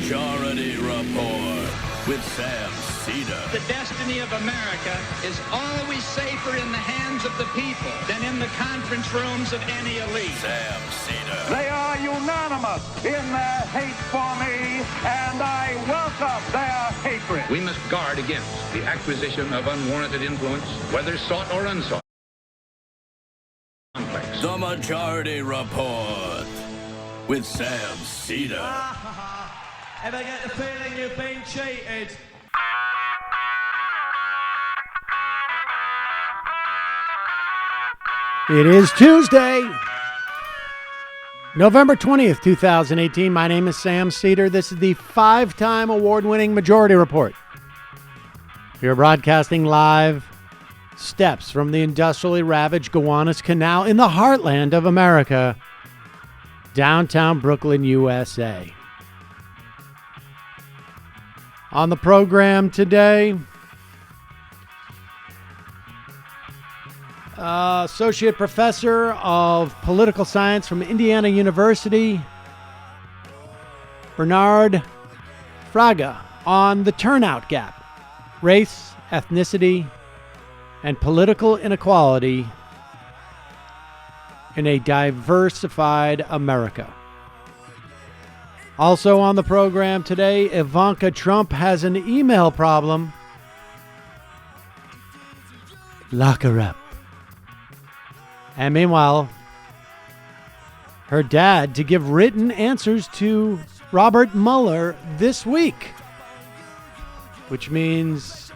Majority Report with Sam Seder. The destiny of America is always safer in the hands of the people than in the conference rooms of any elite. Sam Seder. They are unanimous in their hate for me, and I welcome their hatred. We must guard against the acquisition of unwarranted influence, whether sought or unsought. Complex. The Majority Report with Sam Seder. Ever get the feeling you've been cheated? It is Tuesday, November 20th, 2018. My name is Sam Seder. This is the 5-time award-winning Majority Report. We are broadcasting live steps from the industrially ravaged Gowanus Canal in the heartland of America, downtown Brooklyn, USA. On the program today, Associate Professor of Political Science from Indiana University, Bernard Fraga, on the Turnout Gap, race, ethnicity, and political inequality in a diversified America. Also on the program today, Ivanka Trump has an email problem. Lock her up. And meanwhile, her dad to give written answers to Robert Mueller this week, which means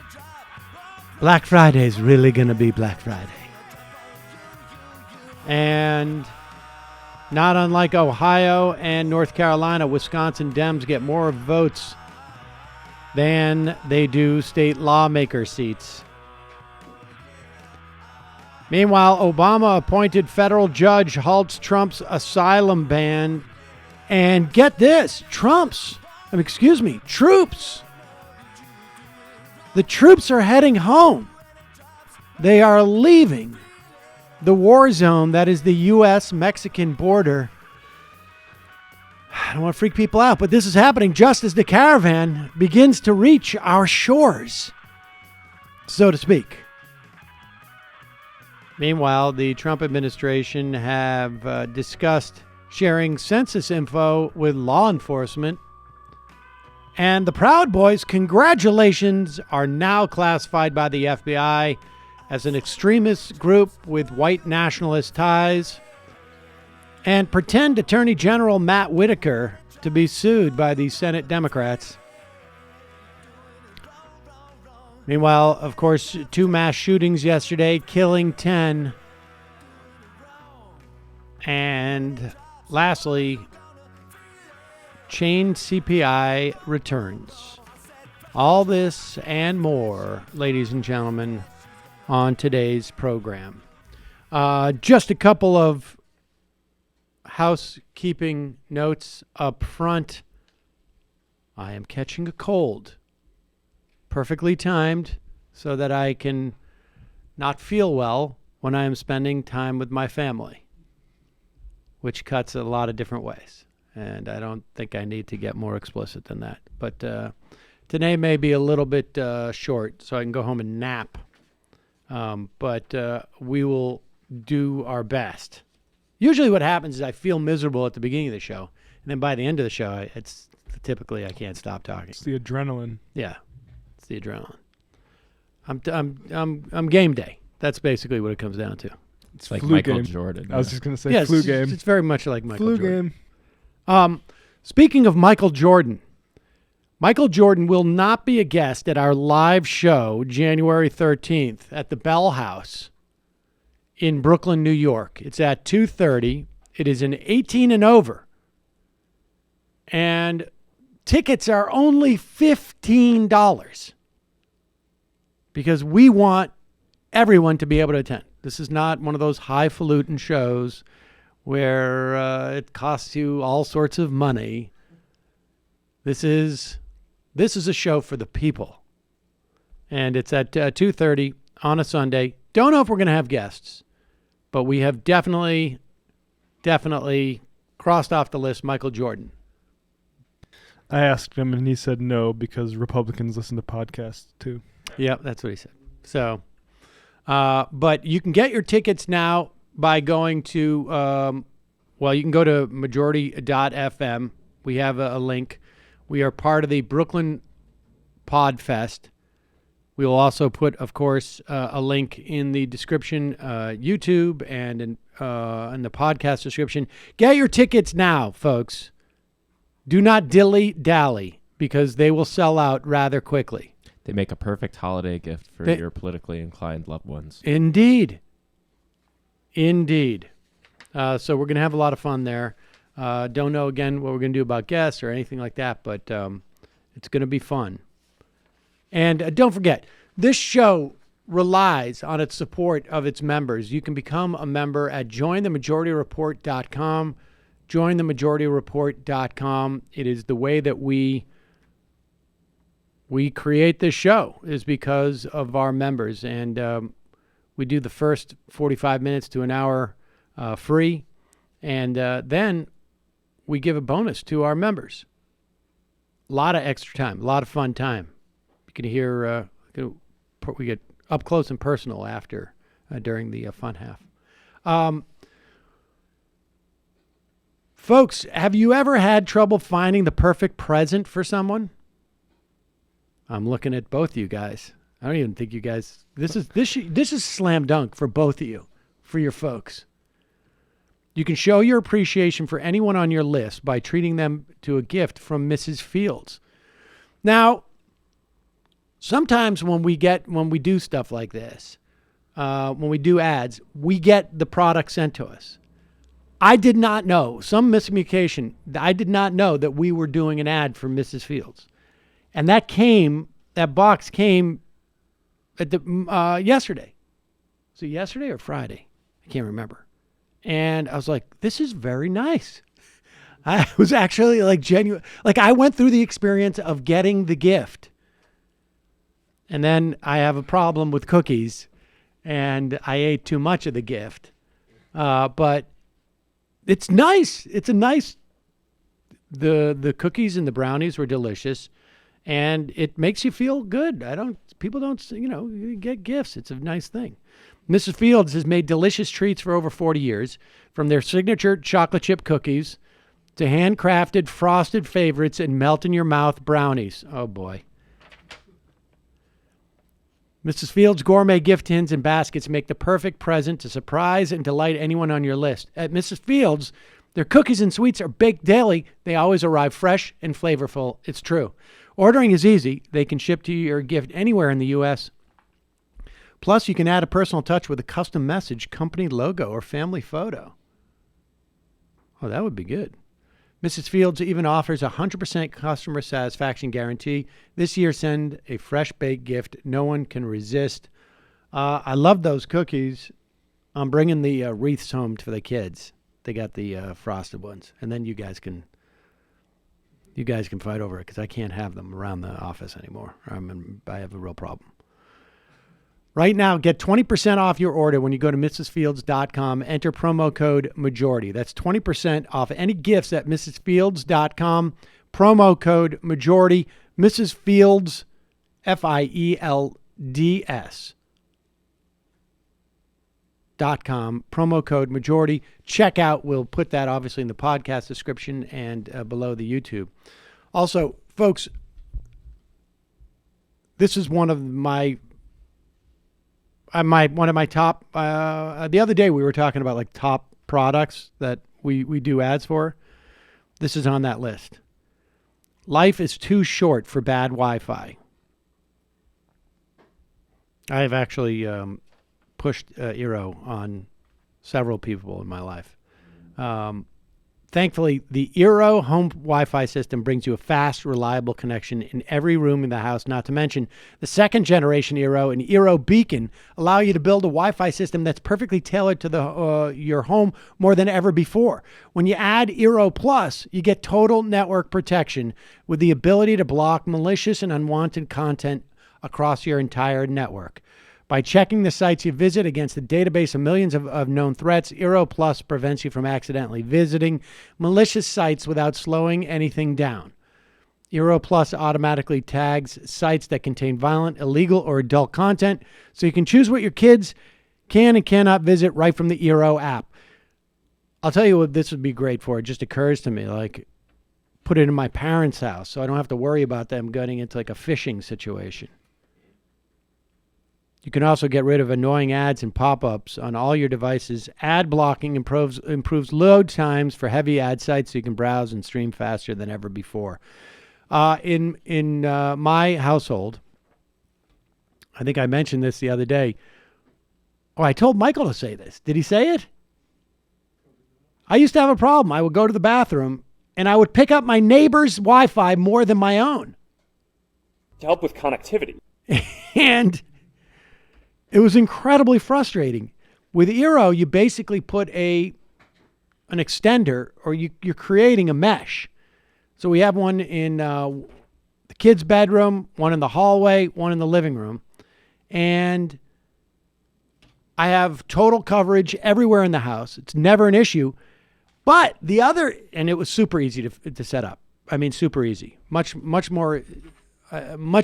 Black Friday is really going to be Black Friday. And not unlike Ohio and North Carolina, Wisconsin Dems get more votes than they do state lawmaker seats. Meanwhile, Obama-appointed federal judge halts Trump's asylum ban. And get this, troops. The troops are heading home. They are leaving the war zone that is the U.S.-Mexican border. I don't want to freak people out, but this is happening just as the caravan begins to reach our shores, so to speak. Meanwhile, the Trump administration have discussed sharing census info with law enforcement. And the Proud Boys, congratulations, are now classified by the FBI as an extremist group with white nationalist ties. And pretend Attorney General Matt Whitaker to be sued by the Senate Democrats. Meanwhile, of course, 2 mass shootings yesterday, killing 10. And lastly, chain CPI returns. All this and more, ladies and gentlemen, on today's program. Just a couple of housekeeping notes up front. I am catching a cold. Perfectly timed so that I can not feel well when I am spending time with my family, which cuts a lot of different ways. And I don't think I need to get more explicit than that. But today may be a little bit short, so I can go home and nap. But we will do our best. Usually what happens is I feel miserable at the beginning of the show, and then by the end of the show, it's typically I can't stop talking. It's the adrenaline. Yeah. It's the adrenaline. I'm game day. That's basically what it comes down to. It's like Flu Michael game. Jordan. I was just going to say flu game. It's very much like Michael Flu Jordan. game. Speaking of Michael Jordan will not be a guest at our live show January 13th at the Bell House in Brooklyn, New York. It's at 2:30. It is an 18 and over. And tickets are only $15 because we want everyone to be able to attend. This is not one of those highfalutin shows where it costs you all sorts of money. This is a show for the people. And it's at 2:30 on a Sunday. Don't know if we're going to have guests, but we have definitely crossed off the list Michael Jordan. I asked him, and he said no because Republicans listen to podcasts too. Yep, that's what he said. So, but you can get your tickets now by going to, you can go to majority.fm. We have a link. We are part of the Brooklyn Podfest. We will also put, of course, a link in the description, YouTube, and in the podcast description. Get your tickets now, folks. Do not dilly-dally, because they will sell out rather quickly. They make a perfect holiday gift for your politically inclined loved ones. Indeed. So we're going to have a lot of fun there. Don't know, again, what we're going to do about guests or anything like that, but it's going to be fun. And don't forget, this show relies on its support of its members. You can become a member at jointhemajorityreport.com. jointhemajorityreport.com. It is the way that we create this show, is because of our members. And we do the first 45 minutes to an hour free. And then we give a bonus to our members. A lot of extra time, a lot of fun time. You can hear, we get up close and personal after, during the fun half. Folks, have you ever had trouble finding the perfect present for someone? I'm looking at both of you guys. I don't even think you guys, this is slam dunk for both of you, for your folks. You can show your appreciation for anyone on your list by treating them to a gift from Mrs. Fields. Now, sometimes when we do stuff like this, when we do ads, we get the product sent to us. I did not know, some miscommunication, I did not know that we were doing an ad for Mrs. Fields. And that box came at yesterday. Was it yesterday or Friday? I can't remember. And I was like, this is very nice. I was actually like genuine. Like, I went through the experience of getting the gift. And then I have a problem with cookies, and I ate too much of the gift. But it's nice. It's a nice, the cookies and the brownies were delicious, and it makes you feel good. People don't, you get gifts. It's a nice thing. Mrs. Fields has made delicious treats for over 40 years, from their signature chocolate chip cookies to handcrafted frosted favorites and melt-in-your-mouth brownies. Oh, boy. Mrs. Fields' gourmet gift tins and baskets make the perfect present to surprise and delight anyone on your list. At Mrs. Fields, their cookies and sweets are baked daily. They always arrive fresh and flavorful. It's true. Ordering is easy. They can ship to your gift anywhere in the U.S. Plus, you can add a personal touch with a custom message, company logo, or family photo. Oh, that would be good. Mrs. Fields even offers a 100% customer satisfaction guarantee. This year, send a fresh baked gift no one can resist. I love those cookies. I'm bringing the wreaths home for the kids. They got the frosted ones, and then you guys can fight over it, because I can't have them around the office anymore. I have a real problem. Right now, get 20% off your order when you go to mrsfields.com. Enter promo code MAJORITY. That's 20% off any gifts at mrsfields.com. Promo code MAJORITY. Mrs. Fields, FIELDS.com. Promo code MAJORITY. Checkout. We'll put that obviously in the podcast description and below the YouTube. Also, folks, this is one of my top, the other day we were talking about like top products that we do ads for. This is on that list. Life is too short for bad Wi-Fi. I have actually pushed Eero on several people in my life. Thankfully, the Eero Home WiFi System brings you a fast, reliable connection in every room in the house. Not to mention, the second generation Eero and Eero Beacon allow you to build a Wi-Fi system that's perfectly tailored to your home more than ever before. When you add Eero Plus, you get total network protection with the ability to block malicious and unwanted content across your entire network. By checking the sites you visit against a database of millions of known threats, Eero Plus prevents you from accidentally visiting malicious sites without slowing anything down. Eero Plus automatically tags sites that contain violent, illegal, or adult content, so you can choose what your kids can and cannot visit right from the Eero app. I'll tell you what this would be great for. It just occurs to me, like, put it in my parents' house so I don't have to worry about them getting into like a phishing situation. You can also get rid of annoying ads and pop-ups on all your devices. Ad blocking improves load times for heavy ad sites so you can browse and stream faster than ever before. In my household, I think I mentioned this the other day. Oh, I told Michael to say this. Did he say it? I used to have a problem. I would go to the bathroom and I would pick up my neighbor's Wi-Fi more than my own. To help with connectivity. And it was incredibly frustrating. With Eero, you basically put an extender, or you're creating a mesh. So we have one in the kids' bedroom, one in the hallway, one in the living room. And I have total coverage everywhere in the house. It's never an issue. But the other, and it was super easy to set up. I mean, super easy. Much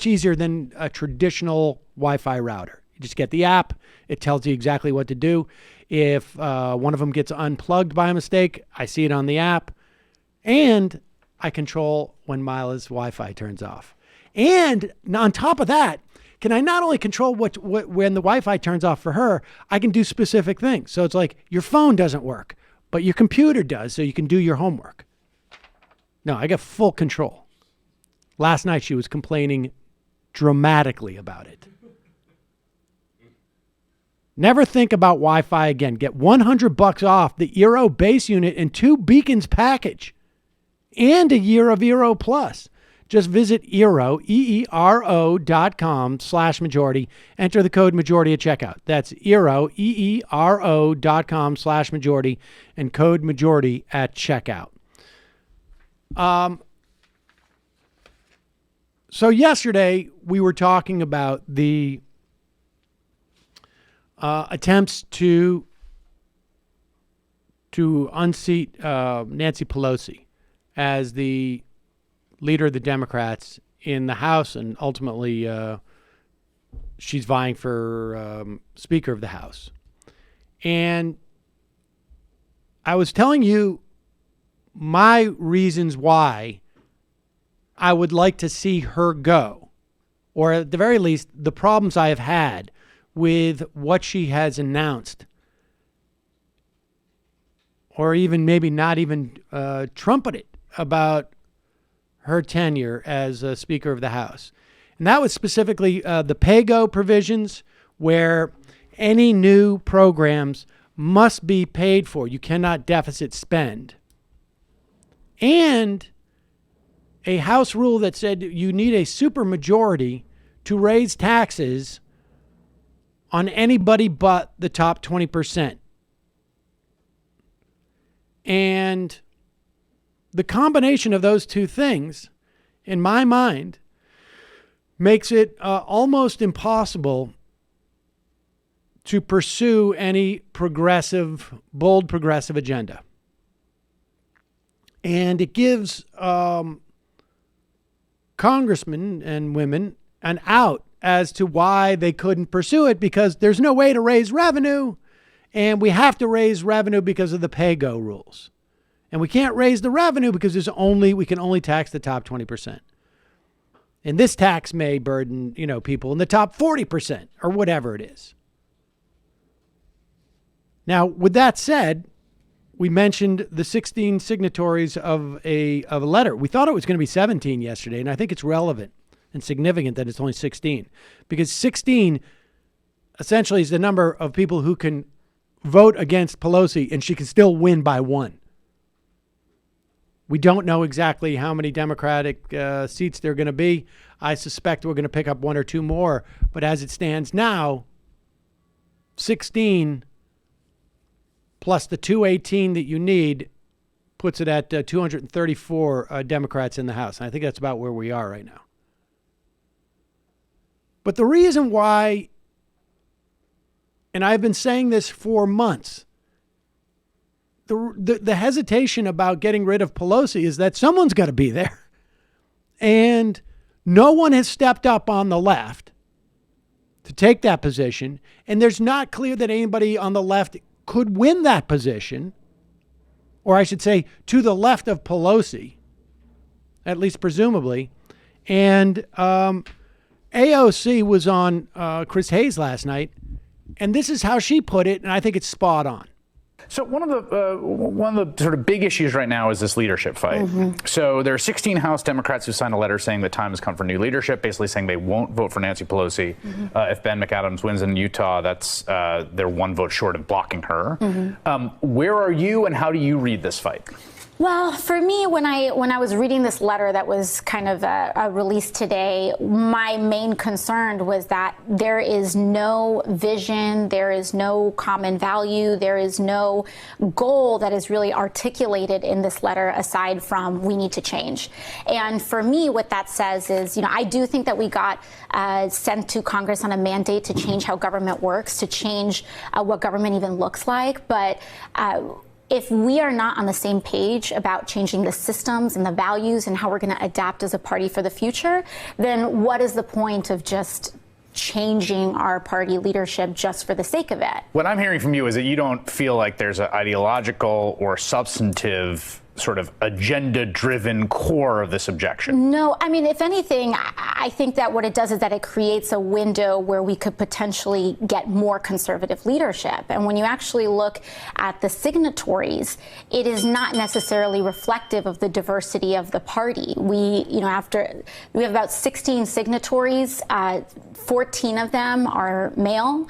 easier than a traditional Wi-Fi router. You just get the app. It tells you exactly what to do. If one of them gets unplugged by mistake, I see it on the app. And I control when Mila's Wi-Fi turns off. And on top of that, can I not only control when the Wi-Fi turns off for her, I can do specific things. So it's like your phone doesn't work, but your computer does, so you can do your homework. No, I got full control. Last night she was complaining dramatically about it. Never think about Wi-Fi again. Get $100 off the Eero base unit and 2 beacons package and a year of Eero Plus. Just visit Eero, EERO.com/majority. Enter the code majority at checkout. That's Eero, EERO.com/majority, and code majority at checkout. So yesterday we were talking about the attempts to unseat Nancy Pelosi as the leader of the Democrats in the House, and ultimately she's vying for Speaker of the House. And I was telling you my reasons why I would like to see her go, or at the very least, the problems I have had with what she has announced, or even maybe not even trumpeted about her tenure as Speaker of the House. And that was specifically the pay-go provisions, where any new programs must be paid for. You cannot deficit spend. And a House rule that said you need a supermajority to raise taxes on anybody but the top 20%. And the combination of those two things, in my mind, makes it almost impossible to pursue any bold progressive agenda. And it gives congressmen and women an out as to why they couldn't pursue it, because there's no way to raise revenue, and we have to raise revenue because of the pay-go rules. And we can't raise the revenue because we can only tax the top 20%. And this tax may burden, people in the top 40% or whatever it is. Now, with that said, we mentioned the 16 signatories of a letter. We thought it was going to be 17 yesterday, and I think it's relevant and significant that it's only 16, because 16 essentially is the number of people who can vote against Pelosi, and she can still win by 1. We don't know exactly how many Democratic seats there are going to be. I suspect we're going to pick up 1 or 2 more. But as it stands now, 16 plus the 218 that you need puts it at 234 Democrats in the House. And I think that's about where we are right now. But the reason why, and I've been saying this for months, the hesitation about getting rid of Pelosi is that someone's got to be there. And no one has stepped up on the left to take that position. And there's not clear that anybody on the left could win that position, or I should say to the left of Pelosi, at least presumably. And AOC was on Chris Hayes last night, and this is how she put it, and I think it's spot on. So one of the sort of big issues right now is this leadership fight. So there are 16 House Democrats who signed a letter saying the time has come for new leadership, basically saying they won't vote for Nancy Pelosi. If Ben McAdams wins in Utah, that's they're one vote short of blocking her. Where are you, and how do you read this fight? Well, for me, when I was reading this letter that was kind of released today, my main concern was that there is no vision, there is no common value, there is no goal that is really articulated in this letter aside from we need to change. And for me, what that says is, I do think that we got sent to Congress on a mandate to change how government works, to change what government even looks like, but if we are not on the same page about changing the systems and the values and how we're going to adapt as a party for the future, then what is the point of just changing our party leadership just for the sake of it? What I'm hearing from you is that you don't feel like there's an ideological or substantive sort of agenda-driven core of this objection. No, I mean, if anything, I think that what it does is that it creates a window where we could potentially get more conservative leadership. And when you actually look at the signatories, it is not necessarily reflective of the diversity of the party. We have about 16 signatories. 14 of them are male.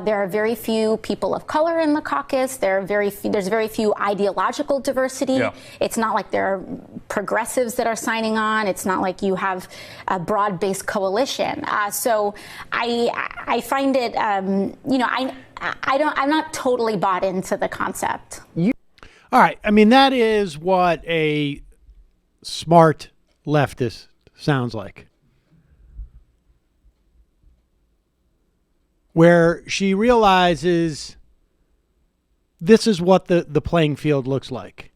There are very few people of color in the caucus. There's very few ideological diversity. Yeah. It's not like there are progressives that are signing on. It's not like you have a broad-based coalition. So I find it, I'm not totally bought into the concept. All right. I mean, that is what a smart leftist sounds like. Where she realizes this is what the playing field looks like.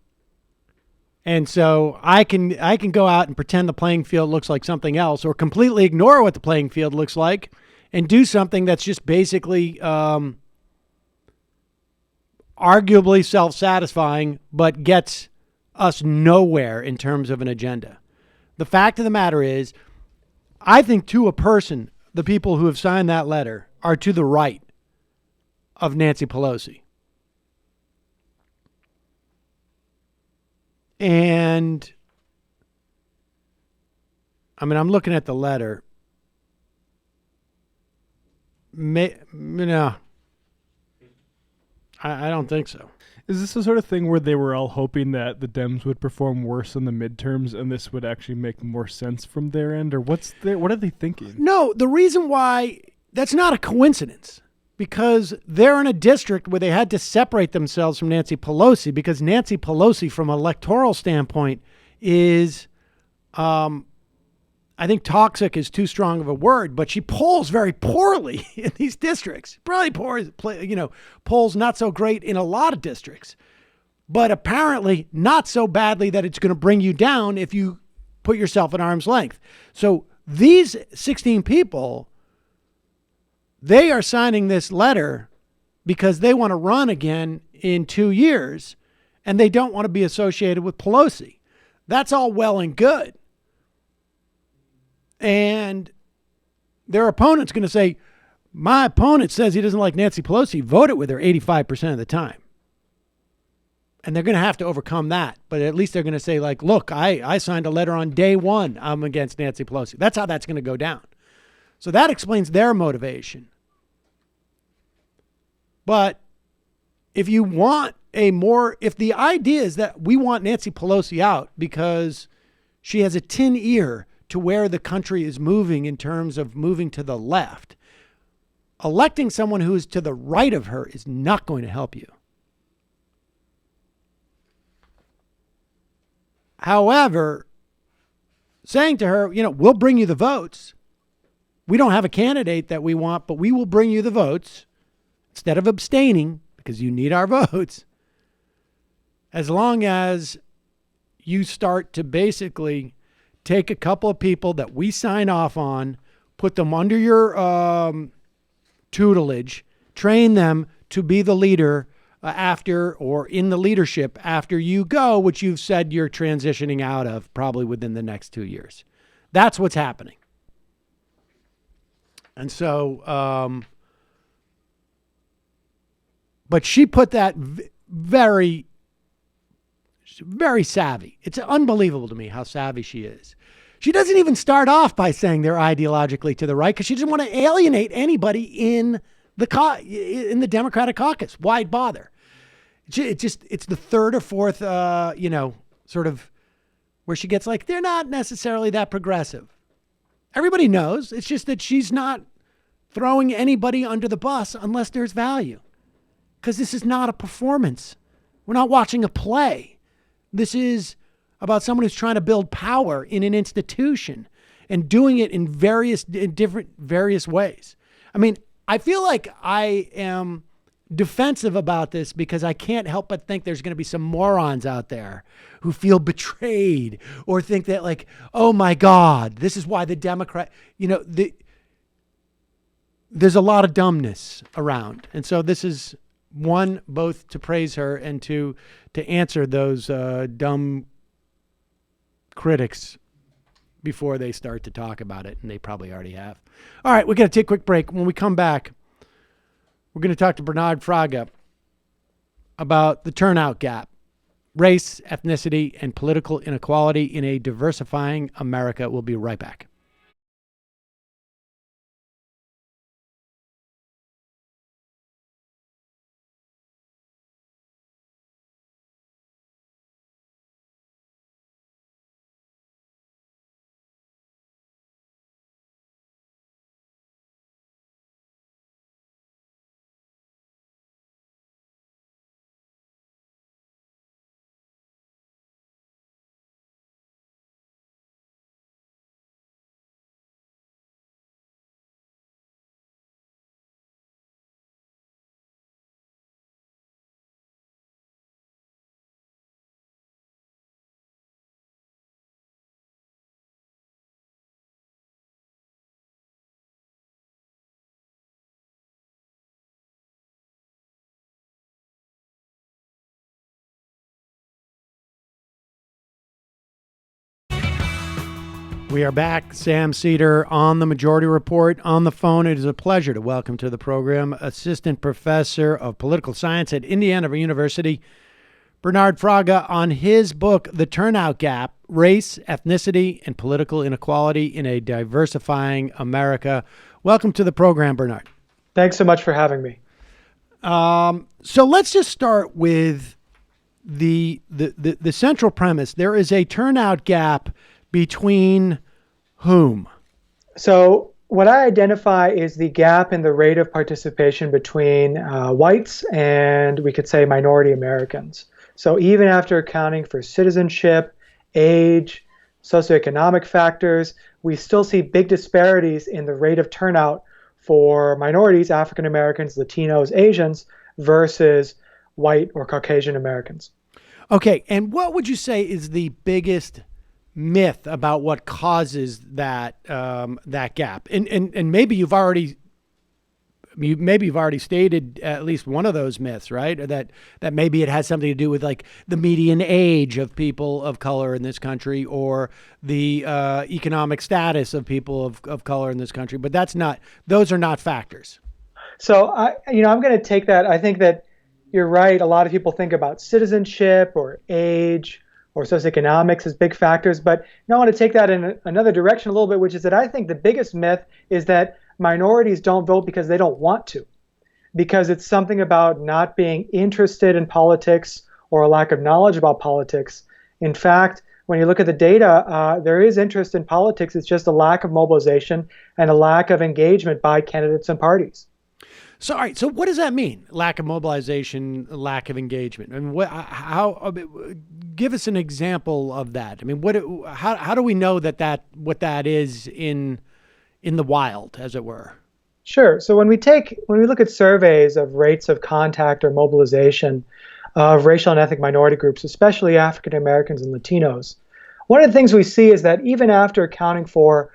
And so I can go out and pretend the playing field looks like something else, or completely ignore what the playing field looks like and do something that's just basically arguably self-satisfying, but gets us nowhere in terms of an agenda. The fact of the matter is, I think to a person, the people who have signed that letter are to the right of Nancy Pelosi. And I mean, I'm looking at the letter. No, I don't think so. Is this the sort of thing where they were all hoping that the Dems would perform worse in the midterms and this would actually make more sense from their end? Or what are they thinking? No, the reason why, that's not a coincidence. Because they're in a district where they had to separate themselves from Nancy Pelosi, because Nancy Pelosi, from an electoral standpoint, is, I think toxic is too strong of a word, but she polls very poorly in these districts. Probably polls not so great in a lot of districts, but apparently not so badly that it's going to bring you down if you put yourself at arm's length. So these 16 people, they are signing this letter because they want to run again in 2 years, and they don't want to be associated with Pelosi. That's all well and good. And their opponent's going to say, my opponent says he doesn't like Nancy Pelosi. Voted with her 85% of the time. And they're going to have to overcome that. But at least they're going to say, like, look, I signed a letter on day one. I'm against Nancy Pelosi. That's how that's going to go down. So that explains their motivation. But if you want if the idea is that we want Nancy Pelosi out because she has a tin ear to where the country is moving in terms of moving to the left, electing someone who is to the right of her is not going to help you. However, saying to her, we'll bring you the votes. We don't have a candidate that we want, but we will bring you the votes instead of abstaining, because you need our votes. As long as you start to basically take a couple of people that we sign off on, put them under your tutelage, train them to be the leader after or in the leadership after you go, which you've said you're transitioning out of probably within the next 2 years. That's what's happening. And so, but she put that very, very savvy. It's unbelievable to me how savvy she is. She doesn't even start off by saying they're ideologically to the right because she doesn't want to alienate anybody in the Democratic caucus. Why bother? It's the third or fourth, sort of where she gets like, they're not necessarily that progressive. Everybody knows. It's just that she's not throwing anybody under the bus unless there's value. Because this is not a performance. We're not watching a play. This is about someone who's trying to build power in an institution and doing it in various ways. I mean, I feel like I am defensive about this because I can't help but think there's going to be some morons out there who feel betrayed or think that like, oh my God, this is why the Democrat, there's a lot of dumbness around. And so this is one, both to praise her and to answer those dumb critics before they start to talk about it, and they probably already have. All right, we're going to take a quick break. When we come back, we're going to talk to Bernard Fraga about the turnout gap, race, ethnicity, and political inequality in a diversifying America. We'll be right back. We are back. Sam Seder on the Majority Report. On the phone, it is a pleasure to welcome to the program Assistant Professor of Political Science at Indiana University, Bernard Fraga, on his book, The Turnout Gap, Race, Ethnicity, and Political Inequality in a Diversifying America. Welcome to the program, Bernard. Thanks so much for having me. So let's just start with the central premise. There is a turnout gap between whom? So what I identify is the gap in the rate of participation between whites and we could say minority Americans. So even after accounting for citizenship, age, socioeconomic factors, we still see big disparities in the rate of turnout for minorities, African Americans, Latinos, Asians, versus white or Caucasian Americans. Okay, and what would you say is the biggest myth about what causes that that gap? And maybe you've already stated at least one of those myths, right? Or that maybe it has something to do with like the median age of people of color in this country, or the economic status of people of color in this country. But those are not factors. So I'm going to take that. I think that you're right. A lot of people think about citizenship or age or socioeconomics as big factors, but I want to take that in another direction a little bit, which is that I think the biggest myth is that minorities don't vote because they don't want to, because it's something about not being interested in politics or a lack of knowledge about politics. In fact, when you look at the data, there is interest in politics. It's just a lack of mobilization and a lack of engagement by candidates and parties. So, all right. So, what does that mean? Lack of mobilization, lack of engagement. I mean, give us an example of that. I mean, how do we know what that is in the wild, as it were? Sure. So when we look at surveys of rates of contact or mobilization of racial and ethnic minority groups, especially African Americans and Latinos, one of the things we see is that even after accounting for,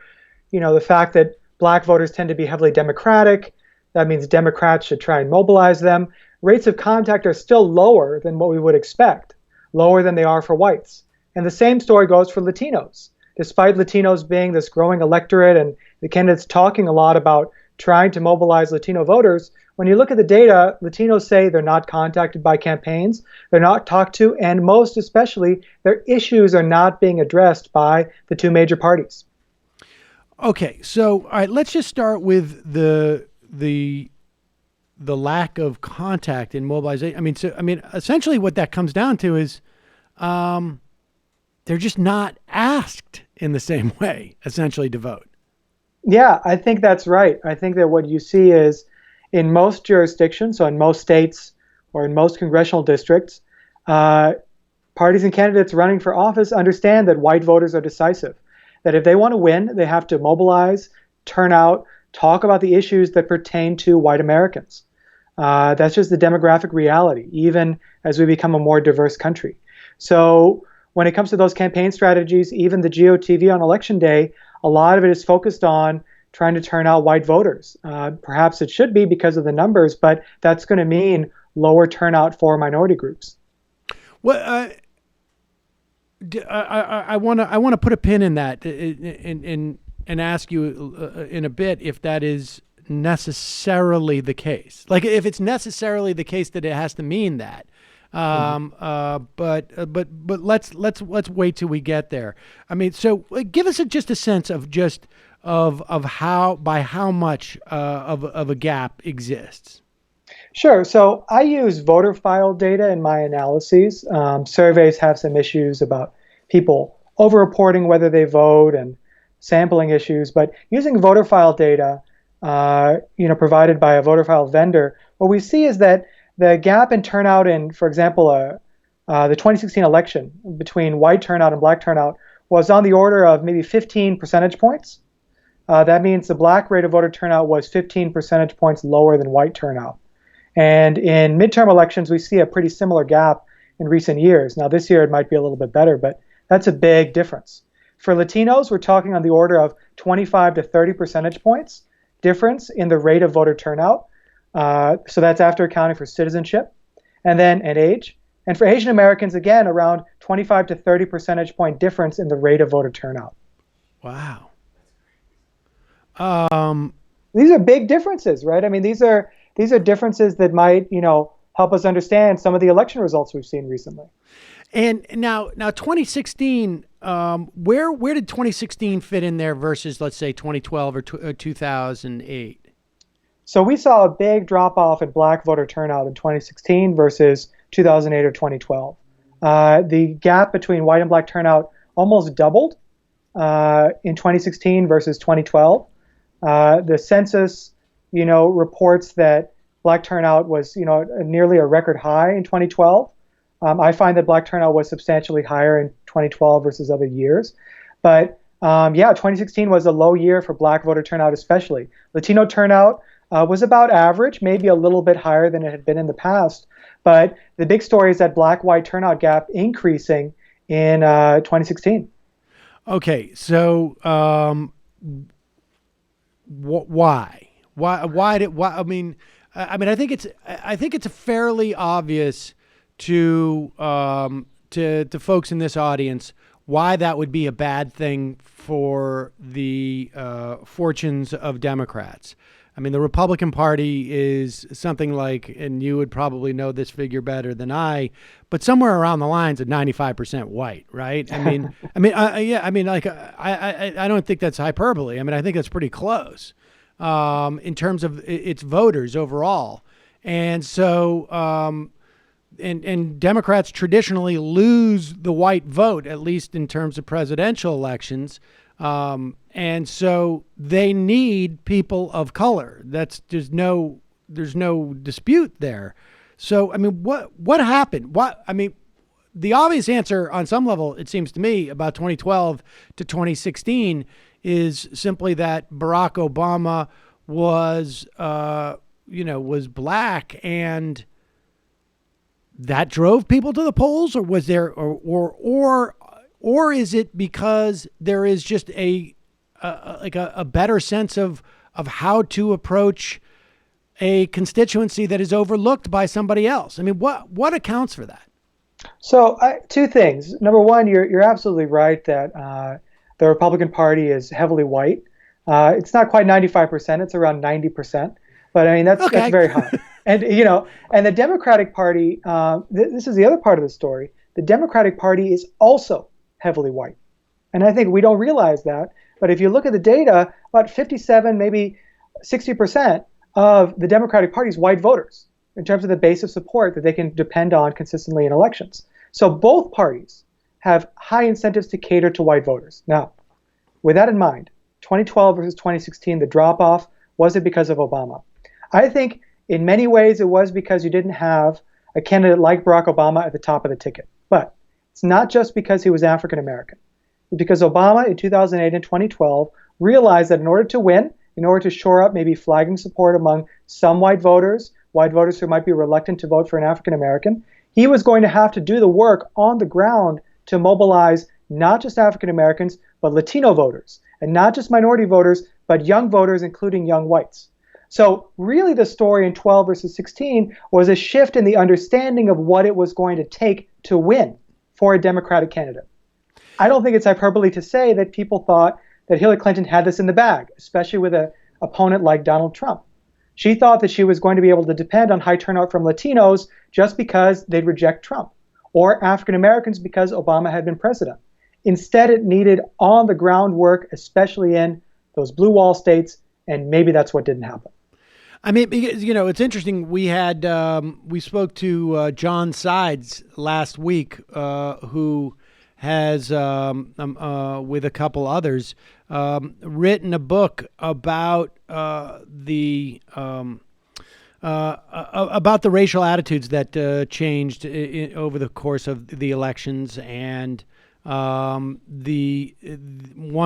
the fact that black voters tend to be heavily Democratic, that means Democrats should try and mobilize them, rates of contact are still lower than what we would expect, lower than they are for whites. And the same story goes for Latinos. Despite Latinos being this growing electorate and the candidates talking a lot about trying to mobilize Latino voters, when you look at the data, Latinos say they're not contacted by campaigns, they're not talked to, and most especially, their issues are not being addressed by the two major parties. Okay, so all right, let's just start with the lack of contact in mobilization. Essentially, what that comes down to is they're just not asked in the same way, essentially, to vote. Yeah, I think that's right. I think that what you see is in most jurisdictions, so in most states or in most congressional districts, parties and candidates running for office understand that white voters are decisive, that if they want to win, they have to mobilize, turn out, talk about the issues that pertain to white Americans. That's just the demographic reality, even as we become a more diverse country. So when it comes to those campaign strategies, even the GOTV on Election Day, a lot of it is focused on trying to turn out white voters. Perhaps it should be because of the numbers, but that's going to mean lower turnout for minority groups. Well, I want to put a pin in that and ask you in a bit if that is necessarily the case. Like if it's necessarily the case that it has to mean that. But let's wait till we get there. I mean, so give us just a sense of how much of a gap exists. Sure. So I use voter file data in my analyses. Surveys have some issues about people overreporting whether they vote and sampling issues, but using voter file data, provided by a voter file vendor, what we see is that the gap in turnout in, for example, the 2016 election between white turnout and black turnout was on the order of maybe 15 percentage points. That means the black rate of voter turnout was 15 percentage points lower than white turnout. And in midterm elections, we see a pretty similar gap in recent years. Now, this year it might be a little bit better, but that's a big difference. For Latinos, we're talking on the order of 25 to 30 percentage points difference in the rate of voter turnout. So that's after accounting for citizenship and age. And for Asian Americans, again, around 25 to 30 percentage point difference in the rate of voter turnout. Wow. These are big differences, right? I mean, these are differences that might, help us understand some of the election results we've seen recently. And now 2016, where did 2016 fit in there versus, let's say, 2012 or 2008? So we saw a big drop-off in black voter turnout in 2016 versus 2008 or 2012. The gap between white and black turnout almost doubled in 2016 versus 2012. The census, reports that black turnout was, nearly a record high in 2012. I find that black turnout was substantially higher in 2012 versus other years. But 2016 was a low year for black voter turnout especially. Latino turnout was about average, maybe a little bit higher than it had been in the past. But the big story is that black-white turnout gap increasing in 2016. Okay, so why? I mean, I think it's fairly obvious to folks in this audience why that would be a bad thing for the fortunes of Democrats. I mean, the Republican Party is something like, and you would probably know this figure better than I, but somewhere around the lines of 95% white, right? I don't think that's hyperbole. I mean, I think that's pretty close in terms of its voters overall. And so, and Democrats traditionally lose the white vote, at least in terms of presidential elections. And so they need people of color. There's no dispute there. So, I mean, what happened? The obvious answer on some level, it seems to me, about 2012 to 2016 is simply that Barack Obama was black, and that drove people to the polls, or was there, or or is it because there is just a better sense of how to approach a constituency that is overlooked by somebody else? I mean, what accounts for that? So two things. Number one, you're absolutely right that the Republican Party is heavily white. It's not quite 95%; it's around 90%. But I mean, that's very high. And and the Democratic Party. This is the other part of the story. The Democratic Party is also heavily white, and I think we don't realize that. But if you look at the data, about 57, maybe 60% of the Democratic Party is white voters in terms of the base of support that they can depend on consistently in elections. So both parties have high incentives to cater to white voters. Now, with that in mind, 2012 versus 2016, the drop-off, was it because of Obama? I think in many ways it was because you didn't have a candidate like Barack Obama at the top of the ticket. But it's not just because he was African American. It's because Obama in 2008 and 2012 realized that in order to win, in order to shore up maybe flagging support among some white voters who might be reluctant to vote for an African American, he was going to have to do the work on the ground to mobilize not just African Americans, but Latino voters, and not just minority voters, but young voters, including young whites. So really the story in 12 versus 16 was a shift in the understanding of what it was going to take to win for a Democratic candidate. I don't think it's hyperbole to say that people thought that Hillary Clinton had this in the bag, especially with an opponent like Donald Trump. She thought that she was going to be able to depend on high turnout from Latinos just because they'd reject Trump, or African Americans because Obama had been president. Instead, it needed on the ground work, especially in those blue wall states, and maybe that's what didn't happen. I mean, it's interesting. We spoke to John Sides last week, who has, with a couple others, written a book about the racial attitudes that changed over the course of the elections, and one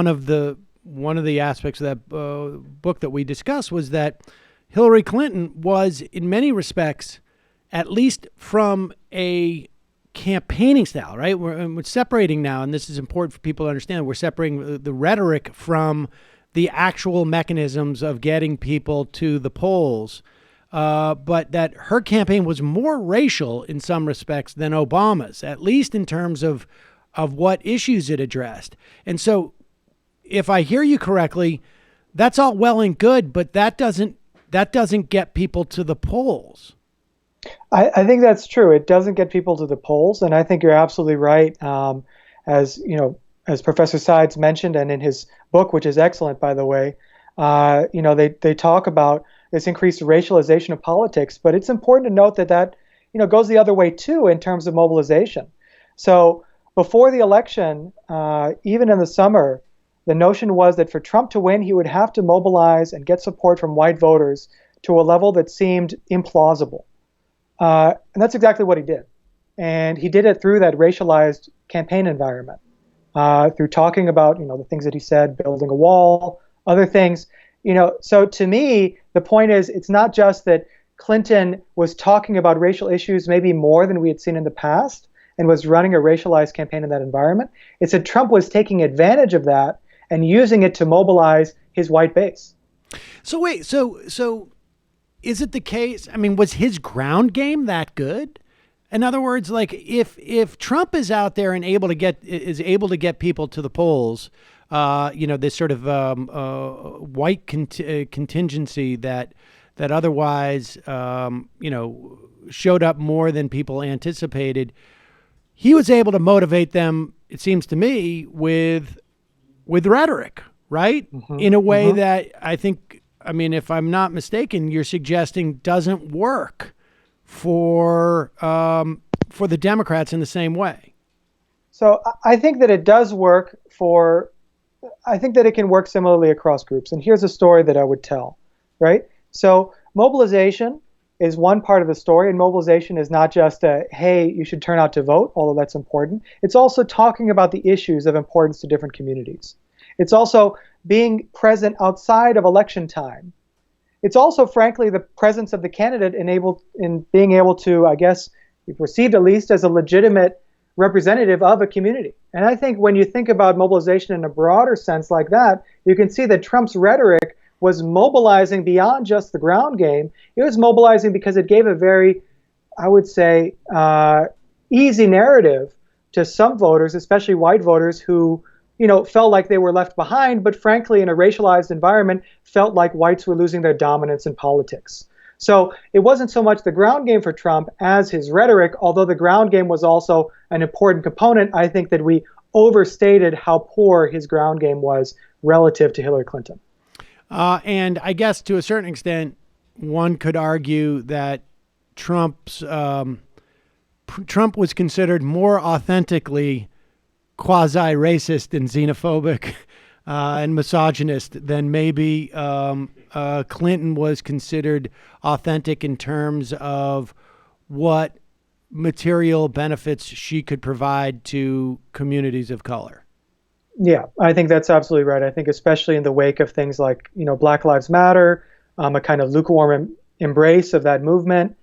of the aspects of that book that we discussed was that Hillary Clinton was, in many respects, at least from a campaigning style, right? We're separating now, and this is important for people to understand. We're separating the rhetoric from the actual mechanisms of getting people to the polls, but that her campaign was more racial in some respects than Obama's, at least in terms of what issues it addressed. And so, if I hear you correctly, that's all well and good, but that doesn't get people to the polls. I think that's true. It doesn't get people to the polls, and I think you're absolutely right. As Professor Sides mentioned, and in his book, which is excellent, by the way, they talk about this increased racialization of politics. But it's important to note that goes the other way too in terms of mobilization. So before the election, even in the summer, the notion was that for Trump to win, he would have to mobilize and get support from white voters to a level that seemed implausible. And that's exactly what he did. And he did it through that racialized campaign environment, through talking about, the things that he said, building a wall, other things. So to me, the point is, it's not just that Clinton was talking about racial issues maybe more than we had seen in the past and was running a racialized campaign in that environment. It's that Trump was taking advantage of that and using it to mobilize his white base. So wait, so is it the case? I mean, was his ground game that good? In other words, like if Trump is out there and able to get people to the polls, this sort of white contingency that otherwise showed up more than people anticipated, he was able to motivate them, it seems to me, with rhetoric, right? Mm-hmm. In a way that I think, if I'm not mistaken, you're suggesting doesn't work for the Democrats in the same way. So I think that it does work I think that it can work similarly across groups. And here's a story that I would tell, right? So mobilization is one part of the story, and mobilization is not just hey, you should turn out to vote, although that's important. It's also talking about the issues of importance to different communities. It's also being present outside of election time. It's also, frankly, the presence of the candidate in being able to, I guess, be perceived at least as a legitimate representative of a community. And I think when you think about mobilization in a broader sense like that, you can see that Trump's rhetoric was mobilizing beyond just the ground game. It was mobilizing because it gave a very, I would say, easy narrative to some voters, especially white voters who, felt like they were left behind, but frankly, in a racialized environment, felt like whites were losing their dominance in politics. So it wasn't so much the ground game for Trump as his rhetoric, although the ground game was also an important component. I think that we overstated how poor his ground game was relative to Hillary Clinton. And I guess to a certain extent, one could argue that Trump was considered more authentically quasi-racist and xenophobic and misogynist than maybe Clinton was considered authentic in terms of what material benefits she could provide to communities of color. Yeah, I think that's absolutely right. I think especially in the wake of things like, Black Lives Matter, a kind of lukewarm embrace of that movement,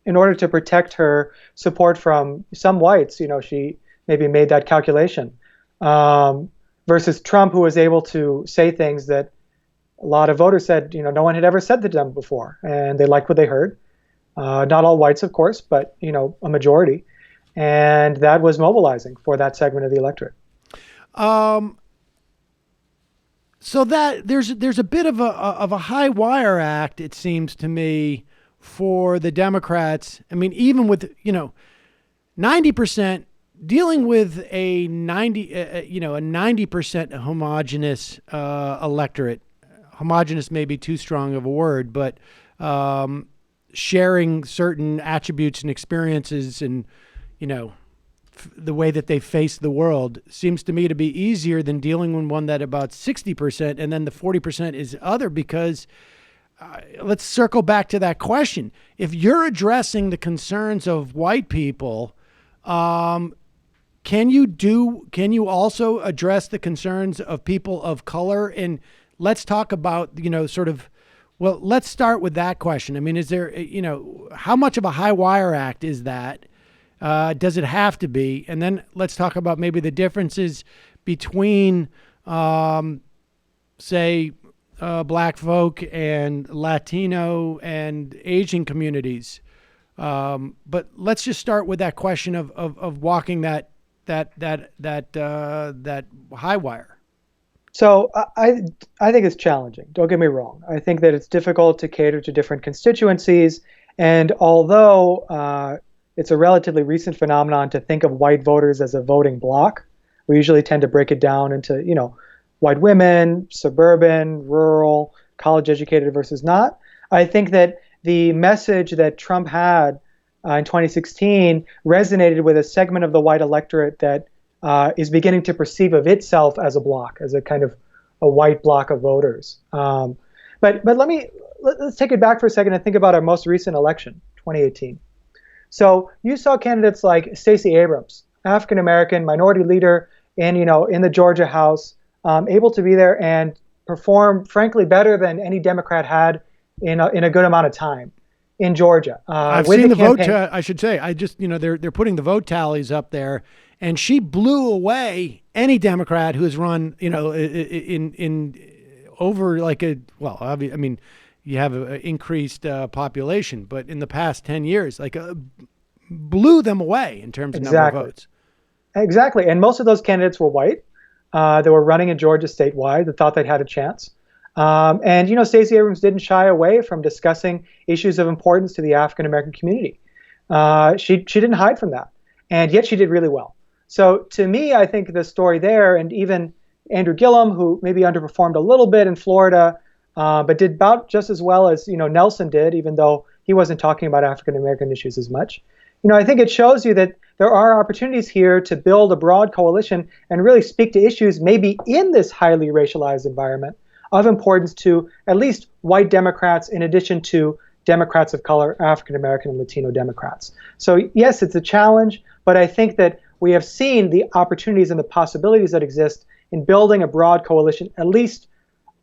in order to protect her support from some whites, she maybe made that calculation, versus Trump, who was able to say things that a lot of voters said, no one had ever said to them before, and they liked what they heard. Not all whites, of course, but, a majority. And that was mobilizing for that segment of the electorate. So that there's a bit of a high wire act, it seems to me, for the Democrats. I mean, even with 90%, dealing with a 90% homogenous electorate. Homogenous may be too strong of a word, but sharing certain attributes and experiences and the way that they face the world seems to me to be easier than dealing with one that about 60% and then the 40% is other, because let's circle back to that question. If you're addressing the concerns of white people, can you also address the concerns of people of color? And let's talk about, let's start with that question. I mean, is there, how much of a high wire act is that? Does it have to be? And then let's talk about maybe the differences between, say, Black folk and Latino and Asian communities. But let's just start with that question of walking that high wire. So I think it's challenging. Don't get me wrong. I think that it's difficult to cater to different constituencies. And although it's a relatively recent phenomenon to think of white voters as a voting bloc, we usually tend to break it down into, white women, suburban, rural, college-educated versus not. I think that the message that Trump had in 2016 resonated with a segment of the white electorate that is beginning to perceive of itself as a bloc, as a kind of a white bloc of voters. But let's take it back for a second and think about our most recent election, 2018. So you saw candidates like Stacey Abrams, African-American minority leader in the Georgia House, able to be there and perform, frankly, better than any Democrat had in a good amount of time in Georgia. I've seen the vote. I should say, I just they're putting the vote tallies up there, and she blew away any Democrat who has run in over like a you have an increased population, but in the past 10 years, blew them away in terms of number of votes. Exactly, and most of those candidates were white. They were running in Georgia statewide that thought they'd had a chance. And Stacey Abrams didn't shy away from discussing issues of importance to the African-American community. She didn't hide from that, and yet she did really well. So to me, I think the story there, and even Andrew Gillum, who maybe underperformed a little bit in Florida, but did about just as well as Nelson did, even though he wasn't talking about African-American issues as much. I think it shows you that there are opportunities here to build a broad coalition and really speak to issues maybe in this highly racialized environment of importance to at least white Democrats, in addition to Democrats of color, African-American and Latino Democrats. So yes, it's a challenge, but I think that we have seen the opportunities and the possibilities that exist in building a broad coalition, at least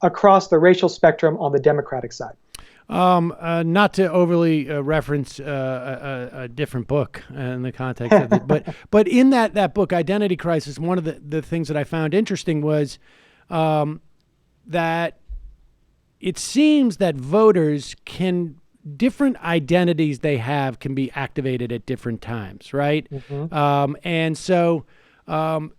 across the racial spectrum on the Democratic side. Not to overly reference a different book in the context of it, but in that book, Identity Crisis, one of the things that I found interesting was that it seems that voters different identities they have can be activated at different times, right? Mm-hmm. And so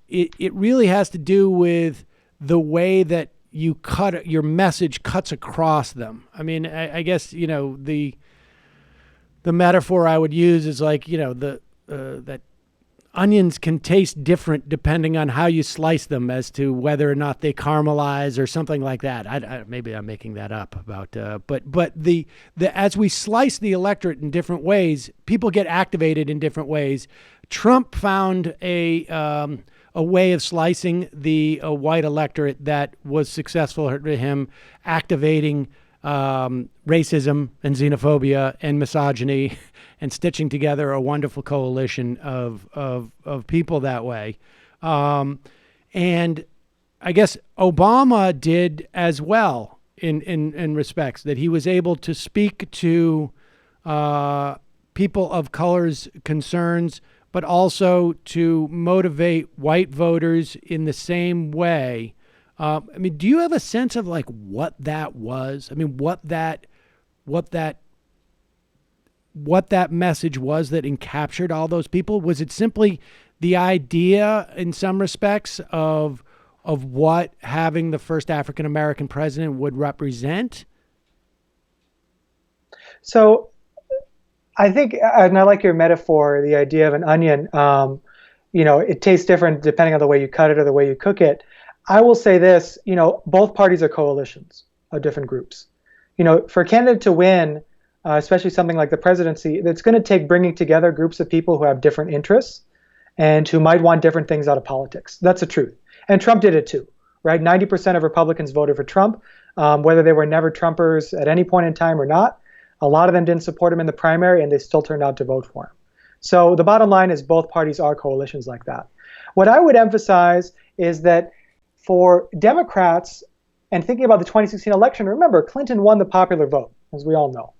it really has to do with the way that your message cuts across them. I mean, I guess, the metaphor I would use is like, that onions can taste different depending on how you slice them as to whether or not they caramelize or something like that. Maybe I'm making that up about, but the as we slice the electorate in different ways, people get activated in different ways. Trump found a way of slicing the white electorate that was successful to him, activating racism and xenophobia and misogyny and stitching together a wonderful coalition of people that way. And I guess Obama did as well in respects that he was able to speak to people of color's concerns, but also to motivate white voters in the same way. I mean, do you have a sense of like what that was? I mean, what that message was that encaptured all those people? Was it simply the idea in some respects of what having the first African American president would represent? So I think, and I like your metaphor, the idea of an onion, it tastes different depending on the way you cut it or the way you cook it. I will say this, both parties are coalitions of different groups. For a candidate to win, especially something like the presidency, it's going to take bringing together groups of people who have different interests and who might want different things out of politics. That's the truth. And Trump did it too, right? 90% of Republicans voted for Trump, whether they were never Trumpers at any point in time or not. A lot of them didn't support him in the primary, and they still turned out to vote for him. So the bottom line is both parties are coalitions like that. What I would emphasize is that for Democrats, and thinking about the 2016 election, remember, Clinton won the popular vote, as we all know.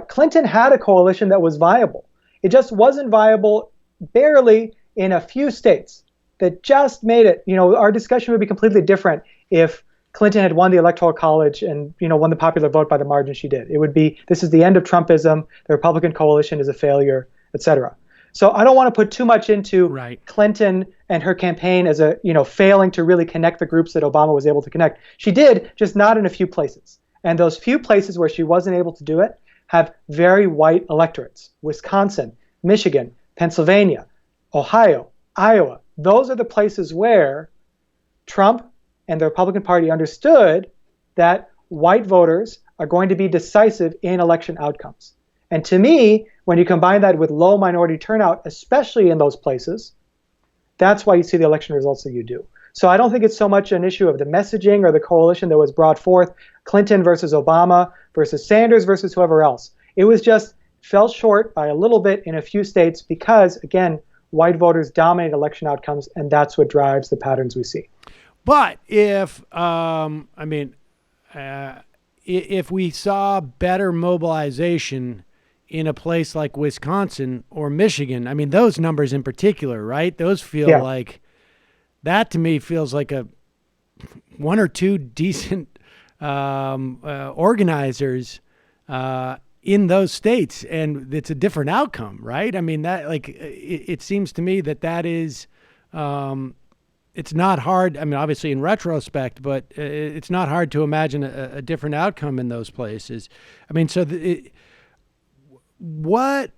Clinton had a coalition that was viable. It just wasn't viable barely in a few states that just made it. Our discussion would be completely different if Clinton had won the Electoral College and, won the popular vote by the margin she did. It would be, this is the end of Trumpism, the Republican coalition is a failure, et cetera. So I don't want to put too much into Clinton and her campaign as failing to really connect the groups that Obama was able to connect. She did, just not in a few places. And those few places where she wasn't able to do it have very white electorates. Wisconsin, Michigan, Pennsylvania, Ohio, Iowa. Those are the places where Trump and the Republican Party understood that white voters are going to be decisive in election outcomes. And to me, when you combine that with low minority turnout, especially in those places, that's why you see the election results that you do. So I don't think it's so much an issue of the messaging or the coalition that was brought forth, Clinton versus Obama versus Sanders versus whoever else. It was just fell short by a little bit in a few states because, again, white voters dominate election outcomes, and that's what drives the patterns we see. But if if we saw better mobilization in a place like Wisconsin or Michigan, I mean, those numbers in particular, right? Those feel like, that to me feels like a one or two decent organizers in those states, and it's a different outcome, right? I mean, that it seems to me that is. It's not hard. I mean, obviously in retrospect, but it's not hard to imagine a different outcome in those places. I mean, so what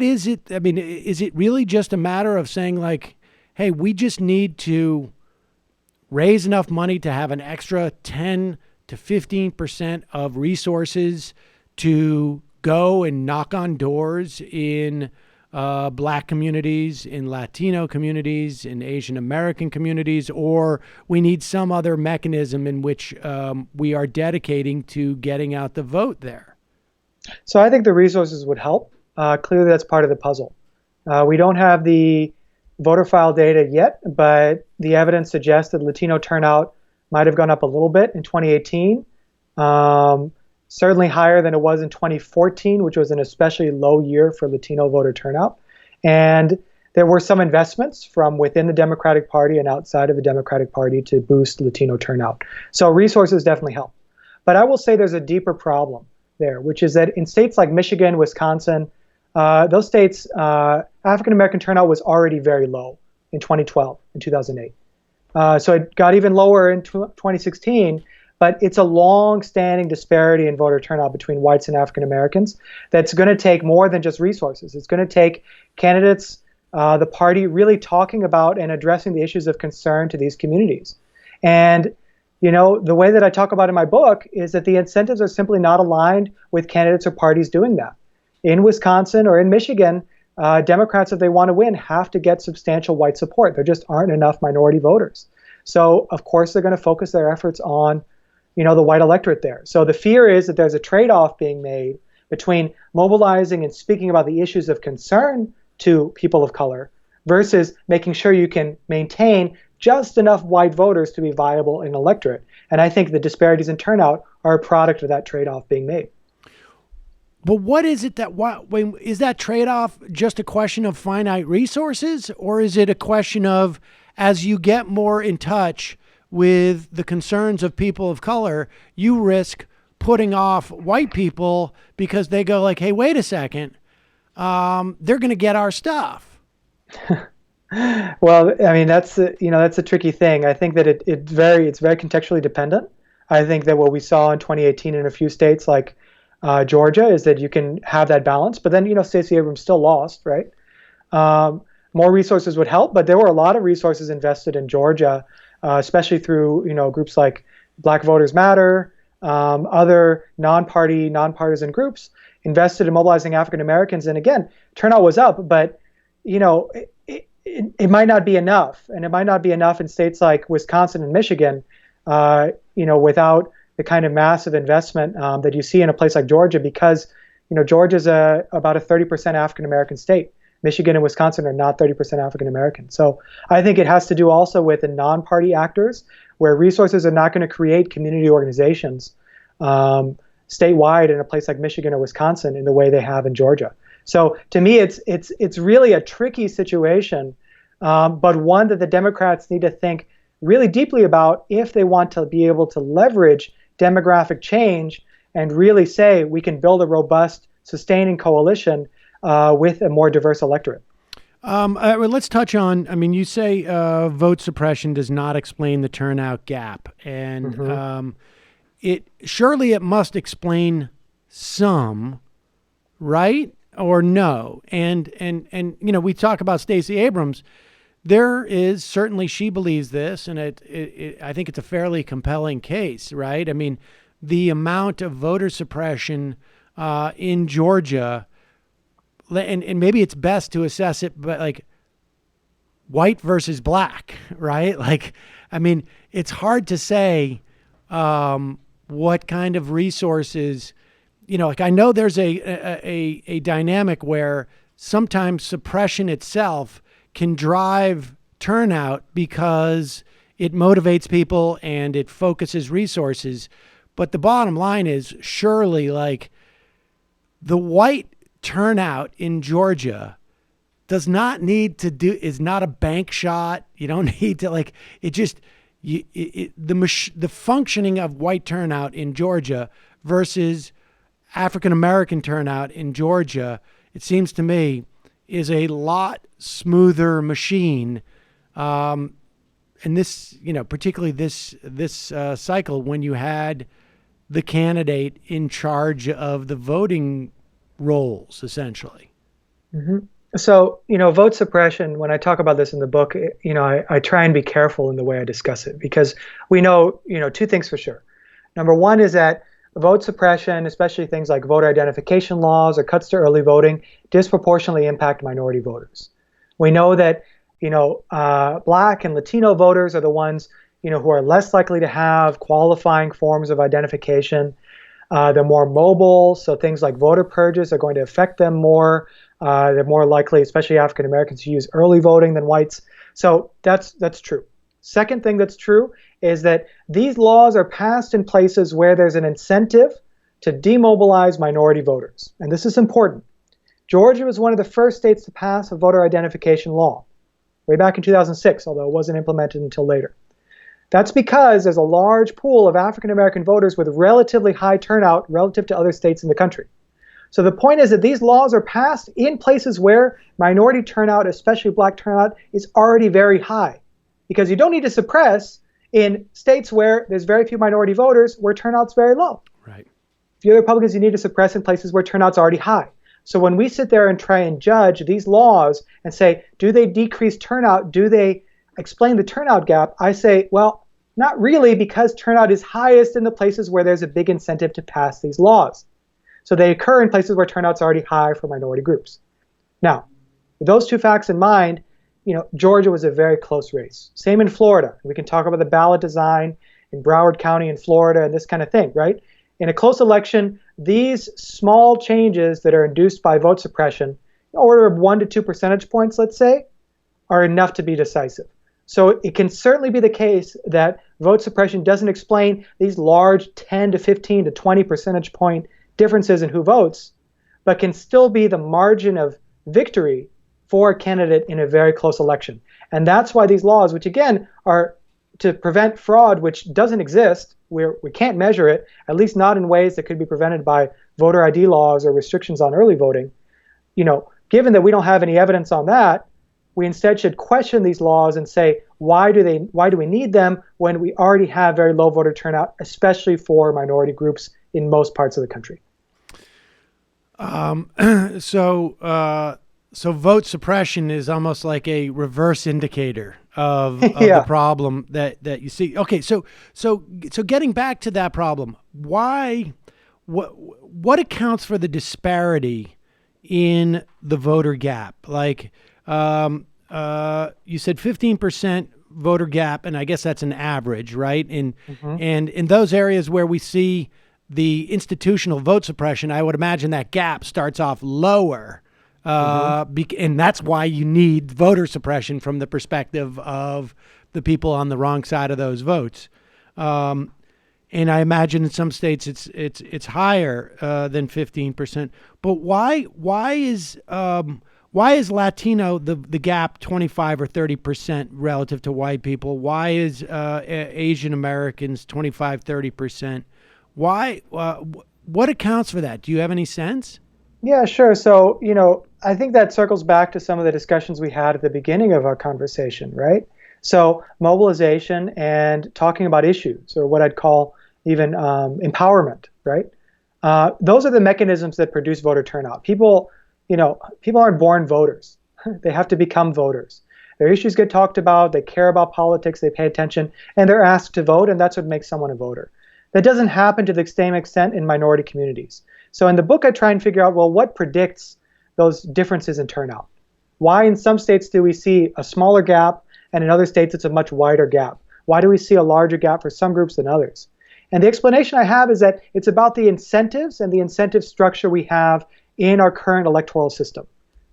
is it? I mean, is it really just a matter of saying like, hey, we just need to raise enough money to have an extra 10 to 15% of resources to go and knock on doors in Black communities, in Latino communities, in Asian American communities, or we need some other mechanism in which we are dedicating to getting out the vote there? So I think the resources would help. Clearly, that's part of the puzzle. We don't have the voter file data yet, but the evidence suggests that Latino turnout might have gone up a little bit in 2018. certainly higher than it was in 2014, which was an especially low year for Latino voter turnout. And there were some investments from within the Democratic Party and outside of the Democratic Party to boost Latino turnout. So resources definitely help. But I will say there's a deeper problem there, which is that in states like Michigan, Wisconsin, those states, African-American turnout was already very low in 2012 and 2008. So it got even lower in 2016, but it's a long-standing disparity in voter turnout between whites and African-Americans that's going to take more than just resources. It's going to take candidates, the party really talking about and addressing the issues of concern to these communities. And the way that I talk about in my book is that the incentives are simply not aligned with candidates or parties doing that. In Wisconsin or in Michigan, Democrats, if they want to win, have to get substantial white support. There just aren't enough minority voters. So, of course, they're going to focus their efforts on, the white electorate there. So the fear is that there's a trade-off being made between mobilizing and speaking about the issues of concern to people of color versus making sure you can maintain just enough white voters to be viable in an electorate. And I think the disparities in turnout are a product of that trade-off being made. But what is it that, is that trade-off just a question of finite resources, or is it a question of, as you get more in touch with the concerns of people of color, you risk putting off white people because they go like, hey, wait a second, they're going to get our stuff? Well, I mean, that's a tricky thing. I think that it's very contextually dependent. I think that what we saw in 2018 in a few states like Georgia is that you can have that balance, but then Stacey Abrams still lost, right? More resources would help, but there were a lot of resources invested in Georgia, especially through groups like Black Voters Matter, other nonpartisan groups invested in mobilizing African Americans. And again, turnout was up, but it might not be enough, and it might not be enough in states like Wisconsin and Michigan, without the kind of massive investment that you see in a place like Georgia, because Georgia's about a 30% African American state. Michigan and Wisconsin are not 30% African American. So I think it has to do also with the non-party actors, where resources are not going to create community organizations statewide in a place like Michigan or Wisconsin in the way they have in Georgia. So to me, it's really a tricky situation, but one that the Democrats need to think really deeply about if they want to be able to leverage demographic change and really say we can build a robust, sustaining coalition with a more diverse electorate. Let's touch on, you say vote suppression does not explain the turnout gap. And surely it must explain some, right? Or no. And we talk about Stacey Abrams. There is certainly, she believes this, and I think it's a fairly compelling case, right? I mean, the amount of voter suppression in Georgia, and maybe it's best to assess it, but like white versus black, right? Like, I mean, it's hard to say what kind of resources. I know there's a dynamic where sometimes suppression itself can drive turnout because it motivates people and it focuses resources. But the bottom line is surely like the white turnout in Georgia is not a bank shot. You don't need to the functioning of white turnout in Georgia versus African-American turnout in Georgia, it seems to me, is a lot smoother machine. And this, particularly this cycle when you had the candidate in charge of the voting rolls, essentially. Mm-hmm. So, vote suppression, when I talk about this in the book, I try and be careful in the way I discuss it, because we know, two things for sure. Number one is that vote suppression, especially things like voter identification laws or cuts to early voting, disproportionately impact minority voters. We know that, Black and Latino voters are the ones, who are less likely to have qualifying forms of identification. They're more mobile, so things like voter purges are going to affect them more. They're more likely, especially African Americans, to use early voting than whites. So that's true. Second thing that's true is that these laws are passed in places where there's an incentive to demobilize minority voters. And this is important. Georgia was one of the first states to pass a voter identification law, way back in 2006, although it wasn't implemented until later. That's because there's a large pool of African American voters with relatively high turnout relative to other states in the country. So the point is that these laws are passed in places where minority turnout, especially black turnout, is already very high. Because you don't need to suppress in states where there's very few minority voters, where turnout's very low. Right. If you're Republicans, you need to suppress in places where turnout's already high. So when we sit there and try and judge these laws and say, do they decrease turnout? Do they explain the turnout gap? I say, well, not really, because turnout is highest in the places where there's a big incentive to pass these laws. So they occur in places where turnout's already high for minority groups. Now, with those two facts in mind, Georgia was a very close race. Same in Florida. We can talk about the ballot design in Broward County in Florida and this kind of thing, right? In a close election, these small changes that are induced by vote suppression, in order of 1 to 2 percentage points, let's say, are enough to be decisive. So it can certainly be the case that vote suppression doesn't explain these large 10 to 15 to 20 percentage point differences in who votes, but can still be the margin of victory for a candidate in a very close election. And that's why these laws, which again are to prevent fraud, which doesn't exist, we can't measure it, at least not in ways that could be prevented by voter ID laws or restrictions on early voting. Given that we don't have any evidence on that, we instead should question these laws and say, why do we need them when we already have very low voter turnout, especially for minority groups in most parts of the country? So vote suppression is almost like a reverse indicator of the problem that you see. Okay, so getting back to that problem, what accounts for the disparity in the voter gap? Like you said 15% voter gap, and I guess that's an average, right? And in those areas where we see the institutional vote suppression, I would imagine that gap starts off lower. And that's why you need voter suppression from the perspective of the people on the wrong side of those votes. And I imagine in some states it's higher than 15%. But why is Latino the gap 25 or 30% relative to white people? Why is Asian Americans 25, 30%? Why? What accounts for that? Do you have any sense? Yeah, sure. So, I think that circles back to some of the discussions we had at the beginning of our conversation, right? So mobilization and talking about issues, or what I'd call even empowerment, right? Those are the mechanisms that produce voter turnout. People aren't born voters. They have to become voters. Their issues get talked about, they care about politics, they pay attention, and they're asked to vote, and that's what makes someone a voter. That doesn't happen to the same extent in minority communities. So in the book, I try and figure out, well, what predicts those differences in turnout? Why in some states do we see a smaller gap, and in other states it's a much wider gap? Why do we see a larger gap for some groups than others? And the explanation I have is that it's about the incentives and the incentive structure we have in our current electoral system,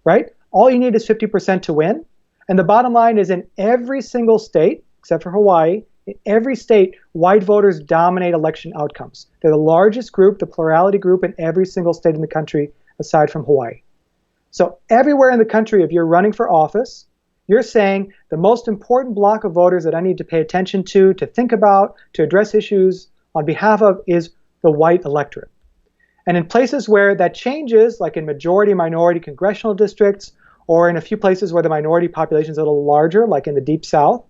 right? All you need is 50% to win. And the bottom line is, in every single state, except for Hawaii, in every state, white voters dominate election outcomes. They're the largest group, the plurality group, in every single state in the country, aside from Hawaii. So everywhere in the country, if you're running for office, you're saying the most important block of voters that I need to pay attention to think about, to address issues on behalf of, is the white electorate. And in places where that changes, like in majority-minority congressional districts, or in a few places where the minority population is a little larger, like in the Deep South,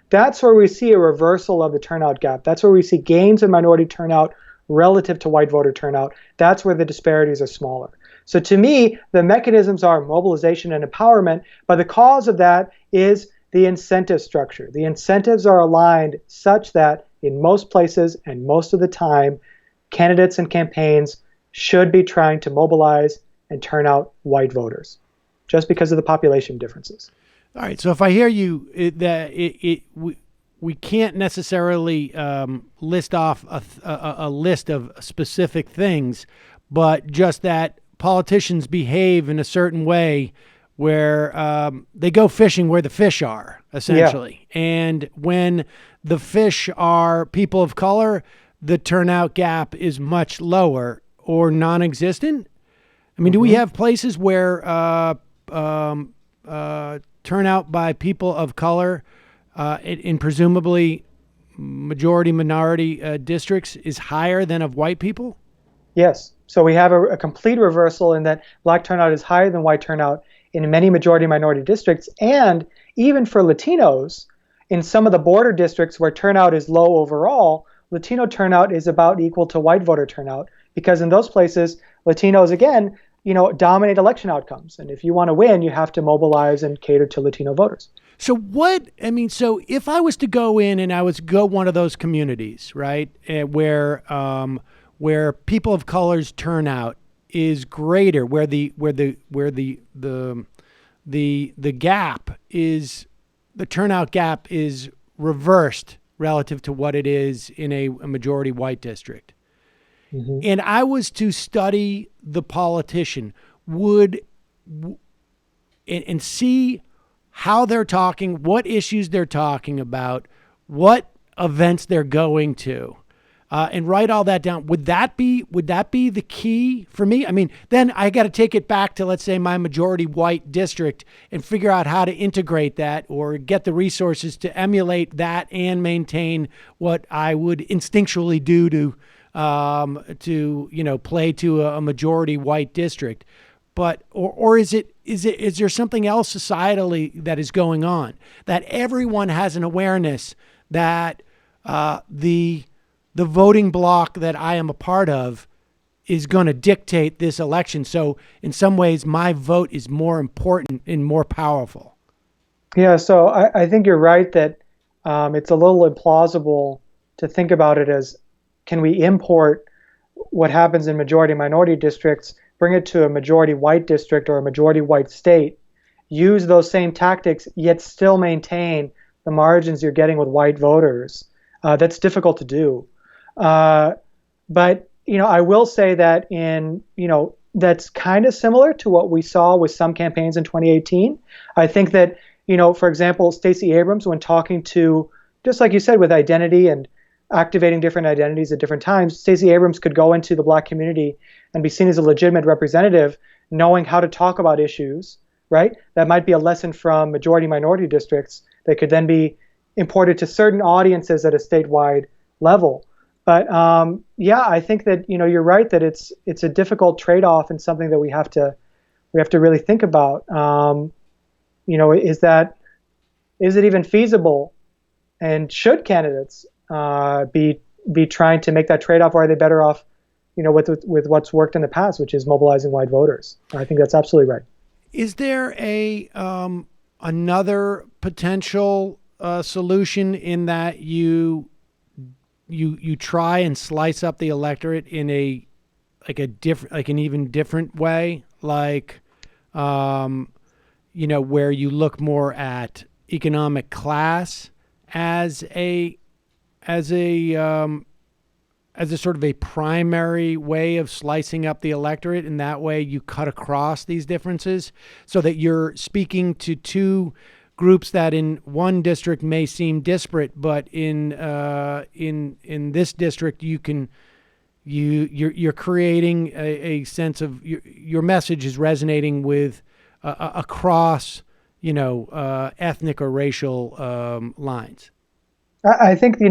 that's where we see a reversal of the turnout gap. That's where we see gains in minority turnout relative to white voter turnout. That's where the disparities are smaller. So to me, the mechanisms are mobilization and empowerment, but the cause of that is the incentive structure. The incentives are aligned such that in most places and most of the time, candidates and campaigns should be trying to mobilize and turn out white voters, just because of the population differences. All right. So if I hear you, we can't necessarily list off a list of specific things, but just that politicians behave in a certain way where they go fishing where the fish are, essentially. Yeah. And when the fish are people of color, the turnout gap is much lower. or non-existent? I mean, do we have places where turnout by people of color in presumably majority minority districts is higher than of white people? Yes. So we have a complete reversal in that black turnout is higher than white turnout in many majority minority districts. And even for Latinos, in some of the border districts where turnout is low overall, Latino turnout is about equal to white voter turnout, because in those places, Latinos, again, dominate election outcomes. And if you want to win, you have to mobilize and cater to Latino voters. So so if I was to go in and I was to go one of those communities, right, where people of color's turnout is greater, where the turnout gap is reversed relative to what it is in a majority white district. Mm-hmm. And I was to study the politician, and see how they're talking, what issues they're talking about, what events they're going to, and write all that down. Would that be the key for me? I mean, then I got to take it back to, let's say, my majority white district and figure out how to integrate that or get the resources to emulate that and maintain what I would instinctually do to play to a majority white district. But or is there something else societally that is going on, that everyone has an awareness that the voting bloc that I am a part of is going to dictate this election? So in some ways, my vote is more important and more powerful. Yeah, so I think you're right that it's a little implausible to think about it as, can we import what happens in majority minority districts, bring it to a majority white district or a majority white state, use those same tactics, yet still maintain the margins you're getting with white voters? That's difficult to do. But, I will say that that's kind of similar to what we saw with some campaigns in 2018. I think that, for example, Stacey Abrams, when talking to, just like you said, with identity and activating different identities at different times, Stacey Abrams could go into the black community and be seen as a legitimate representative, knowing how to talk about issues, right? That might be a lesson from majority minority districts that could then be imported to certain audiences at a statewide level. But I think that you're right that it's a difficult trade-off and something that we have to really think about. Is it even feasible, and should candidates be trying to make that trade-off, or are they better off, with what's worked in the past, which is mobilizing white voters? I think that's absolutely right. Is there another potential solution in that you try and slice up the electorate in an even different way, where you look more at economic class as a sort of a primary way of slicing up the electorate, and that way you cut across these differences so that you're speaking to two groups that in one district may seem disparate, but in this district you're creating a sense of your message is resonating with across ethnic or racial lines. I think I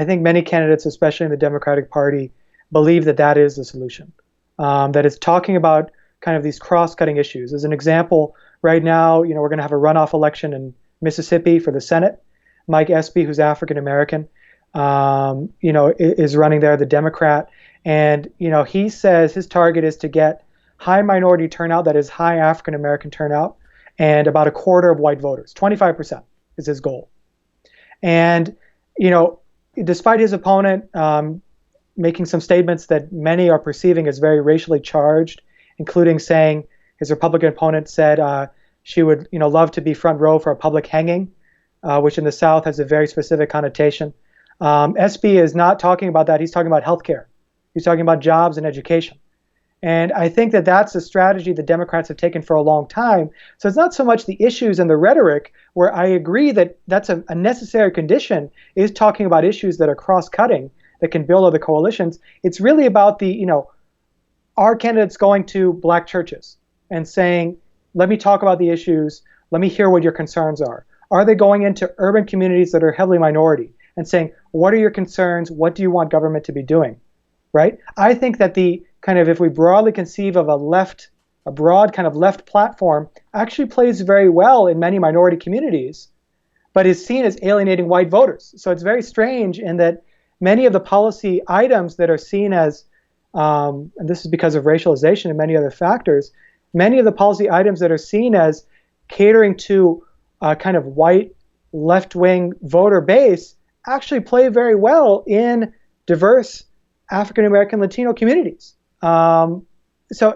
think many candidates, especially in the Democratic Party, believe that is the solution. That is talking about kind of these cross-cutting issues. As an example, right now, we're going to have a runoff election in Mississippi for the Senate. Mike Espy, who's African American, is running there, the Democrat, and he says his target is to get high minority turnout, that is high African American turnout, and about a quarter of white voters. 25% is his goal. And despite his opponent making some statements that many are perceiving as very racially charged, including saying his Republican opponent said she would love to be front row for a public hanging, which in the South has a very specific connotation. Espy is not talking about that. He's talking about healthcare. He's talking about jobs and education. And I think that that's a strategy the Democrats have taken for a long time. So it's not so much the issues and the rhetoric, where I agree that that's a necessary condition, is talking about issues that are cross-cutting, that can build other coalitions. It's really about are candidates going to black churches and saying, let me talk about the issues, let me hear what your concerns are? Are they going into urban communities that are heavily minority and saying, what are your concerns? What do you want government to be doing? Right? I think that if we broadly conceive of a broad kind of left platform, actually plays very well in many minority communities, but is seen as alienating white voters. So it's very strange in that many of the policy items that are seen as, and this is because of racialization and many other factors, many of the policy items that are seen as catering to a kind of white left-wing voter base actually play very well in diverse African American Latino communities. So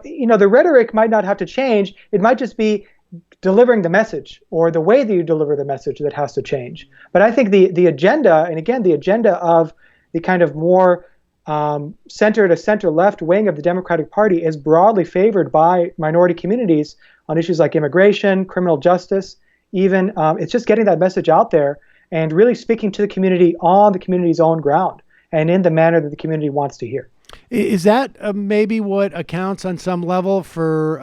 the rhetoric might not have to change. It might just be delivering the message or the way that you deliver the message that has to change. But I think the agenda, and again, the agenda of the kind of more center to center left wing of the Democratic Party is broadly favored by minority communities on issues like immigration, criminal justice, even it's just getting that message out there and really speaking to the community on the community's own ground and in the manner that the community wants to hear. Is that maybe what accounts on some level for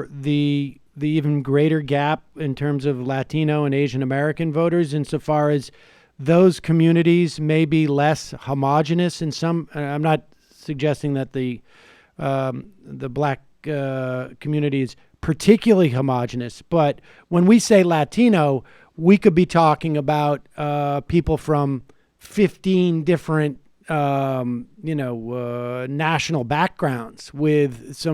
the even greater gap in terms of Latino and Asian American voters, insofar as those communities may be less homogenous in some? I'm not suggesting that the black community is particularly homogenous, but when we say Latino, we could be talking about people from 15 different national backgrounds with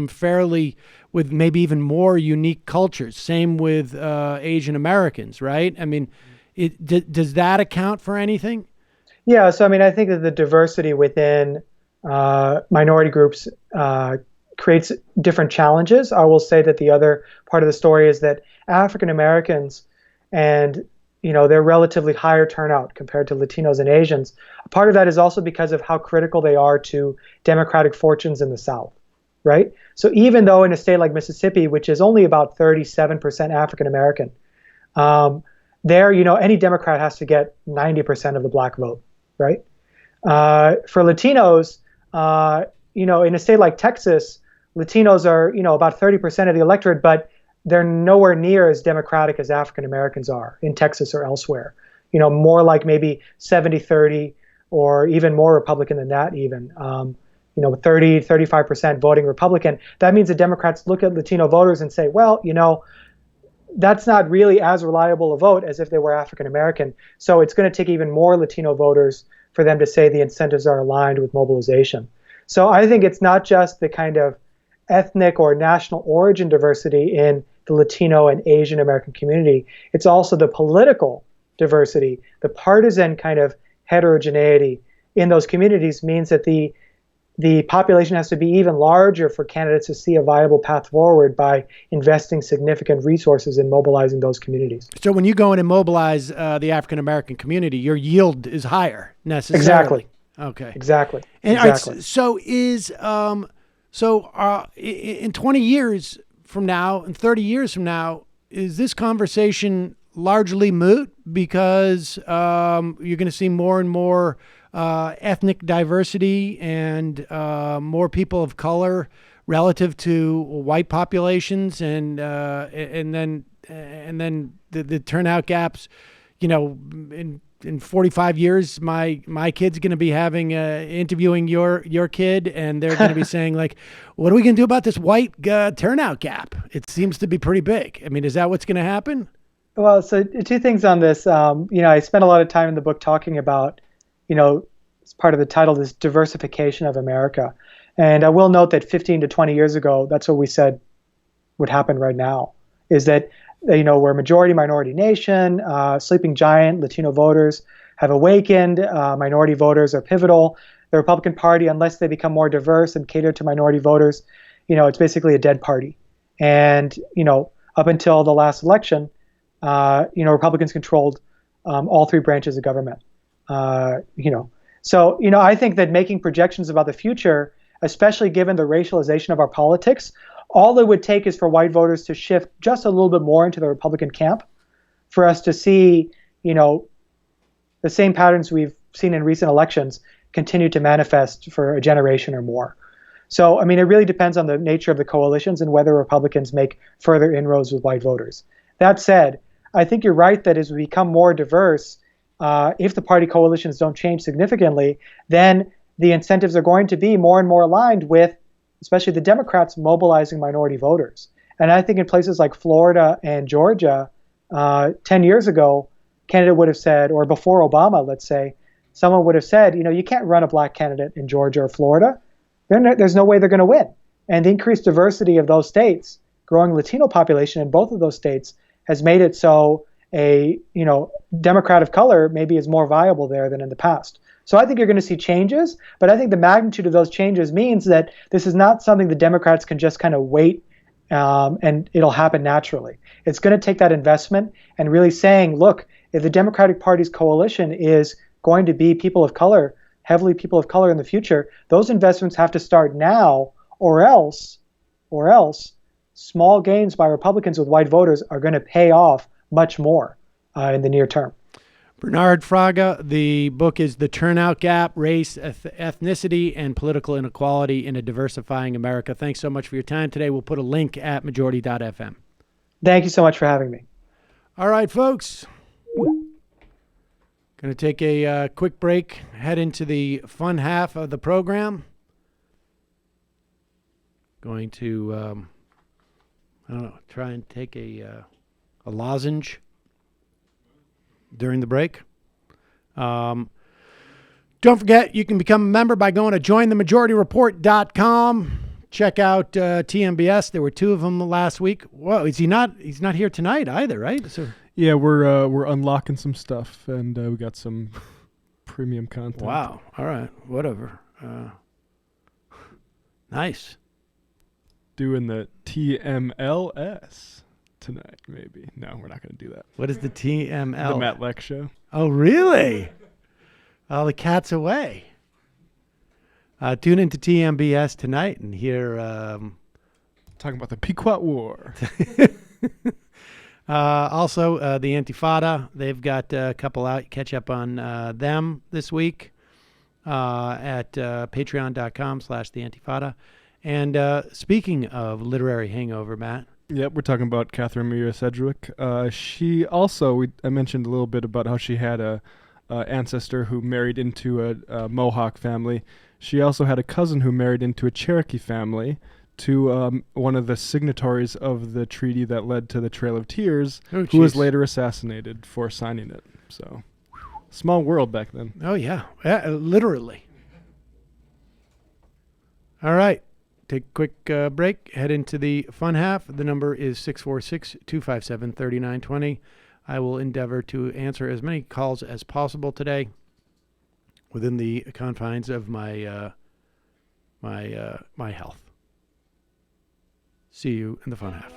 maybe even more unique cultures. Same with Asian Americans, right? I mean, does that account for anything? Yeah, so I think that the diversity within minority groups creates different challenges. I will say that the other part of the story is that African Americans and they're relatively higher turnout compared to Latinos and Asians. A part of that is also because of how critical they are to Democratic fortunes in the South, right? So even though in a state like Mississippi, which is only about 37% African American, there, any Democrat has to get 90% of the black vote, right? For Latinos, in a state like Texas, Latinos are, about 30% of the electorate, but they're nowhere near as democratic as African Americans are in Texas or elsewhere. More like maybe 70-30 or even more Republican than that even. 30-35% voting Republican. That means the Democrats look at Latino voters and say, well, that's not really as reliable a vote as if they were African American. So it's going to take even more Latino voters for them to say the incentives are aligned with mobilization. So I think it's not just the kind of ethnic or national origin diversity in the Latino and Asian American community. It's also the political diversity. The partisan kind of heterogeneity in those communities means that the population has to be even larger for candidates to see a viable path forward by investing significant resources in mobilizing those communities. So when you go in and mobilize the African American community, your yield is higher necessarily. Exactly. Okay. Exactly. And exactly. Right, so in 20 years from now and 30 years from now, is this conversation largely moot because you're going to see more and more ethnic diversity and more people of color relative to white populations, and then the turnout gaps, in 45 years, my kid's going to be interviewing your kid, and they're going to be saying, like, what are we going to do about this white turnout gap? It seems to be pretty big. I mean, is that what's going to happen? Well, so two things on this. I spent a lot of time in the book talking about, as part of the title, this diversification of America. And I will note that 15 to 20 years ago, that's what we said would happen right now, is that we're a majority minority nation, sleeping giant, Latino voters have awakened, minority voters are pivotal. The Republican Party, unless they become more diverse and cater to minority voters, it's basically a dead party. And, up until the last election, Republicans controlled all three branches of government. So, I think that making projections about the future, especially given the racialization of our politics, all it would take is for white voters to shift just a little bit more into the Republican camp for us to see, the same patterns we've seen in recent elections continue to manifest for a generation or more. So, I mean, it really depends on the nature of the coalitions and whether Republicans make further inroads with white voters. That said, I think you're right that as we become more diverse, if the party coalitions don't change significantly, then the incentives are going to be more and more aligned with, especially the Democrats, mobilizing minority voters. And I think in places like Florida and Georgia, 10 years ago, candidate would have said, or before Obama, let's say, someone would have said, you can't run a black candidate in Georgia or Florida. There's no way they're going to win. And the increased diversity of those states, growing Latino population in both of those states, has made it so a Democrat of color maybe is more viable there than in the past. So I think you're going to see changes, but I think the magnitude of those changes means that this is not something the Democrats can just kind of wait and it'll happen naturally. It's going to take that investment and really saying, look, if the Democratic Party's coalition is going to be people of color, heavily people of color in the future, those investments have to start now, or else small gains by Republicans with white voters are going to pay off much more in the near term. Bernard Fraga, the book is The Turnout Gap, Race, Ethnicity, and Political Inequality in a Diversifying America. Thanks so much for your time today. We'll put a link at majority.fm. Thank you so much for having me. All right, folks. Going to take a quick break, head into the fun half of the program. Going to, try and take a lozenge during the break. Don't forget, you can become a member by going to jointhemajorityreport.com. Check out TMBS. There were 2 of them last week. Whoa, he's not here tonight either, right? So. Yeah, we're unlocking some stuff, and we got some premium content. Wow. All right. Whatever. Nice. Doing the TMLS tonight, maybe. No, we're not going to do that. What is the TML? The Matt Leck Show. Oh, really? Oh, the cat's away. Tune into TMBS tonight and hear... talking about the Pequot War. Also, the Intifada, they've got a couple out. Catch up on them this week at patreon.com/theintifada. And speaking of literary hangover, Matt. Yep, we're talking about Catherine Mira Sedgwick. She also, I mentioned a little bit about how she had a ancestor who married into a Mohawk family. She also had a cousin who married into a Cherokee family, to one of the signatories of the treaty that led to the Trail of Tears, who was later assassinated for signing it. So, small world back then. Oh, yeah. Literally. All right. Take a quick break. Head into the fun half. The number is 646-257-3920. I will endeavor to answer as many calls as possible today within the confines of my my health. See you in the fun half.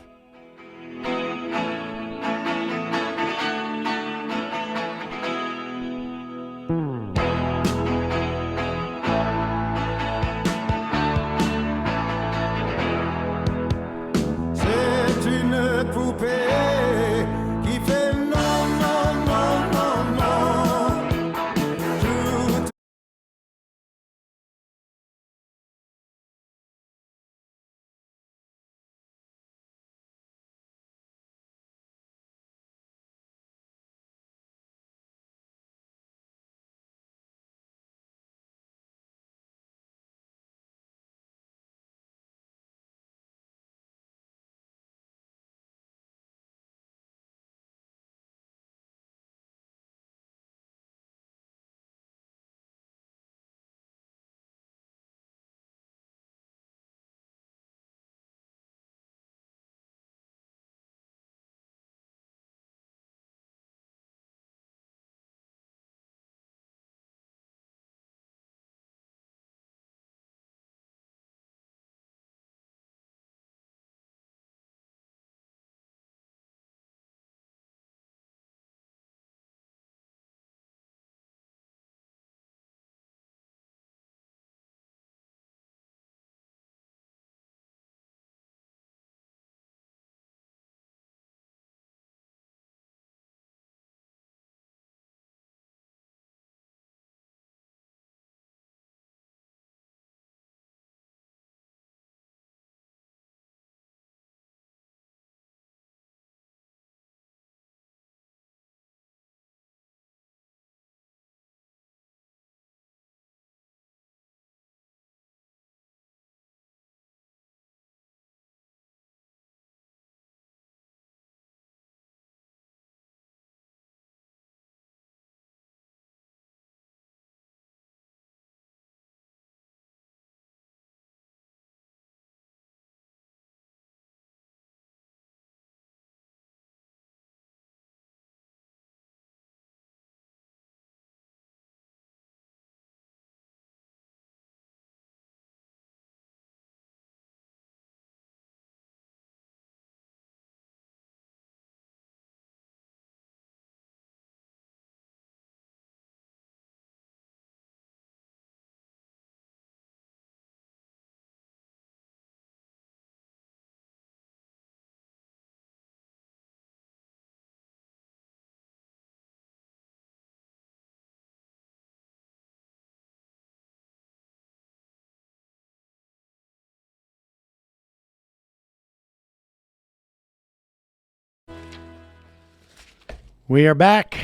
We are back.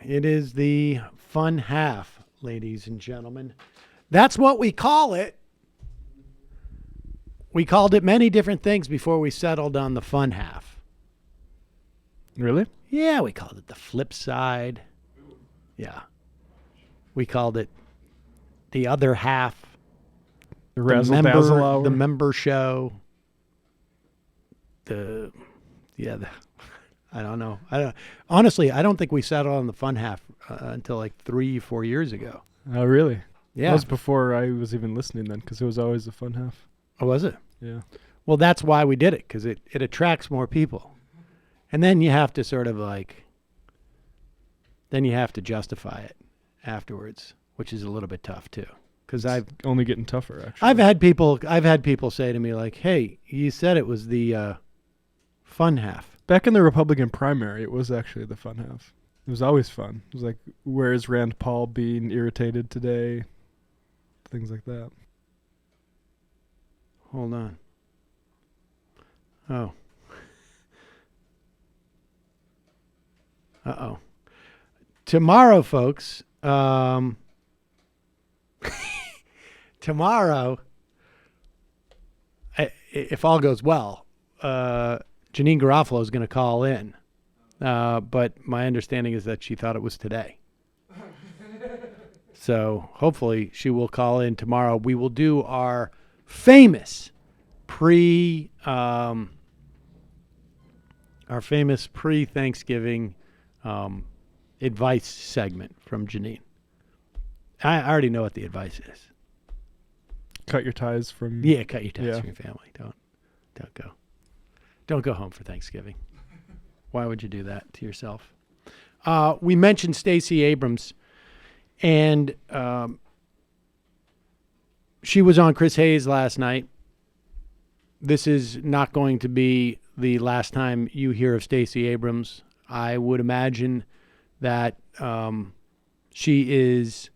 It is the fun half, ladies and gentlemen. That's what we call it. We called it many different things before we settled on the fun half. Really? Yeah, we called it the flip side. Yeah. We called it the other half. The razzle dazzle hour. The member show. I don't know. Honestly, I don't think we settled on the fun half until like 3-4 years ago. Oh, really? Yeah. That was before I was even listening then, because it was always the fun half. Oh, was it? Yeah. Well, that's why we did it, because it attracts more people. And then you have to sort of then you have to justify it afterwards, which is a little bit tough too. Because I've only getting tougher, actually. I've had people say to me like, "Hey, you said it was the fun half." Back in the Republican primary, it was actually the fun half. It was always fun. It was like, where's Rand Paul being irritated today? Things like that. Hold on. Oh. Uh-oh. Tomorrow, folks, tomorrow, if all goes well, Janine Garofalo is going to call in. But my understanding is that she thought it was today. So hopefully she will call in tomorrow. We will do our famous pre-Thanksgiving advice segment from Janine. I already know what the advice is. Cut your ties from... Yeah, cut your ties from your family. Don't go home for Thanksgiving. Why would you do that to yourself? We mentioned Stacey Abrams, and she was on Chris Hayes last night. This is not going to be the last time you hear of Stacey Abrams. I would imagine that she is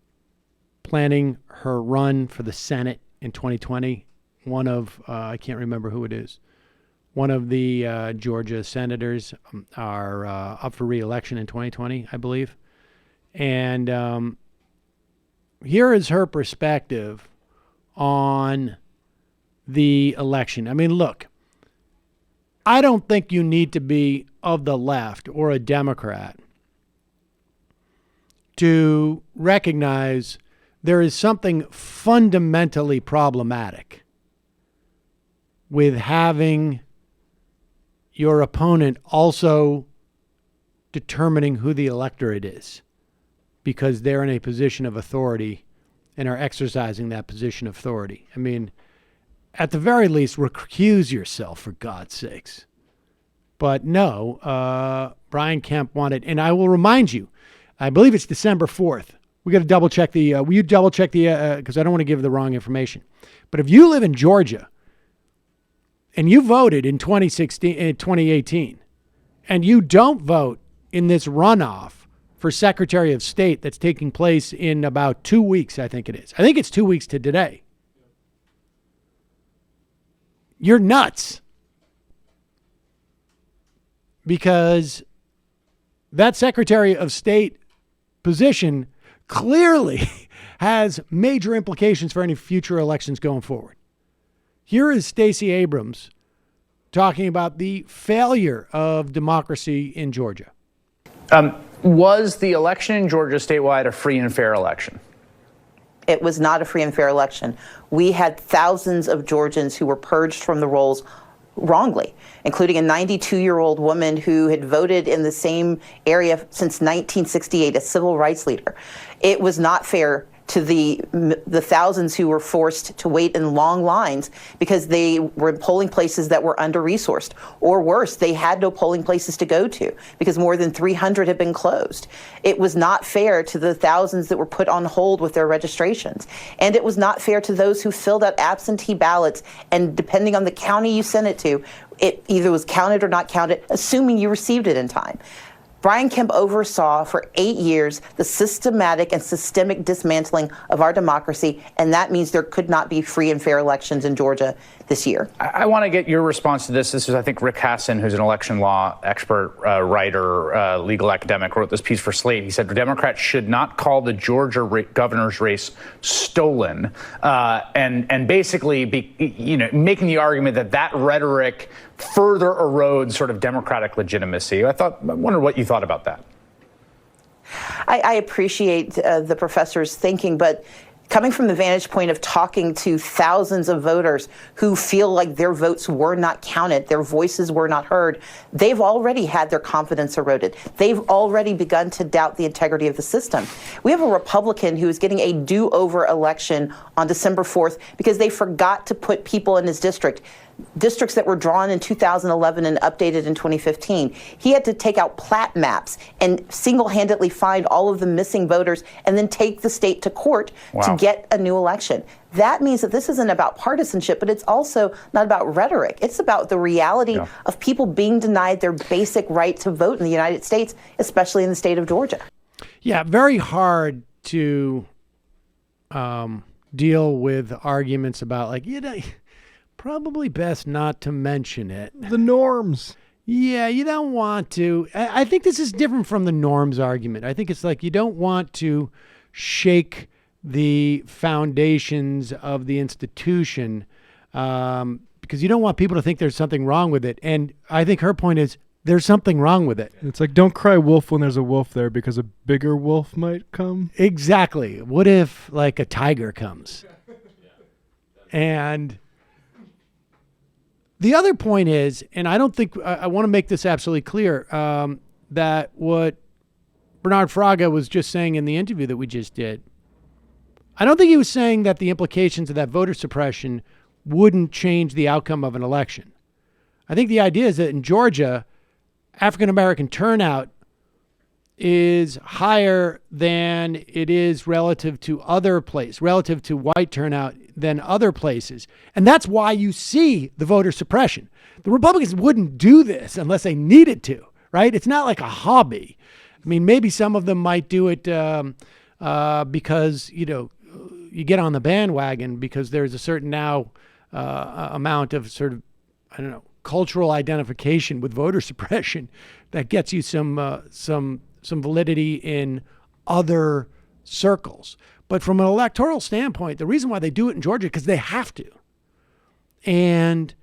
planning her run for the Senate in 2020. One of, I can't remember who it is, one of the Georgia senators are up for re-election in 2020, I believe. And here is her perspective on the election. I mean, look, I don't think you need to be of the left or a Democrat to recognize there is something fundamentally problematic with having your opponent also determining who the electorate is, because they're in a position of authority and are exercising that position of authority. I mean, at the very least, recuse yourself, for God's sakes. But no, Brian Kemp wanted, and I will remind you, I believe it's December 4th. We got to double check will you double check because I don't want to give the wrong information. But if you live in Georgia and you voted in 2018, and you don't vote in this runoff for Secretary of State that's taking place in about 2 weeks, I think it is. I think it's 2 weeks to today. You're nuts. Because that Secretary of State position clearly has major implications for any future elections going forward. Here is Stacey Abrams talking about the failure of democracy in Georgia. Was the election in Georgia statewide a free and fair election? It was not a free and fair election. We had thousands of Georgians who were purged from the rolls wrongly, including a 92-year-old woman who had voted in the same area since 1968, a civil rights leader. It was not fair to the thousands who were forced to wait in long lines because they were in polling places that were under-resourced. Or worse, they had no polling places to go to because more than 300 had been closed. It was not fair to the thousands that were put on hold with their registrations. And it was not fair to those who filled out absentee ballots, and depending on the county you sent it to, it either was counted or not counted, assuming you received it in time. Brian Kemp oversaw for 8 years the systematic and systemic dismantling of our democracy, and that means there could not be free and fair elections in Georgia this year. I want to get your response to this. This is, I think, Rick Hasson, who's an election law expert, writer, legal academic, wrote this piece for Slate. He said Democrats should not call the Georgia governor's race stolen, and basically making the argument that rhetoric further erodes sort of Democratic legitimacy. I wondered what you thought about that. I appreciate the professor's thinking, but coming from the vantage point of talking to thousands of voters who feel like their votes were not counted, their voices were not heard, they've already had their confidence eroded. They've already begun to doubt the integrity of the system. We have a Republican who is getting a do-over election on December 4th because they forgot to put people in his districts that were drawn in 2011 and updated in 2015. He had to take out plat maps and single-handedly find all of the missing voters and then take the state to court to get a new election. That means that this isn't about partisanship, but it's also not about rhetoric. It's about the reality of people being denied their basic right to vote in the United States, especially in the state of Georgia. Yeah, very hard to deal with arguments about probably best not to mention it. The norms. Yeah, you don't want to. I think this is different from the norms argument. I think it's like you don't want to shake the foundations of the institution because you don't want people to think there's something wrong with it. And I think her point is there's something wrong with it. It's like, don't cry wolf when there's a wolf there because a bigger wolf might come. Exactly. What if a tiger comes? And the other point is, and I don't think, I want to make this absolutely clear, that what Bernard Fraga was just saying in the interview that we just did, I don't think he was saying that the implications of that voter suppression wouldn't change the outcome of an election. I think the idea is that in Georgia, African-American turnout is higher than it is relative to other places, relative to white turnout than other places. And that's why you see the voter suppression. The Republicans wouldn't do this unless they needed to, right? It's not like a hobby. I mean, maybe some of them might do it because, you get on the bandwagon because there's a certain amount of sort of, cultural identification with voter suppression that gets you some validity in other circles. But from an electoral standpoint, the reason why they do it in Georgia, because they have to. And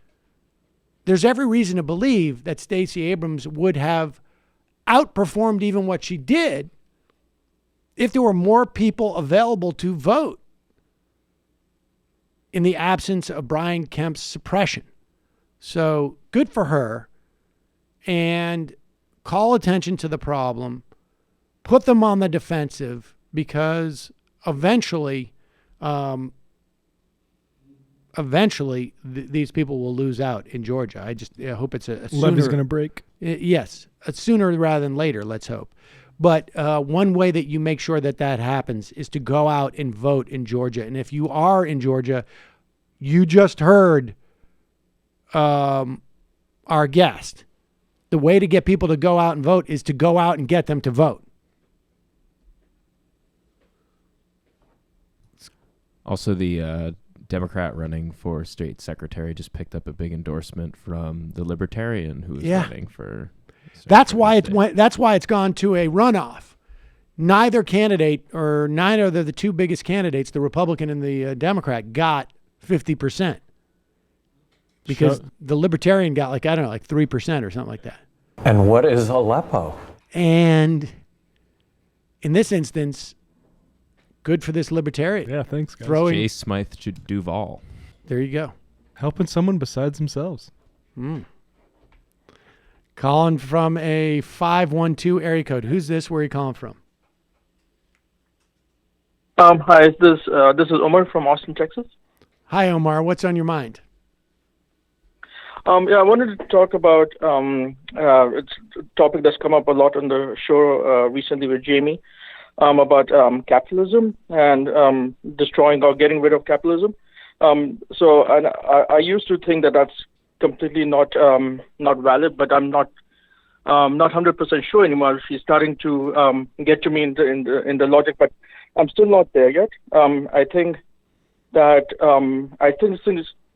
there's every reason to believe that Stacey Abrams would have outperformed even what she did if there were more people available to vote in the absence of Brian Kemp's suppression. So good for her. And call attention to the problem. Put them on the defensive because eventually these people will lose out in Georgia. I hope it's a sooner. Levee's going to break. Yes, sooner rather than later, let's hope. But one way that you make sure that happens is to go out and vote in Georgia. And if you are in Georgia, you just heard our guest. The way to get people to go out and vote is to go out and get them to vote. Also, the Democrat running for state secretary just picked up a big endorsement from the Libertarian who was running for. That's why it's gone to a runoff. Neither candidate or neither of the two biggest candidates, the Republican and the Democrat, got 50%. Because the Libertarian got 3% or something like that. And what is Aleppo? And in this instance, good for this Libertarian. Yeah, thanks, guys. Jay Smythe Duval. There you go. Helping someone besides themselves. Calling from a 512 area code. Who's this? Where are you calling from? Hi, this is Omar from Austin, Texas. Hi, Omar. What's on your mind? I wanted to talk about it's a topic that's come up a lot on the show recently with Jamie about capitalism and destroying or getting rid of capitalism. So I used to think that that's completely not valid, but I'm not 100% sure anymore. She's starting to get to me in the logic, but I'm still not there yet. I think that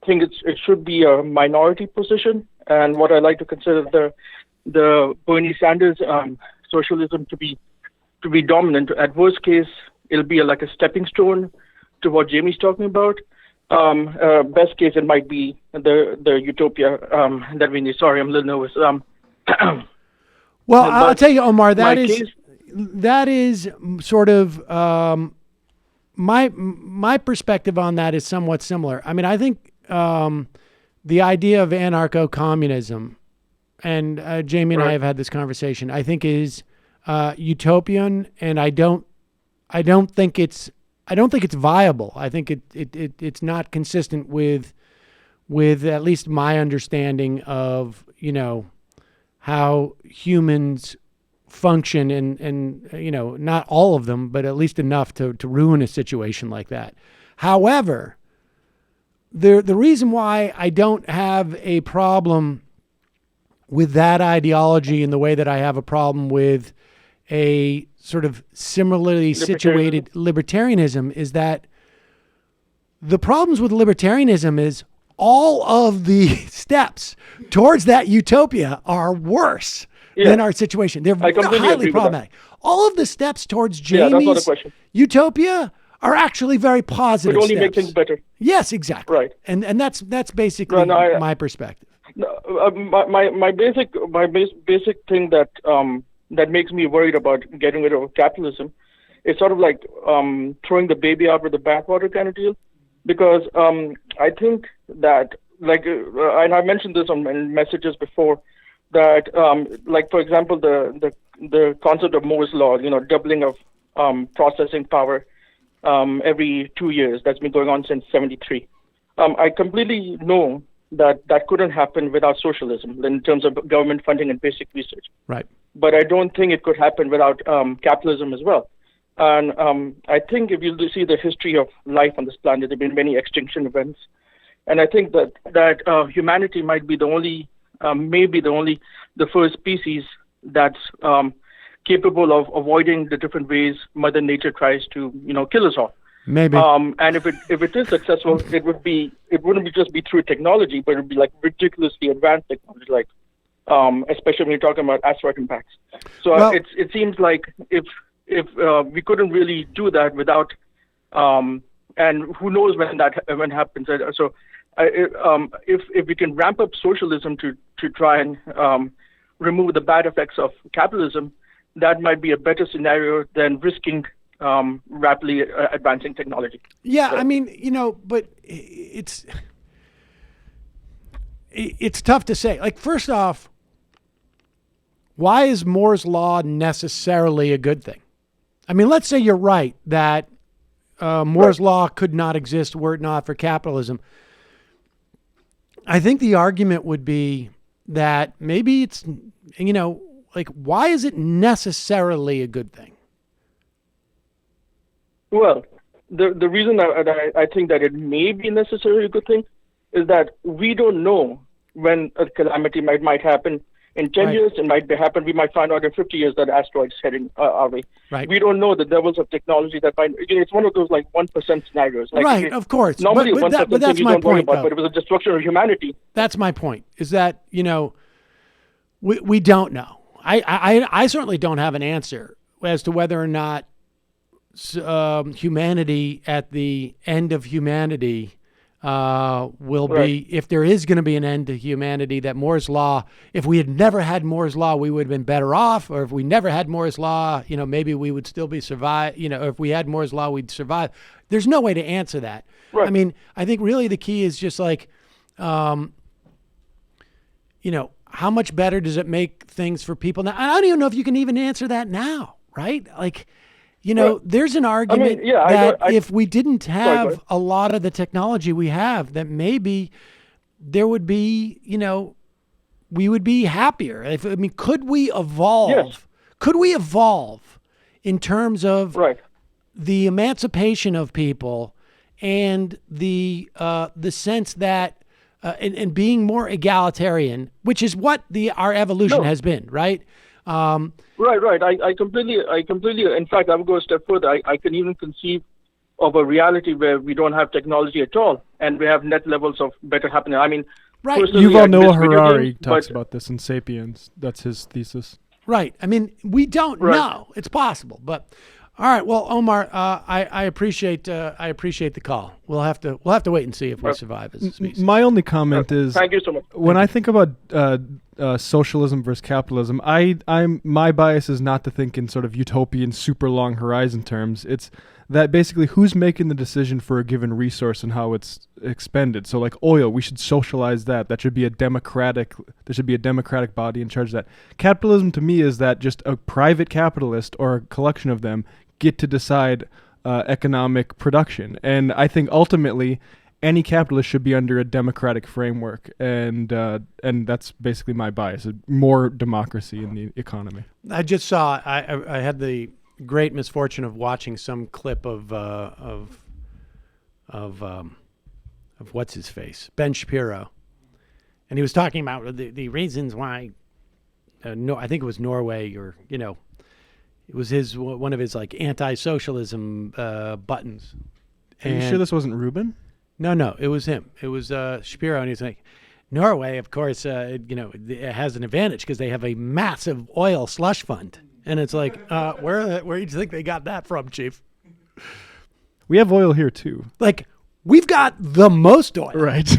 think it should be a minority position, and what I like to consider the Bernie Sanders socialism to be dominant. At worst case, it'll be like a stepping stone to what Jamie's talking about. Best case, it might be the utopia that we need. Sorry, I'm a little nervous. Well, I'll tell you, Omar, that is sort of my perspective on that is somewhat similar. I mean, I think the idea of anarcho-communism, and Jamie and I have had this conversation, I think is utopian, and I don't think it's viable. I think it's not consistent with at least my understanding of, you know, how humans function, and you know, not all of them, but at least enough to ruin a situation like that. However, the reason why I don't have a problem with that ideology in the way that I have a problem with a sort of similarly situated libertarianism is that the problems with libertarianism is all of the steps towards that utopia are worse than our situation. They're highly problematic. All of the steps towards Jamie's utopia are actually very positive. It only steps. make things better. Yes, exactly. Right. And that's basically my perspective. My basic thing that that makes me worried about getting rid of capitalism is sort of like throwing the baby out with the bathwater kind of deal, because I think that, like, and I mentioned this on messages before, that like, for example, the concept of Moore's law, you know, doubling of processing power every 2 years, that's been going on since '73. I completely know that couldn't happen without socialism in terms of government funding and basic research. Right. But I don't think it could happen without capitalism as well. And I think if you see the history of life on this planet, there have been many extinction events. And I think that humanity might be the only, the first species that's capable of avoiding the different ways Mother Nature tries to, you know, kill us all. Maybe. And if it is successful, it wouldn't just be through technology, but it would be like ridiculously advanced technology, like especially when you're talking about asteroid impacts. So it seems like if we couldn't really do that without, and who knows when that happens. So if we can ramp up socialism to try and remove the bad effects of capitalism, that might be a better scenario than risking rapidly advancing technology. Yeah, I mean, you know, but it's tough to say. Like, first off, why is Moore's law necessarily a good thing? I mean, let's say you're right that Moore's law could not exist were it not for capitalism. I think the argument would be that maybe it's, you know, like, why is it necessarily a good thing? Well, the reason I think that it may be necessarily a good thing is that we don't know when a calamity might happen. In 10 years, it might happen. We might find out in 50 years that asteroids heading our way. Right. We don't know the levels of technology that might. It's one of those like 1% scenarios. Like, right, of course. Normally, but that's my point. But it was a destruction of humanity. That's my point. Is that, you know, we don't know. I certainly don't have an answer as to whether or not humanity at the end of humanity will be, if there is going to be an end to humanity, that Moore's law, if we had never had Moore's law, we would have been better off, or if we never had Moore's law, you know, maybe we would still be survive, you know, or if we had Moore's law, we'd survive. There's no way to answer that. Right. I mean, I think really the key is just like, you know, how much better does it make things for people now? I don't even know if you can even answer that now, right? Like, you know, there's an argument that if we didn't have a lot of the technology we have, that maybe there would be, you know, we would be happier. Could we evolve? Yes. Could we evolve in terms of the emancipation of people and the sense that and being more egalitarian, which is what our evolution has been, right? Right. I completely. In fact, I would go a step further. I can even conceive of a reality where we don't have technology at all, and we have net levels of better happiness. I mean, right. Yuval Noah Harari talks about this in *Sapiens*. That's his thesis. Right. I mean, we don't know. It's possible, but all right. Well, Omar, I appreciate the call. We'll have to wait and see if we survive as a species. My only comment is, thank you so much. When I think about socialism versus capitalism, my bias is not to think in sort of utopian, super long horizon terms. It's that basically who's making the decision for a given resource and how it's expended. So like oil, we should socialize that. There should be a democratic body in charge of that. Capitalism to me is that just a private capitalist or a collection of them get to decide economic production. And I think ultimately any capitalist should be under a democratic framework. And that's basically my bias, more democracy in the economy. I just saw, I had the great misfortune of watching some clip of what's his face, Ben Shapiro, and he was talking about the reasons why. I think it was Norway, or it was one of his like anti-socialism buttons. Are you sure this wasn't Rubin? No, it was him. It was Shapiro, and he's like, Norway, of course, it has an advantage because they have a massive oil slush fund. And it's like, where do you think they got that from, Chief? We have oil here too. Like, we've got the most oil. Right.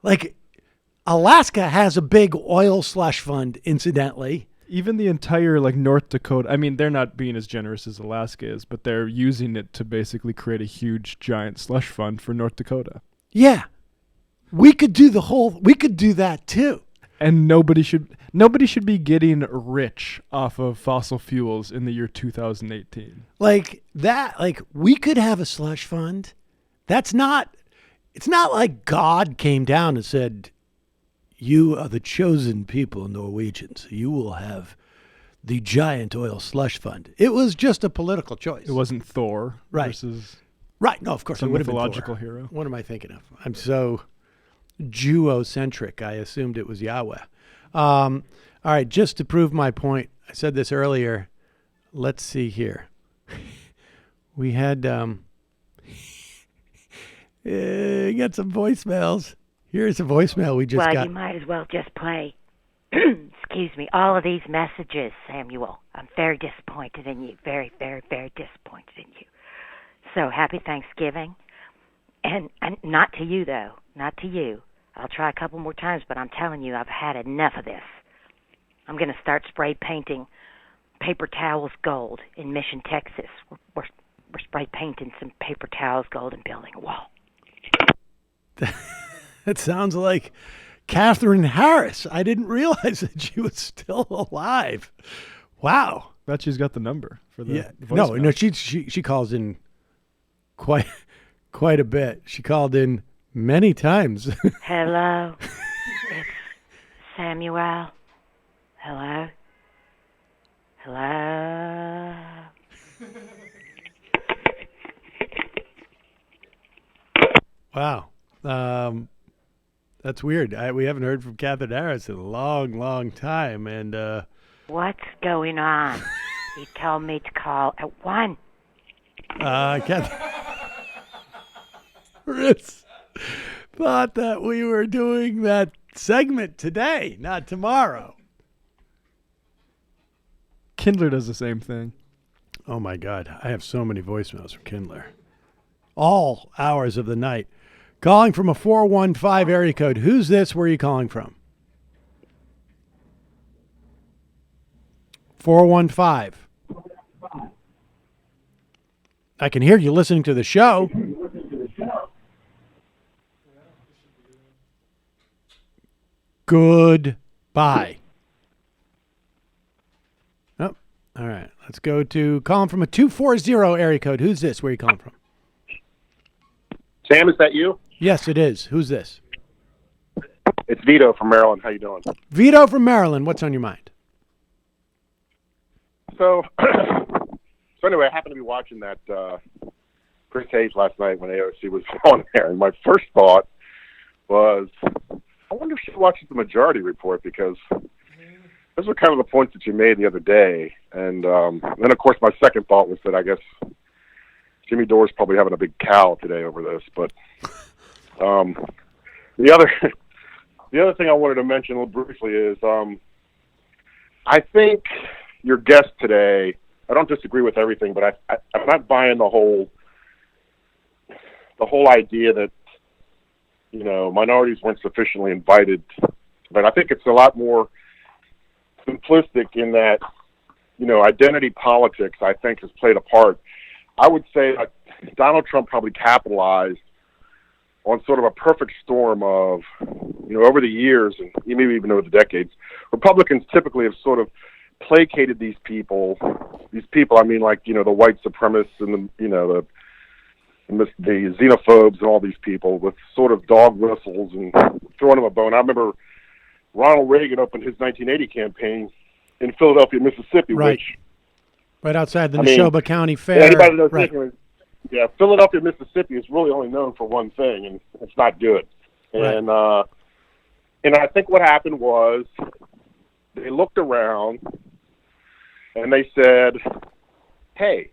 Like, Alaska has a big oil slush fund, incidentally. Even the entire like North Dakota, I mean, they're not being as generous as Alaska is, but they're using it to basically create a huge, giant slush fund for North Dakota. Yeah. We could do that too. And nobody should be getting rich off of fossil fuels in the year 2018. Like that, like we could have a slush fund. It's not like God came down and said, you are the chosen people, Norwegians. You will have the giant oil slush fund. It was just a political choice. It wasn't Thor versus right. No, of course it would have been mythological Thor. hero. What am I thinking of? I'm so Jewocentric. I assumed it was Yahweh. All right, just to prove my point, I said this earlier. Let's see here. We had got some voicemails. Here's a voicemail we just got. Well, you might as well just play, excuse me, all of these messages, Samuel. I'm very disappointed in you. Very, very, very disappointed in you. So, happy Thanksgiving. And not to you, though. Not to you. I'll try a couple more times, but I'm telling you, I've had enough of this. I'm going to start spray painting paper towels gold in Mission, Texas. We're spray painting some paper towels gold and building a wall. That sounds like Catherine Harris. I didn't realize that she was still alive. Wow. Bet she's got the number for the voicemail. No, she calls in quite a bit. She called in many times. Hello. It's Samuel. Hello. Hello. Wow. That's weird. We haven't heard from Catherine Harris in a long, long time. And what's going on? He told me to call at 1. Catherine Harris thought that we were doing that segment today, not tomorrow. Kindler does the same thing. Oh, my God. I have so many voicemails from Kindler. All hours of the night. Calling from a 415 area code. Who's this? Where are you calling from? 415. I can hear you listening to the show. Goodbye. Oh, all right. Let's go to calling from a 240 area code. Who's this? Where are you calling from? Sam, is that you? Yes, it is. Who's this? It's Vito from Maryland. How you doing? Vito from Maryland. What's on your mind? So anyway, I happened to be watching that Chris Hayes last night when AOC was on there, and my first thought was, I wonder if she watches the Majority Report, because those were kind of the points that you made the other day. And then, of course, my second thought was that I guess Jimmy Dore's probably having a big cow today over this. But the other thing I wanted to mention a little briefly is I think your guest today, I don't disagree with everything, but I'm not buying the whole idea that, minorities weren't sufficiently invited. But I think it's a lot more simplistic in that, identity politics, I think, has played a part. I would say that Donald Trump probably capitalized on sort of a perfect storm of, over the years, and maybe even over the decades, Republicans typically have sort of placated these people, I mean, like, the white supremacists and the xenophobes and all these people with sort of dog whistles and throwing them a bone. I remember Ronald Reagan opened his 1980 campaign in Philadelphia, Mississippi, right. Right outside the Neshoba County Fair. Anybody knows right. Philadelphia, Mississippi is really only known for one thing, and it's not good. And and I think what happened was they looked around and they said, hey,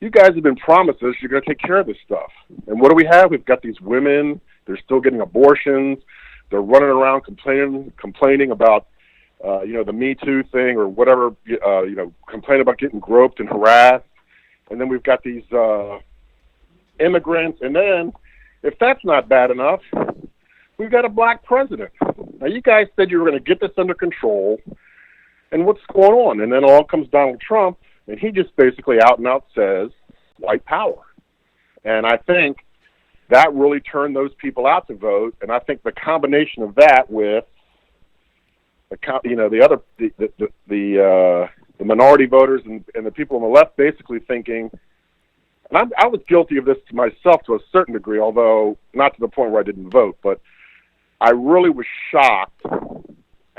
you guys have been promised us you're going to take care of this stuff. And what do we have? We've got these women. They're still getting abortions. They're running around complaining about, the Me Too thing or whatever, complaining about getting groped and harassed. And then we've got these immigrants. And then, if that's not bad enough, we've got a black president. Now, you guys said you were going to get this under control. And what's going on? And then along comes Donald Trump, and he just basically out and out says white power. And I think that really turned those people out to vote. And I think the combination of that with the minority voters and the people on the left basically thinking, and I was guilty of this to myself to a certain degree, although not to the point where I didn't vote, but I really was shocked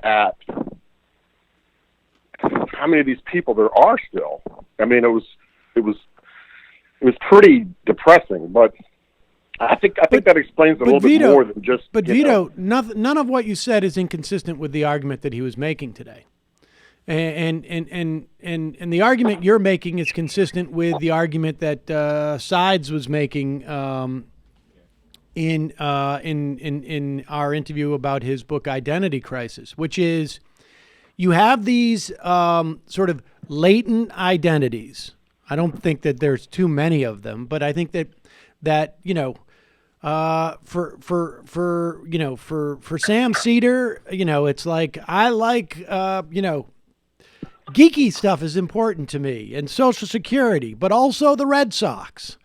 at how many of these people there are still. I mean, it was pretty depressing, but I think that explains a little bit more than just. But Vito, none of what you said is inconsistent with the argument that he was making today, and the argument you're making is consistent with the argument that Sides was making in our interview about his book Identity Crisis, which is you have these sort of latent identities. I don't think that there's too many of them, but I think that for Sam Seder, it's like I like geeky stuff is important to me and Social Security, but also the Red Sox.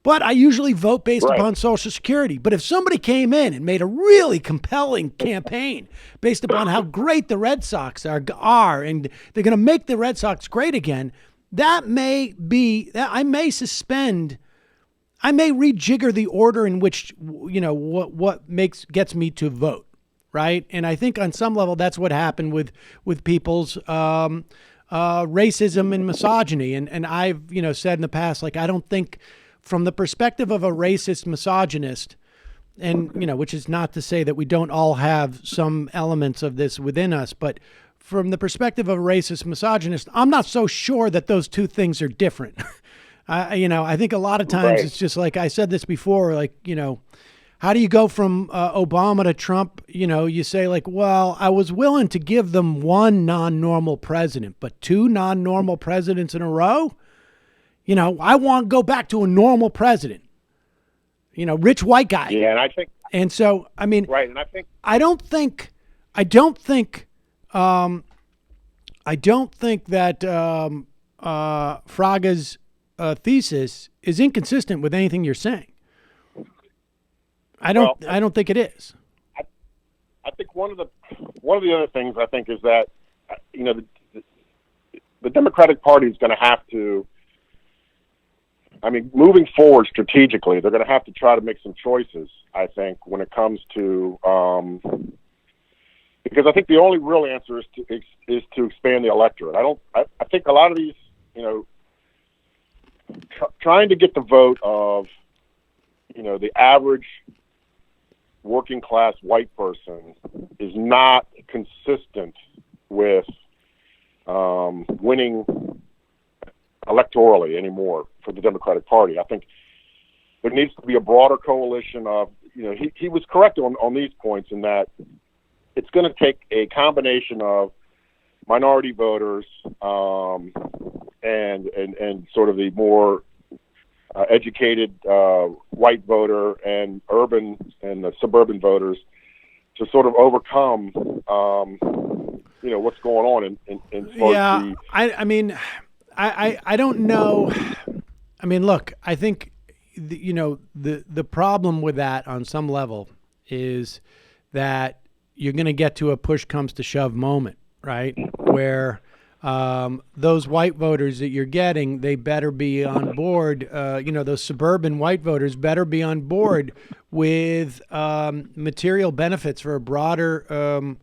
But I usually vote based upon Social Security. But if somebody came in and made a really compelling campaign based upon how great the Red Sox are and they're going to make the Red Sox great again, I may rejigger the order in which, what gets me to vote, right? And I think on some level that's what happened with people's racism and misogyny. And I've, said in the past, like, I don't think from the perspective of a racist misogynist, and, which is not to say that we don't all have some elements of this within us, but from the perspective of a racist misogynist, I'm not so sure that those two things are different. I think a lot of times it's just like I said this before, like, how do you go from Obama to Trump? You say like, well, I was willing to give them one non-normal president, but two non-normal presidents in a row? I want to go back to a normal president, rich white guy. Yeah, and I think. And so, I mean, right, and I think. I don't think that Fraga's thesis is inconsistent with anything you're saying. I don't think it is. I think one of the other things I think is that the Democratic Party is going to have to. I mean, moving forward strategically, they're going to have to try to make some choices, I think, when it comes to because I think the only real answer is to expand the electorate. I think a lot of these, trying to get the vote of, the average working class white person is not consistent with winning electorally anymore for the Democratic Party. I think there needs to be a broader coalition of, he was correct on these points in that it's going to take a combination of minority voters and sort of the more educated white voter and urban and the suburban voters to sort of overcome, what's going on in yeah, I mean, I don't know. I mean, look, I think, the problem with that on some level is that you're going to get to a push comes to shove moment, right? Where those white voters that you're getting, they better be on board. Those suburban white voters better be on board with material benefits for a broader,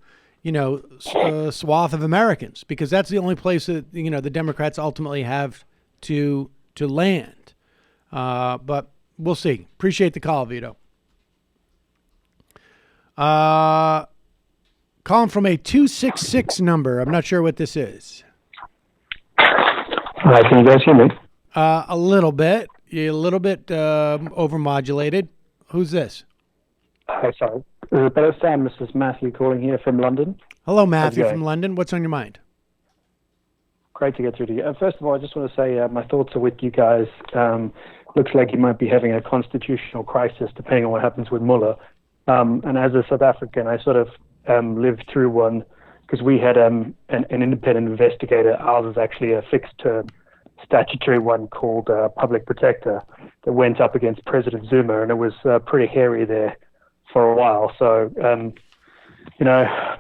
swath of Americans, because that's the only place that the Democrats ultimately have to land. But we'll see. Appreciate the call, Vito. Calling from a 266 number. I'm not sure what this is. Hi, can you guys hear me? A little bit. You're a little bit overmodulated. Who's this? Hi, sorry. Is it better, Sam? This is Matthew calling here from London. Hello, Matthew from London. What's on your mind? Great to get through to you. First of all, I just want to say my thoughts are with you guys. Looks like you might be having a constitutional crisis depending on what happens with Mueller. And as a South African, I sort of lived through one because we had an independent investigator. Ours is actually a fixed-term statutory one called Public Protector that went up against President Zuma, and it was pretty hairy there for a while. So,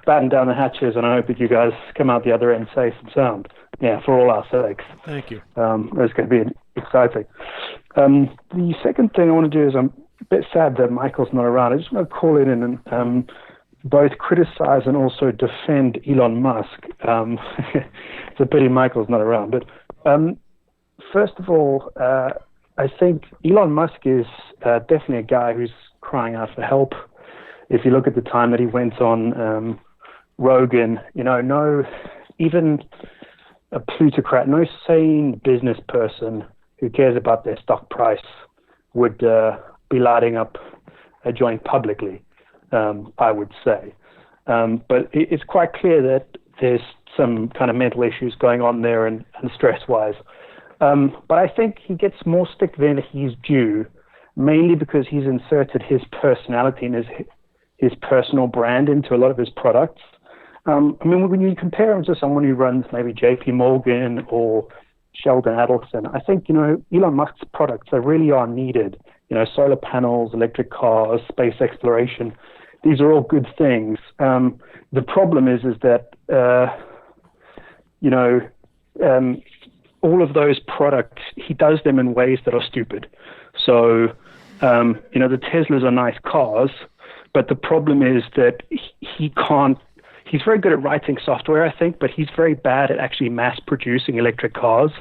batten down the hatches, and I hope that you guys come out the other end safe and sound. Yeah, for all our sakes. Thank you. It's going to be exciting. The second thing I want to do is I'm a bit sad that Michael's not around. I just want to call in and both criticize and also defend Elon Musk. It's a pity Michael's not around. But first of all, I think Elon Musk is definitely a guy who's crying out for help. If you look at the time that he went on Rogan, even a plutocrat, no sane business person who cares about their stock price would be lighting up a joint publicly, I would say. But it's quite clear that there's some kind of mental issues going on there and stress-wise. But I think he gets more stick than he's due, mainly because he's inserted his personality and his personal brand into a lot of his products. When you compare him to someone who runs maybe JP Morgan or Sheldon Adelson, I think, Elon Musk's products, they really are needed. Solar panels, electric cars, space exploration, these are all good things. The problem is that, all of those products, he does them in ways that are stupid. So, the Teslas are nice cars, but the problem is that he's very good at writing software, I think, but he's very bad at actually mass producing electric cars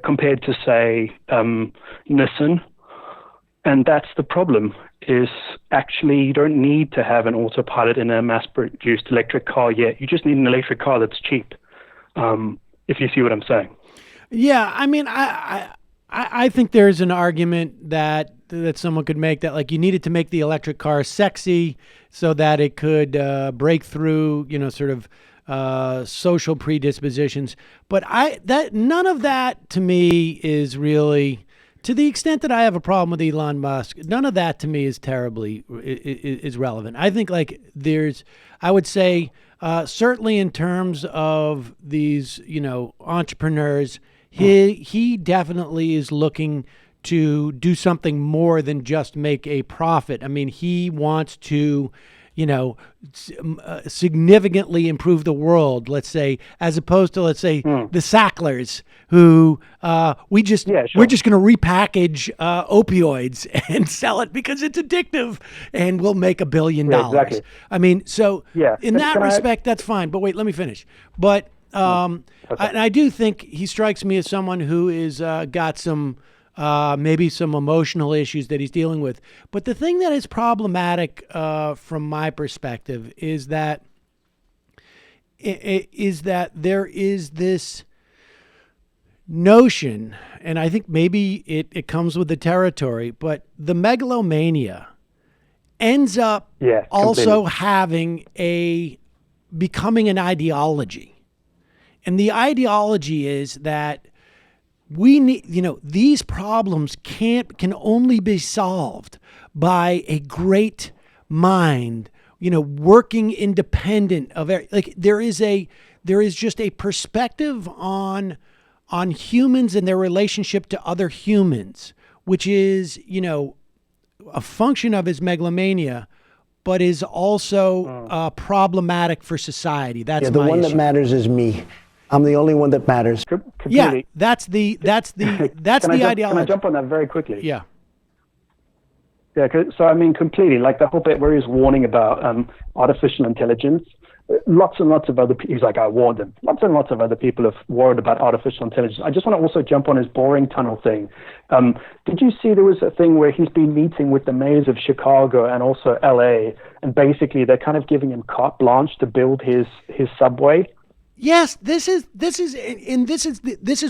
compared to, say, Nissan. And that's the problem, is actually you don't need to have an autopilot in a mass-produced electric car yet. You just need an electric car that's cheap, if you see what I'm saying. Yeah, I think there's an argument that someone could make that, like, you needed to make the electric car sexy so that it could break through, sort of social predispositions. But none of that to me is really, to the extent that I have a problem with Elon Musk, none of that to me is terribly is relevant. I think I would say certainly in terms of these, entrepreneurs, he definitely is looking to do something more than just make a profit. I mean, he wants to, significantly improve the world, let's say, as opposed to, let's say, the Sacklers who we're just going to repackage opioids and sell it because it's addictive and we'll make $1 billion. Exactly. I mean, so in that respect, that's fine. But wait, let me finish. But I do think he strikes me as someone who is got some maybe some emotional issues that he's dealing with. But the thing that is problematic from my perspective is that there is this, notion, and I think maybe it comes with the territory, but the megalomania ends up also becoming an ideology. And the ideology is that we need, these problems can only be solved by a great mind, working independent of there is just a perspective on humans and their relationship to other humans, which is, a function of his megalomania, but is also problematic for society. That's the my one issue. that matters is me. I'm the only one that matters. Yeah, that's the ideology. Can I jump on that very quickly? Yeah. Yeah, so I mean, completely, like the whole bit where he's warning about artificial intelligence. Lots and lots of other people, he's like, I warned them. Lots and lots of other people have worried about artificial intelligence. I just want to also jump on his boring tunnel thing. Did you see there was a thing where he's been meeting with the mayors of Chicago and also LA, and basically they're kind of giving him carte blanche to build his subway? Yes, this is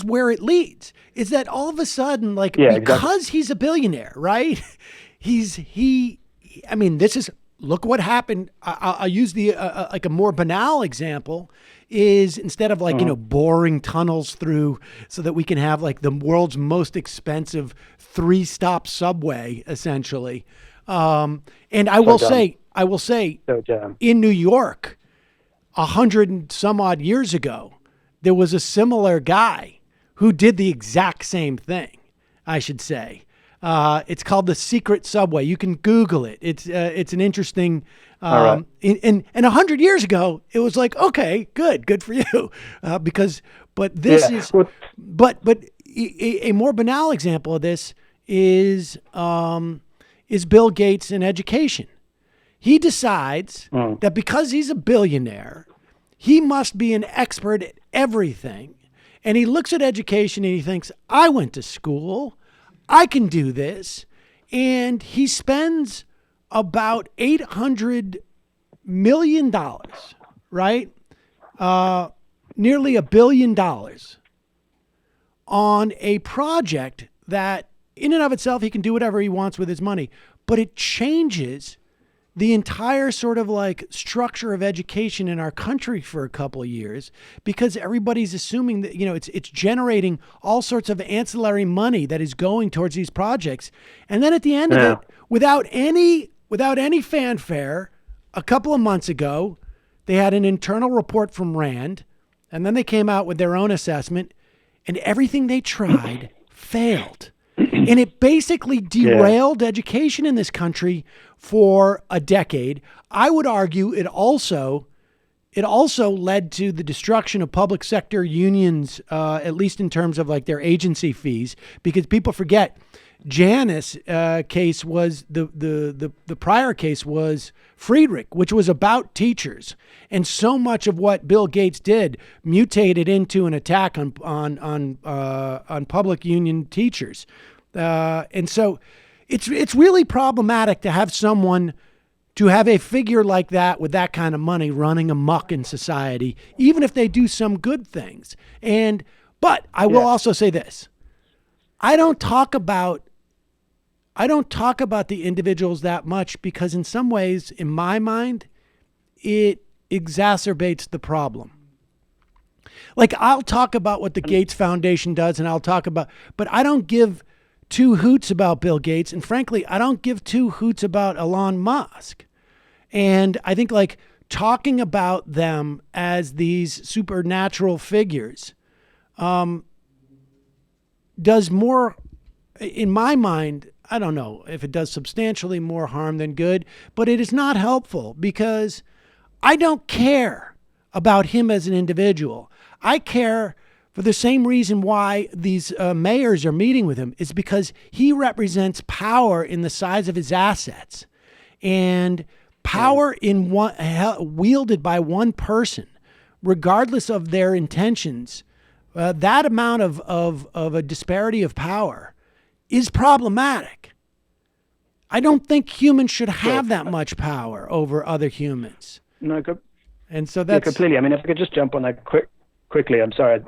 where it leads. Is that all of a sudden, because he's a billionaire, right? Look what happened. I'll use a more banal example is instead of boring tunnels through so that we can have the world's most expensive 3-stop subway, essentially. And I will say in New York, 100 and some odd years ago, there was a similar guy who did the exact same thing, I should say. It's called the Secret Subway. You can Google it. It's an interesting. And 100 years ago, it was like, okay, good for you, but a more banal example of this is Bill Gates in education. He decides that because he's a billionaire, he must be an expert at everything, and he looks at education and he thinks, I went to school. I can do this. And he spends about $800 million, right? Nearly $1 billion on a project that in and of itself, he can do whatever he wants with his money, but it changes the entire sort of structure of education in our country for a couple of years, because everybody's assuming that, it's generating all sorts of ancillary money that is going towards these projects. And then at the end of it, without any fanfare, a couple of months ago, they had an internal report from RAND, and then they came out with their own assessment, and everything they tried failed. And it basically derailed education in this country for a decade. I would argue it also led to the destruction of public sector unions, at least in terms of their agency fees, because people forget Janus case was the prior case was Friedrich, which was about teachers, and so much of what Bill Gates did mutated into an attack on public union teachers, and so it's really problematic to have a figure like that with that kind of money running amok in society, even if they do some good things. But I will also say this: I don't talk about the individuals that much because in some ways, in my mind, it exacerbates the problem. I'll talk about what the Gates Foundation does, and but I don't give two hoots about Bill Gates. And frankly, I don't give two hoots about Elon Musk. And I think talking about them as these supernatural figures does more, in my mind, I don't know if it does substantially more harm than good, but it is not helpful because I don't care about him as an individual. I care for the same reason why these mayors are meeting with him, is because he represents power in the size of his assets, and power wielded by one person, regardless of their intentions. That amount of a disparity of power is problematic. I don't think humans should have that much power over other humans. No, and so that's completely. I mean, if I could just jump on that quickly, I'm sorry.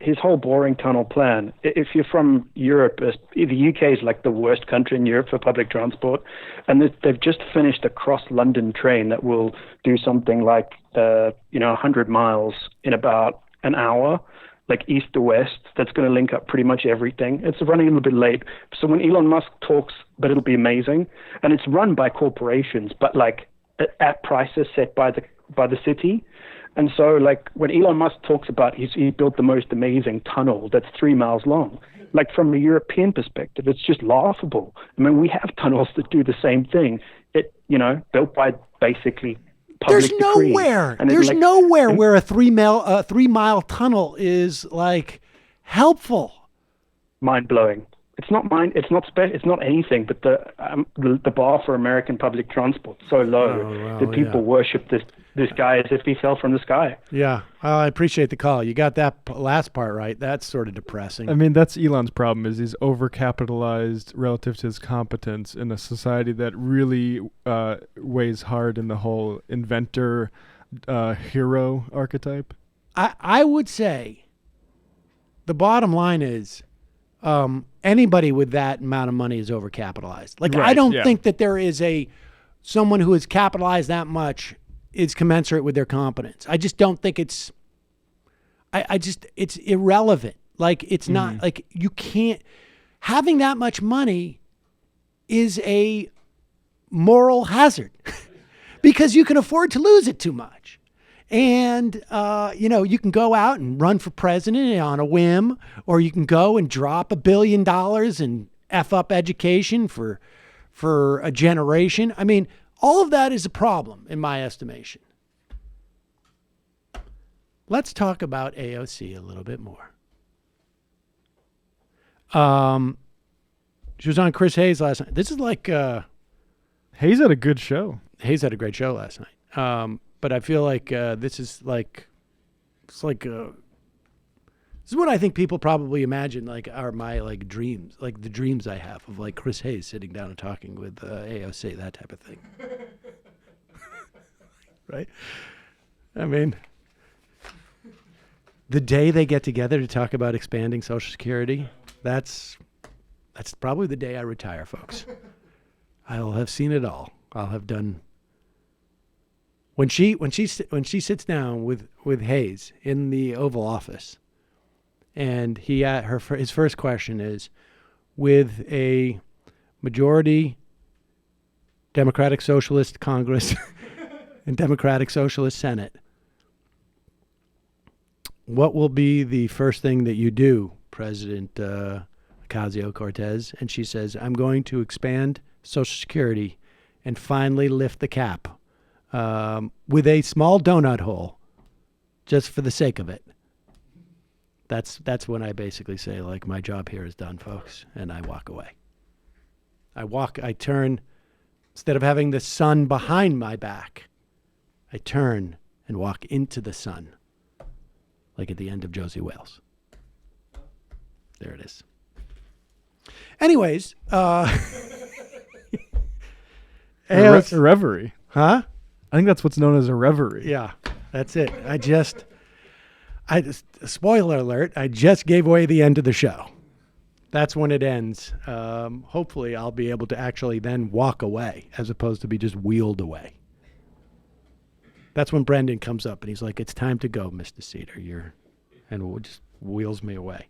His whole boring tunnel plan, if you're from Europe, the UK is like the worst country in Europe for public transport. And they've just finished a cross-London train that will do something like, 100 miles in about an hour, like east to west. That's going to link up pretty much everything. It's running a little bit late. So when Elon Musk talks, but it'll be amazing. And it's run by corporations, but like at prices set by the city. And so, like, when Elon Musk talks about he built the most amazing tunnel that's 3 miles long, like, from a European perspective, it's just laughable. I mean, we have tunnels that do the same thing. Built by basically public decree. There's nowhere where a 3 mile tunnel is, like, helpful. Mind-blowing. It's not anything, but the bar for American public transport is so low that people worship this guy as if he fell from the sky. Yeah, I appreciate the call. You got that last part right. That's sort of depressing. I mean, that's Elon's problem, is he's overcapitalized relative to his competence in a society that really weighs hard in the whole inventor hero archetype. I would say the bottom line is anybody with that amount of money is overcapitalized. Like, I don't think that there is someone who is capitalized that much is commensurate with their competence. I just don't think it's irrelevant. Like, it's not like you can't, having that much money is a moral hazard because you can afford to lose it too much. And, you can go out and run for president on a whim, or you can go and drop $1 billion and F up education for a generation. I mean, all of that is a problem in my estimation. Let's talk about AOC a little bit more. She was on Chris Hayes last night. This is like... Hayes had a good show. Hayes had a great show last night. But I feel like this is like... It's like... this is what I think people probably imagine, like, are my, like, dreams. Like, the dreams I have of, like, Chris Hayes sitting down and talking with AOC, that type of thing. Right? I mean... The day they get together to talk about expanding Social Security, that's probably the day I retire, folks. I'll have seen it all. I'll have done. When she sits down with Hayes in the Oval Office, and his first question is, with a majority Democratic Socialist Congress and Democratic Socialist Senate, what will be the first thing that you do, President Ocasio-Cortez? And she says, I'm going to expand Social Security and finally lift the cap with a small donut hole just for the sake of it. That's when I basically say, like, my job here is done, folks, and I walk away. I turn, instead of having the sun behind my back, I turn and walk into the sun. Like at the end of Josie Wales. There it is. Anyways, reverie. Huh? I think that's what's known as a reverie. Yeah, that's it. Spoiler alert, I just gave away the end of the show. That's when it ends. Hopefully I'll be able to actually then walk away as opposed to be just wheeled away. That's when Brendan comes up and he's like, it's time to go, Mr. Seder. And just wheels me away.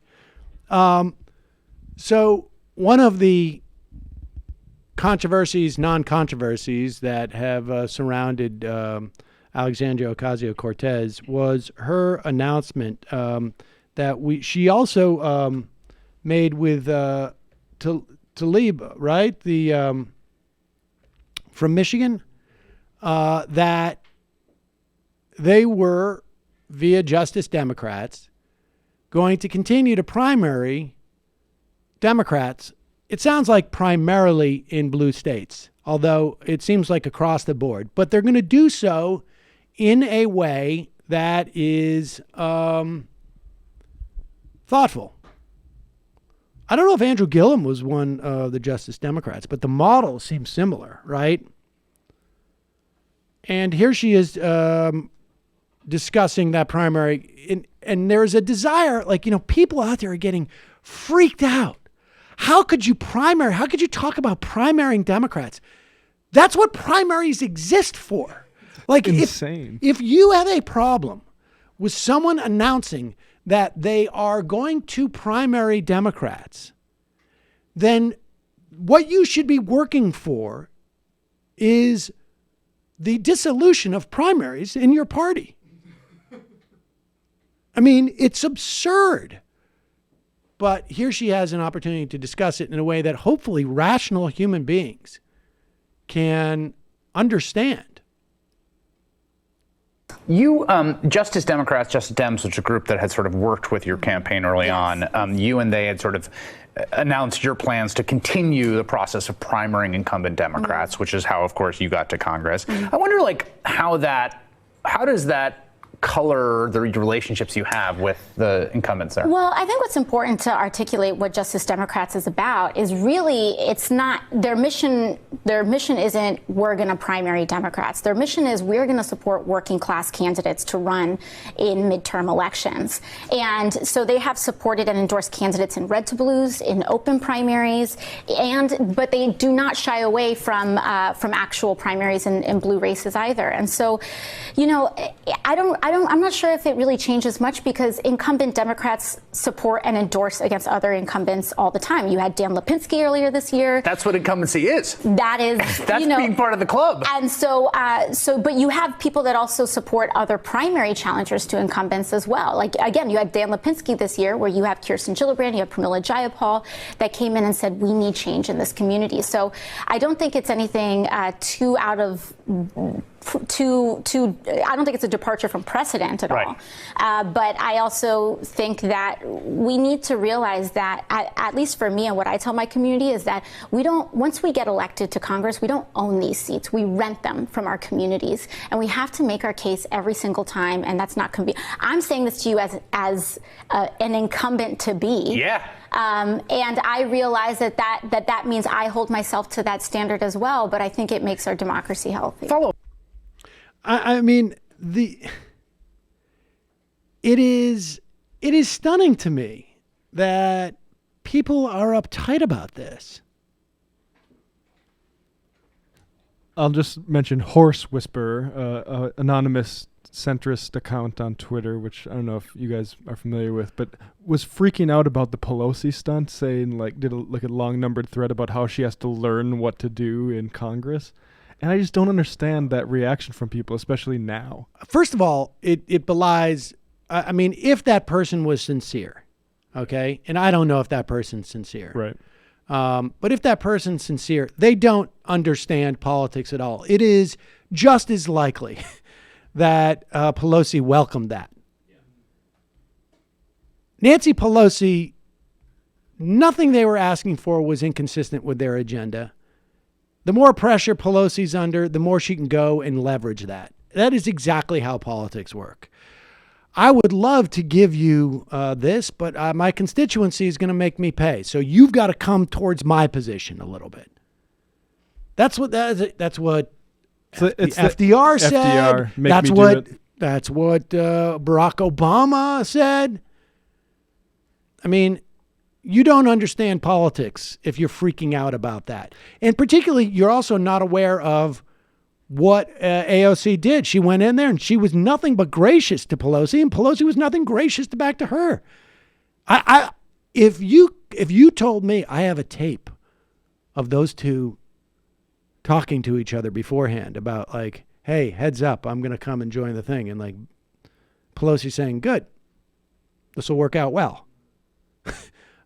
So one of the non-controversies that have surrounded Alexandria Ocasio-Cortez was her announcement that she also made with Tlaib, right? From Michigan, that they were, via Justice Democrats, going to continue to primary Democrats. It sounds like primarily in blue states, although it seems like across the board. But they're going to do so in a way that is thoughtful. I don't know if Andrew Gillum was one of the Justice Democrats, but the model seems similar, right? And here she is discussing that primary. And there's a desire, like, people out there are getting freaked out. How could you primary? How could you talk about primarying Democrats? That's what primaries exist for. Like, insane. If you have a problem with someone announcing that they are going to primary Democrats, then what you should be working for is the dissolution of primaries in your party. I mean, it's absurd. But here she has an opportunity to discuss it in a way that hopefully rational human beings can understand. You, Justice Democrats, Justice Dems, which is a group that had sort of worked with your campaign early on, you and they had sort of announced your plans to continue the process of primarying incumbent Democrats, which is how, of course, you got to Congress. I wonder, how does that color the relationships you have with the incumbents there? Well, I think what's important to articulate what Justice Democrats is about is really, it's not their mission. Their mission isn't we're going to primary Democrats. Their mission is we're going to support working class candidates to run in midterm elections. And so they have supported and endorsed candidates in red to blues, in open primaries, but they do not shy away from actual primaries in blue races either. And so, I'm not sure if it really changes much because incumbent Democrats support and endorse against other incumbents all the time. You had Dan Lipinski earlier this year. That's what incumbency is. That is, that's being part of the club. And so, but you have people that also support other primary challengers to incumbents as well. Like, again, you had Dan Lipinski this year, where you have Kirsten Gillibrand, you have Pramila Jayapal, that came in and said, we need change in this community. So I don't think it's anything too out of I don't think it's a departure from precedent at all. But I also think that we need to realize that, at least for me and what I tell my community, is that once we get elected to Congress, we don't own these seats. We rent them from our communities. And we have to make our case every single time. And that's not convenient. I'm saying this to you as an incumbent to be. Yeah. And I realize that means I hold myself to that standard as well. But I think it makes our democracy healthy. I mean, it is stunning to me that people are uptight about this. I'll just mention Horse Whisperer, anonymous centrist account on Twitter, which I don't know if you guys are familiar with, but was freaking out about the Pelosi stunt, saying did a long numbered thread about how she has to learn what to do in Congress. And I just don't understand that reaction from people, especially now. First of all, it belies, I mean, if that person was sincere, okay? And I don't know if that person's sincere. Right. But if that person's sincere, they don't understand politics at all. It is just as likely that Pelosi welcomed that. Yeah. Nancy Pelosi, nothing they were asking for was inconsistent with their agenda. The more pressure Pelosi's under, the more she can go and leverage that. That is exactly how politics work. I would love to give you this, but my constituency is going to make me pay. So you've got to come towards my position a little bit. That's what FDR said. That's what Barack Obama said. I mean, you don't understand politics if you're freaking out about that. And particularly, you're also not aware of what AOC did. She went in there and she was nothing but gracious to Pelosi, and Pelosi was nothing gracious back to her. If you told me, I have a tape of those two talking to each other beforehand about hey, heads up, I'm going to come and join the thing. And Pelosi saying, good, this will work out well.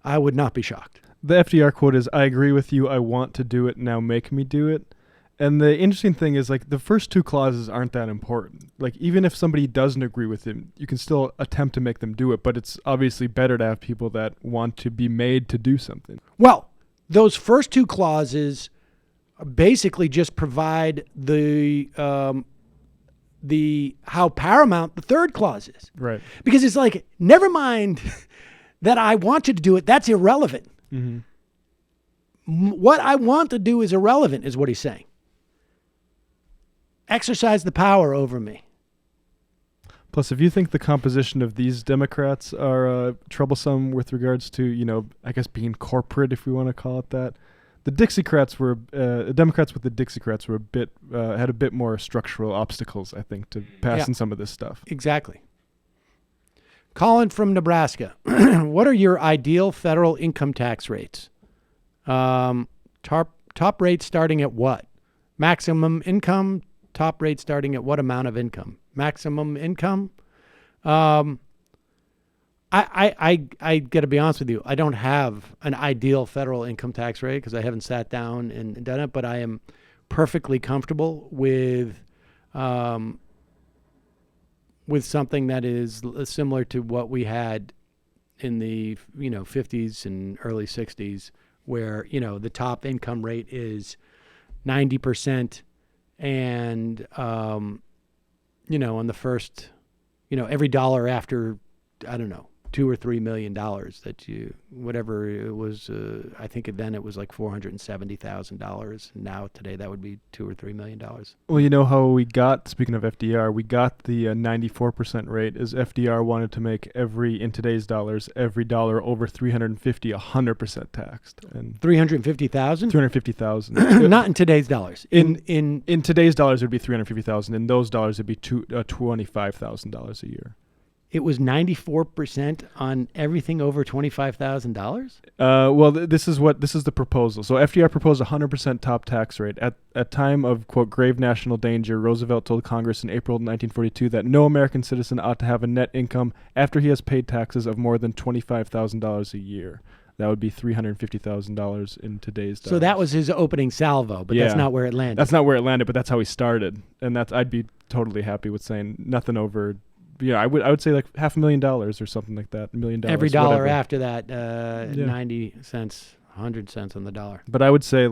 I would not be shocked. The FDR quote is, I agree with you. I want to do it. Now make me do it. And the interesting thing is the first two clauses aren't that important. Even if somebody doesn't agree with him, you can still attempt to make them do it. But it's obviously better to have people that want to be made to do something. Well, those first two clauses basically just provide the how paramount the third clause is. Right. Because it's never mind that I want you to do it. That's irrelevant. Mm-hmm. What I want to do is irrelevant, is what he's saying. Exercise the power over me. Plus, if you think the composition of these Democrats are troublesome with regards to, I guess being corporate, if we want to call it that, the Dixiecrats were Democrats with the Dixiecrats were had a bit more structural obstacles, I think, to passing some of this stuff. Exactly. Colin from Nebraska, what are your ideal federal income tax rates? Top rate starting at what? Maximum income. Top rate starting at what amount of income? Maximum income. I got to be honest with you. I don't have an ideal federal income tax rate because I haven't sat down and done it, but I am perfectly comfortable with something that is similar to what we had in the 50s and early 60s, where the top income rate is 90%, and on the first, every dollar after, I don't know, $2 or $3 million that whatever it was, I think then it was like $470,000. Now today that would be $2 or $3 million. Well, you know how we got, speaking of FDR, we got the 94% rate is FDR wanted to make in today's dollars, every dollar over 350, 100% taxed. And 350,000? 350,000. Not in today's dollars. In today's dollars, it would be 350,000. In those dollars, it'd be $25,000 a year. It was 94% on everything over $25,000? Well, this is the proposal. So FDR proposed 100% top tax rate. At time of, quote, grave national danger, Roosevelt told Congress in April 1942 that no American citizen ought to have a net income after he has paid taxes of more than $25,000 a year. That would be $350,000 in today's dollars. So that was his opening salvo, but that's not where it landed. That's not where it landed, but that's how he started. And I'd be totally happy with saying nothing over... Yeah, I would say like $500,000 or something like that. $1 million. Every dollar whatever. After that, 90 cents, 100 cents on the dollar. But I would say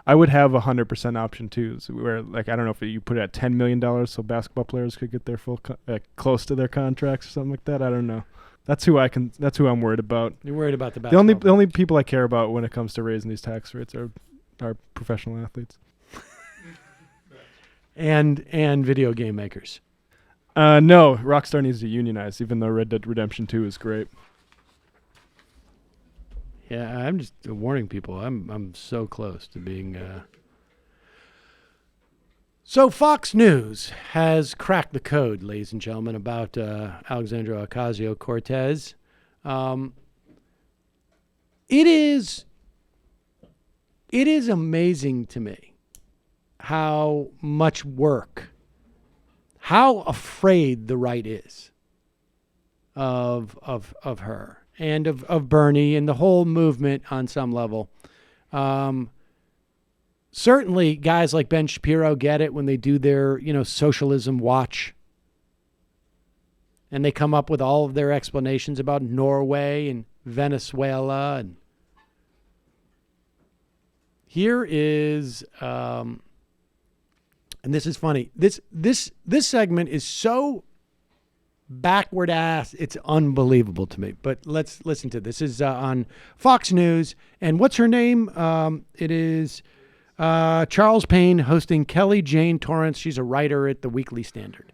I would have 100% option too, so where I don't know if you put it at $10 million, so basketball players could get their full close to their contracts or something like that. I don't know. That's who I'm worried about. You're worried about the basketball. The only people I care about when it comes to raising these tax rates are professional athletes and video game makers. No, Rockstar needs to unionize, even though Red Dead Redemption 2 is great. Yeah, I'm just warning people. I'm so close to being. So Fox News has cracked the code, ladies and gentlemen, about Alexandria Ocasio-Cortez. It is amazing to me how much work. How afraid the right is of her and of Bernie and the whole movement on some level. Certainly, guys like Ben Shapiro get it when they do their socialism watch, and they come up with all of their explanations about Norway and Venezuela. And here is. And this is funny. This segment is so backward ass. It's unbelievable to me. But let's listen to this. This is on Fox News. And what's her name? It is Charles Payne hosting Kelly Jane Torrance. She's a writer at the Weekly Standard.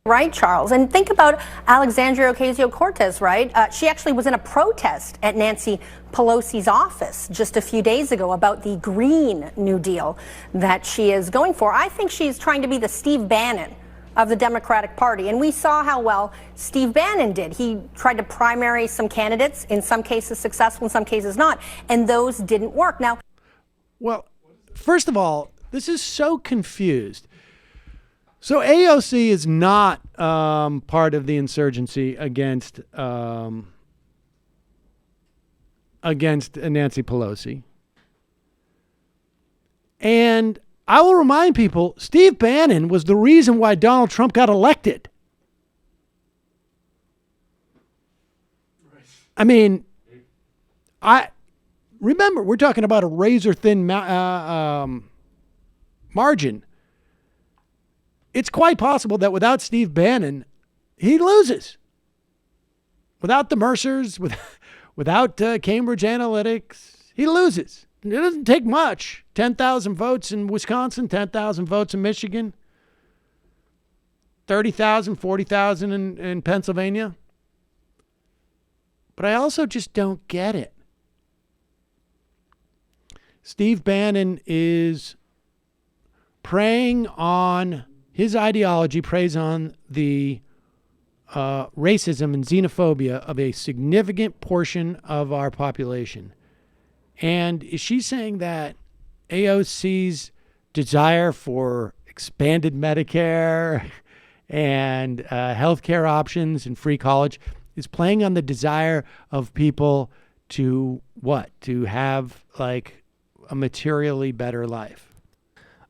Right, Charles. And think about Alexandria Ocasio-Cortez, right? She actually was in a protest at Nancy Pelosi's office just a few days ago about the Green New Deal that she is going for. I think she's trying to be the Steve Bannon of the Democratic Party. And we saw how well Steve Bannon did. He tried to primary some candidates, in some cases successful, in some cases not. And those didn't work. Now, well, first of all, this is so confused. So AOC is not part of the insurgency against Nancy Pelosi. And I will remind people, Steve Bannon was the reason why Donald Trump got elected. I mean, remember, we're talking about a razor-thin margin. It's quite possible that without Steve Bannon, he loses. Without the Mercers, without Cambridge Analytics, he loses. It doesn't take much. 10,000 votes in Wisconsin, 10,000 votes in Michigan. 30,000, 40,000 in Pennsylvania. But I also just don't get it. Steve Bannon is preying on his ideology, preys on the racism and xenophobia of a significant portion of our population. And is she saying that AOC's desire for expanded Medicare and healthcare options and free college is playing on the desire of people to what? To have like a materially better life?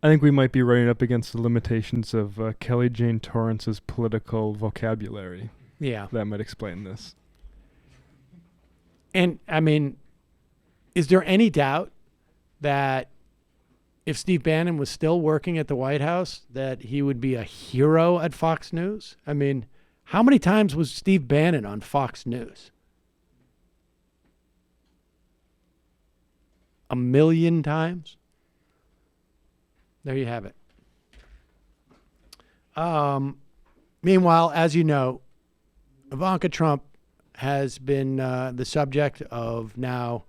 I think we might be running up against the limitations of Kelly Jane Torrance's political vocabulary. Yeah. That might explain this. And, I mean, is there any doubt that if Steve Bannon was still working at the White House, that he would be a hero at Fox News? I mean, how many times was Steve Bannon on Fox News? 1 million times? There you have it. Meanwhile, as you know, Ivanka Trump has been the subject of now,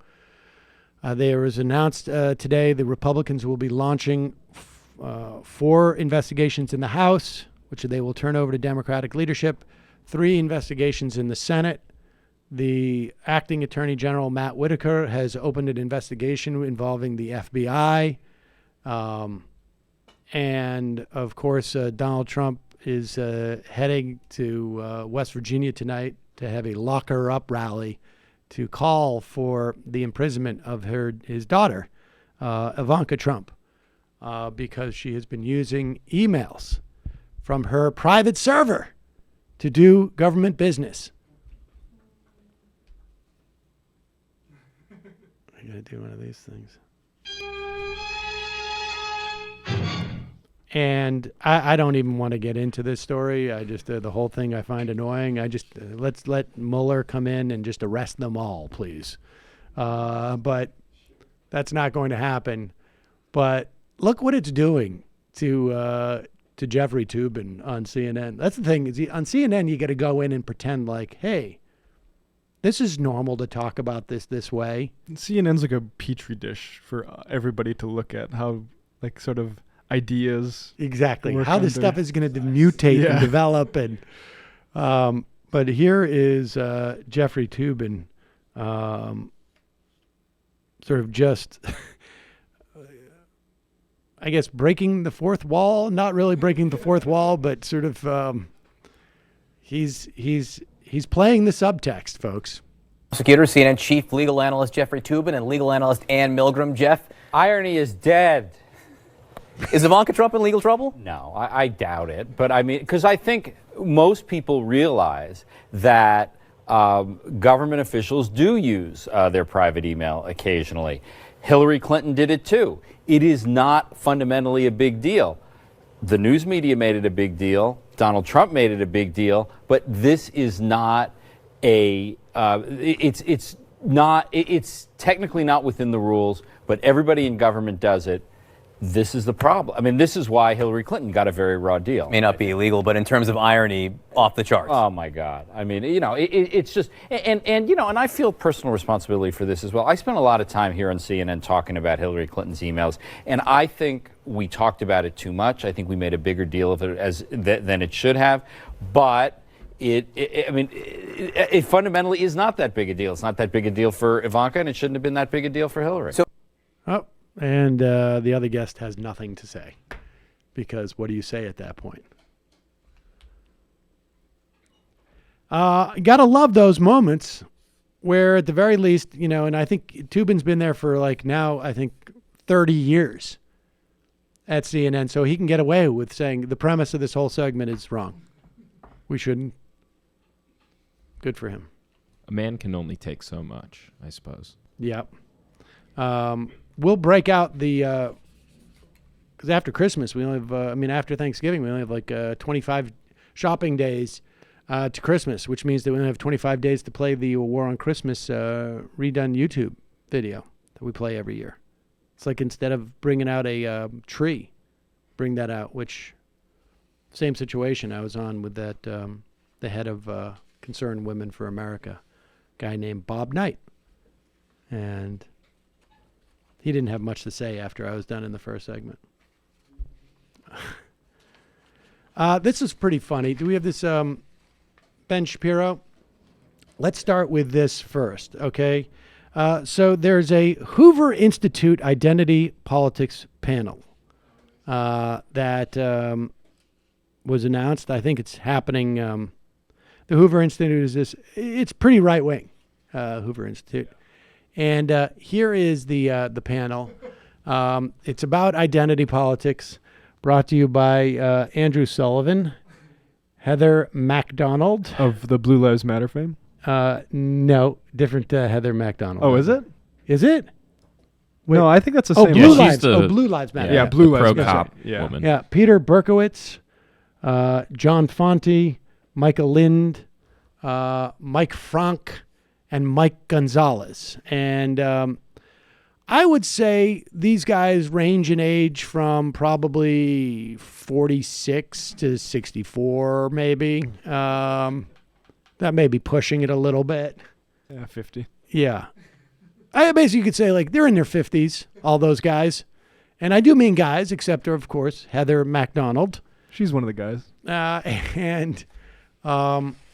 there was announced today the Republicans will be launching 4 investigations in the House, which they will turn over to Democratic leadership, 3 investigations in the Senate. The acting Attorney General, Matt Whitaker, has opened an investigation involving the FBI. And, of course, Donald Trump is heading to West Virginia tonight to have a lock her up rally to call for the imprisonment of his daughter, Ivanka Trump, because she has been using emails from her private server to do government business. I gotta do one of these things. And I don't even want to get into this story. I just, the whole thing I find annoying. I just, let's let Mueller come in and just arrest them all, please. But that's not going to happen. But look what it's doing to Jeffrey Toobin on CNN. That's the thing. Is on CNN, you got to go in and pretend like, hey, this is normal to talk about this way. CNN's like a petri dish for everybody to look at how, like, sort of ideas. Exactly. How this stuff is going to mutate and develop. And but here is Jeffrey Toobin sort of just, I guess, breaking the fourth wall. Not really breaking the fourth wall, but sort of he's playing the subtext, folks. Prosecutor, CNN chief legal analyst Jeffrey Toobin and legal analyst Ann Milgram. Jeff, irony is dead. Is Ivanka Trump in legal trouble? No, I doubt it. But I mean, because I think most people realize that government officials do use their private email occasionally. Hillary Clinton did it too. It is not fundamentally a big deal. The news media made it a big deal. Donald Trump made it a big deal. But this is not a. It's technically not within the rules. But everybody in government does it. This is the problem. I mean, this is why Hillary Clinton got a very raw deal. May not be illegal, but in terms of irony, off the charts. Oh, my God. I mean, you know, it's just, and you know, and I feel personal responsibility for this as well. I spent a lot of time here on CNN talking about Hillary Clinton's emails, and I think we talked about it too much. I think we made a bigger deal of it than it should have, but it fundamentally is not that big a deal. It's not that big a deal for Ivanka, and it shouldn't have been that big a deal for Hillary. And the other guest has nothing to say, because what do you say at that point? Gotta love those moments where, at the very least, you know, and I think Toobin's been there for like now, I think 30 years at CNN, so he can get away with saying the premise of this whole segment is wrong. We shouldn't. Good for him. A man can only take so much, I suppose. Yep. We'll break out the, because after Christmas, we only have, after Thanksgiving, we only have like 25 shopping days to Christmas, which means that we only have 25 days to play the War on Christmas redone YouTube video that we play every year. It's like instead of bringing out a tree, bring that out, which same situation I was on with that the head of Concerned Women for America, guy named Bob Knight, and he didn't have much to say after I was done in the first segment. This is pretty funny. Do we have this Ben Shapiro? Let's start with this first, okay? So there's a Hoover Institute Identity Politics panel that was announced. I think it's happening. The Hoover Institute is this. It's pretty right wing, Hoover Institute, and here is the panel. It's about identity politics, brought to you by Andrew Sullivan, Heather MacDonald of the Blue Lives Matter fame. No, different Heather MacDonald. Oh, is it? Is it? Wait. No, I think that's the Oh, same. Blue one. Lives. the- Blue Lives Matter. Yeah, Blue Lives pro Matter. cop Yeah. woman. Yeah, Peter Berkowitz, John Fonte, Michael Lind, Mike Frank, and Mike Gonzalez. And I would say these guys range in age from probably 46 to 64, maybe. That may be pushing it a little bit. Yeah, 50. Yeah. I basically could say, like, they're in their 50s, all those guys. And I do mean guys, except, of course, Heather MacDonald. She's one of the guys. And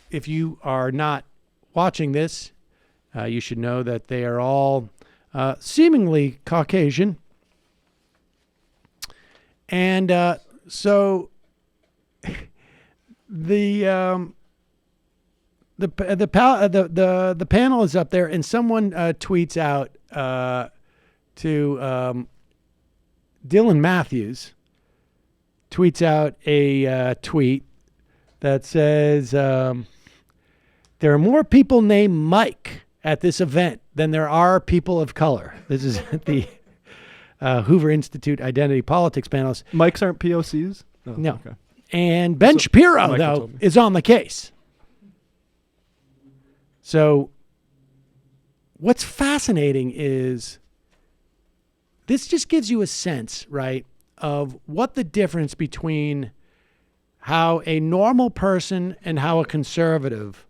if you are not watching this, you should know that they are all seemingly Caucasian. And so the panel is up there, and someone tweets out to Dylan Matthews, tweets out a tweet that says there are more people named Mike at this event than there are people of color. This is at the Hoover Institute Identity Politics panels. Mikes aren't POCs? Oh, No. Okay. And Ben Shapiro, Michael though, told me. is on the case. So what's fascinating is this just gives you a sense, right, of what the difference between how a normal person and how a conservative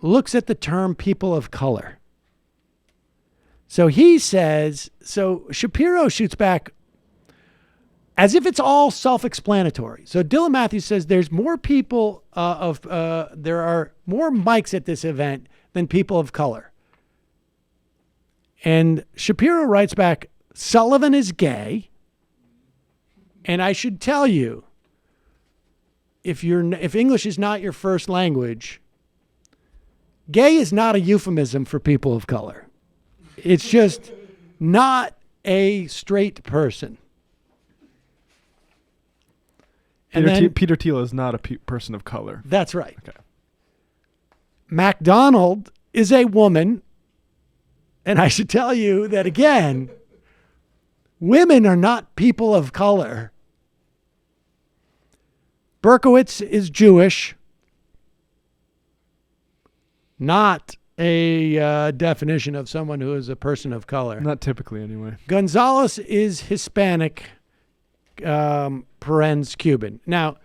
looks at the term people of color. So he says, so Shapiro shoots back as if it's all self-explanatory. So Dylan Matthews says there's more people there are more mics at this event than people of color. And Shapiro writes back, Sullivan is gay. And I should tell you, if English is not your first language, gay is not a euphemism for people of color. It's just not a straight person. And Peter Thiel is not a person of color. That's right. Okay. MacDonald is a woman. And I should tell you that, again, women are not people of color. Berkowitz is Jewish. Not a definition of someone who is a person of color. Not typically, anyway. Gonzalez is Hispanic, parens Cuban. Now,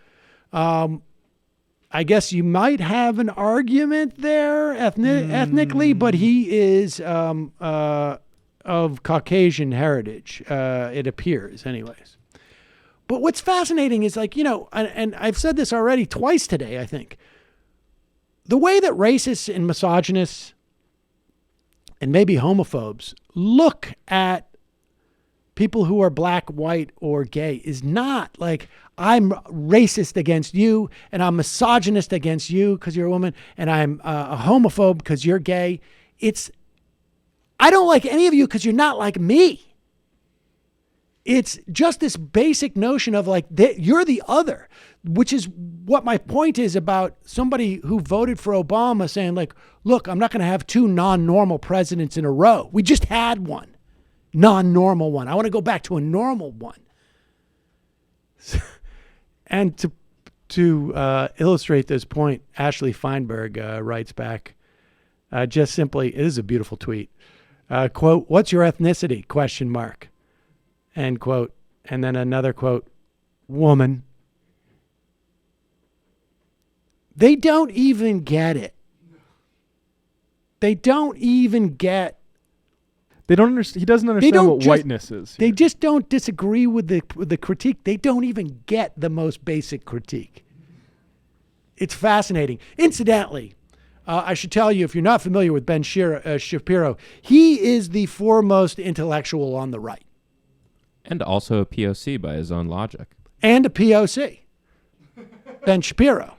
I guess you might have an argument there ethnically, but he is of Caucasian heritage, it appears, anyways. But what's fascinating is, like, and I've said this already twice today, I think. The way that racists and misogynists and maybe homophobes look at people who are black, white, or gay is not like, I'm racist against you and I'm misogynist against you because you're a woman, and I'm a homophobe because you're gay. It's, I don't like any of you because you're not like me. It's just this basic notion of, like, you're the other, which is what my point is about somebody who voted for Obama saying, like, look, I'm not going to have two non-normal presidents in a row. We just had one non-normal one. I want to go back to a normal one. And to illustrate this point, Ashley Feinberg writes back, just simply, it is a beautiful tweet. Quote, "What's your ethnicity? Question mark." End quote. And then another quote, "Woman." They don't even get it. They don't even get. They don't understand. He doesn't understand what whiteness is. They just don't disagree with the critique. They don't even get the most basic critique. It's fascinating. Incidentally, I should tell you, if you're not familiar with Ben Shapiro, he is the foremost intellectual on the right. And also a POC by his own logic. And a POC. Ben Shapiro.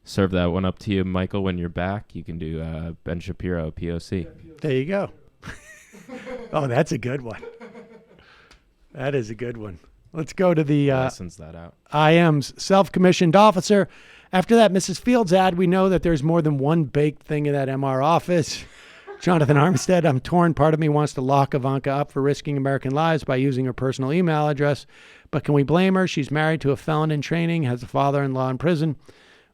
Serve that one up to you, Michael, when you're back. You can do Ben Shapiro, POC. There you go. Oh, that's a good one. That is a good one. Let's go to the lessons that out. IM's self-commissioned officer. After that Mrs. Fields ad, we know that there's more than one baked thing in that MR office. Jonathan Armstead, I'm torn. Part of me wants to lock Ivanka up for risking American lives by using her personal email address. But can we blame her? She's married to a felon in training, has a father-in-law in prison,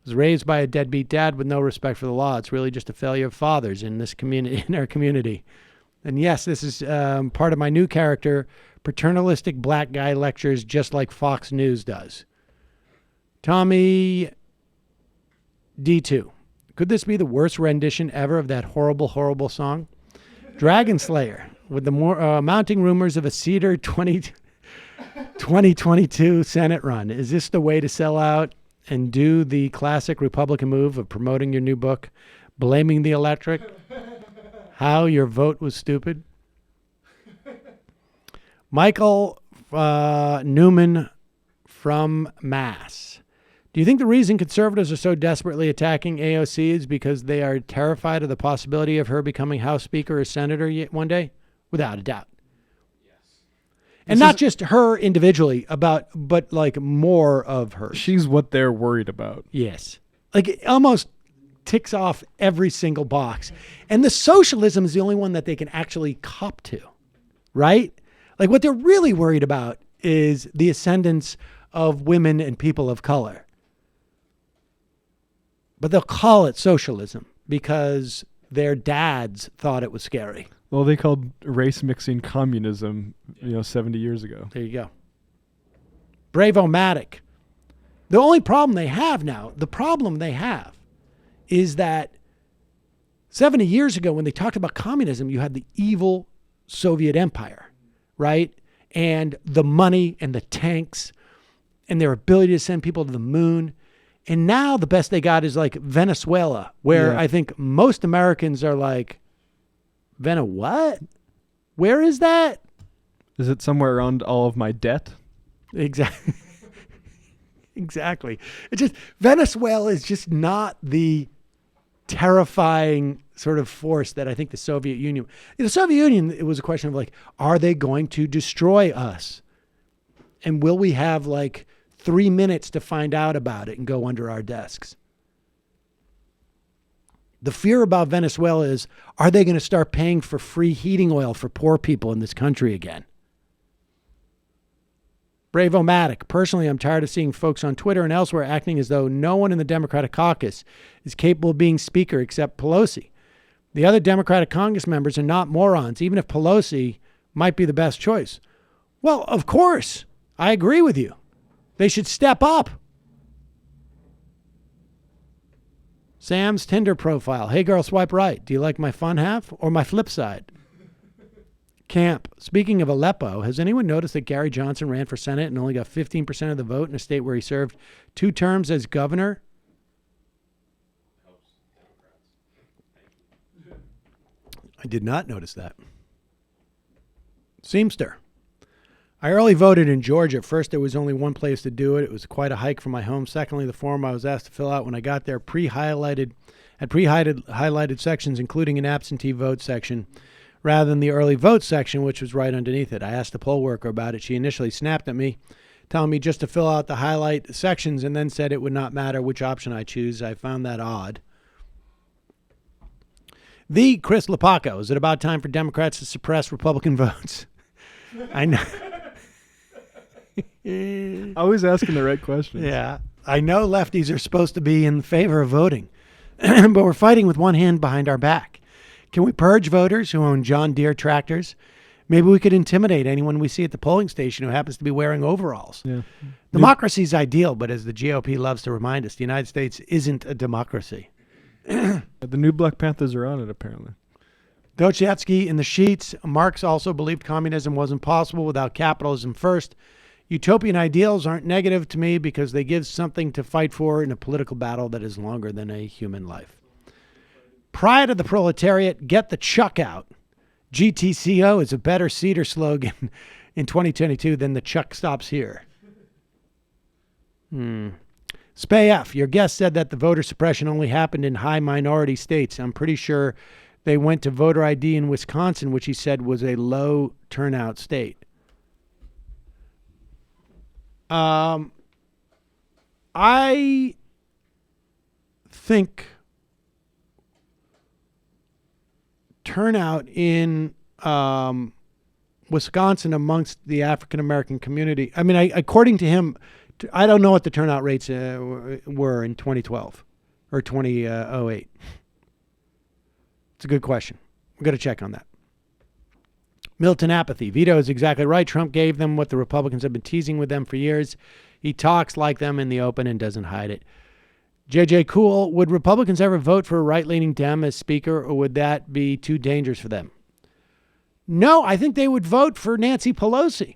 was raised by a deadbeat dad with no respect for the law. It's really just a failure of fathers in this community, in our community. And yes, this is part of my new character, paternalistic black guy lectures just like Fox News does. Tommy D2. Could this be the worst rendition ever of that horrible, horrible song? Dragon Slayer, with the mounting rumors of a Seder 2022 Senate run. Is this the way to sell out and do the classic Republican move of promoting your new book, blaming the electorate? How your vote was stupid? Michael Newman from Mass. Do you think the reason conservatives are so desperately attacking AOC is because they are terrified of the possibility of her becoming House Speaker or Senator one day? Without a doubt. Yes. And not just her individually, but like more of her. She's what they're worried about. Yes. Like it almost ticks off every single box. And the socialism is the only one that they can actually cop to, right? Like what they're really worried about is the ascendance of women and people of color. But they'll call it socialism because their dads thought it was scary. Well, they called race mixing communism, 70 years ago. There you go. Bravo-matic. The only problem they have now, is that 70 years ago when they talked about communism, you had the evil Soviet Empire, right? And the money and the tanks and their ability to send people to the moon. And now the best they got is like Venezuela, where I think most Americans are like, what? Where is that? Is it somewhere around all of my debt? Exactly. Exactly. It's just Venezuela is just not the terrifying sort of force that I think the Soviet Union. The Soviet Union, it was a question of like, are they going to destroy us? And will we have like 3 minutes to find out about it and go under our desks? The fear about Venezuela is, are they going to start paying for free heating oil for poor people in this country again? Bravo-matic. Personally, I'm tired of seeing folks on Twitter and elsewhere acting as though no one in the Democratic caucus is capable of being speaker except Pelosi. The other Democratic Congress members are not morons, even if Pelosi might be the best choice. Well, of course, I agree with you. They should step up. Sam's Tinder profile. Hey, girl, swipe right. Do you like my fun half or my flip side? Camp. Speaking of Aleppo, has anyone noticed that Gary Johnson ran for Senate and only got 15% of the vote in a state where he served 2 terms as governor? I did not notice that. Seamster. I early voted in Georgia. First, there was only one place to do it. It was quite a hike from my home. Secondly, the form I was asked to fill out when I got there highlighted sections, including an absentee vote section, rather than the early vote section, which was right underneath it. I asked the poll worker about it. She initially snapped at me, telling me just to fill out the highlight sections, and then said it would not matter which option I choose. I found that odd. The Chris Lapaco. Is it about time for Democrats to suppress Republican votes? I know. Always asking the right questions. Yeah. I know lefties are supposed to be in favor of voting, but we're fighting with one hand behind our back. Can we purge voters who own John Deere tractors, Maybe we could intimidate anyone we see at the polling station who happens to be wearing overalls. Yeah. Democracy is ideal, but as the GOP loves to remind us, the United States isn't a democracy. The new Black Panthers are on it, apparently. Dostoevsky in the Sheets. Marx also believed communism wasn't possible without capitalism first. Utopian ideals aren't negative to me because they give something to fight for in a political battle that is longer than a human life. Prior to the proletariat, get the chuck out. GTCO is a better Seder slogan in 2022 than the chuck stops here. Spay F, your guest said that the voter suppression only happened in high minority states. I'm pretty sure they went to voter ID in Wisconsin, which he said was a low turnout state. I think turnout in Wisconsin amongst the African American community. I mean, according to him, I don't know what the turnout rates were in 2012 or 2008. It's a good question. We're going to check on that. Milton Apathy. Vito is exactly right. Trump gave them what the Republicans have been teasing with them for years. He talks like them in the open and doesn't hide it. JJ Cool, would Republicans ever vote for a right-leaning Dem as Speaker, or would that be too dangerous for them? No, I think they would vote for Nancy Pelosi.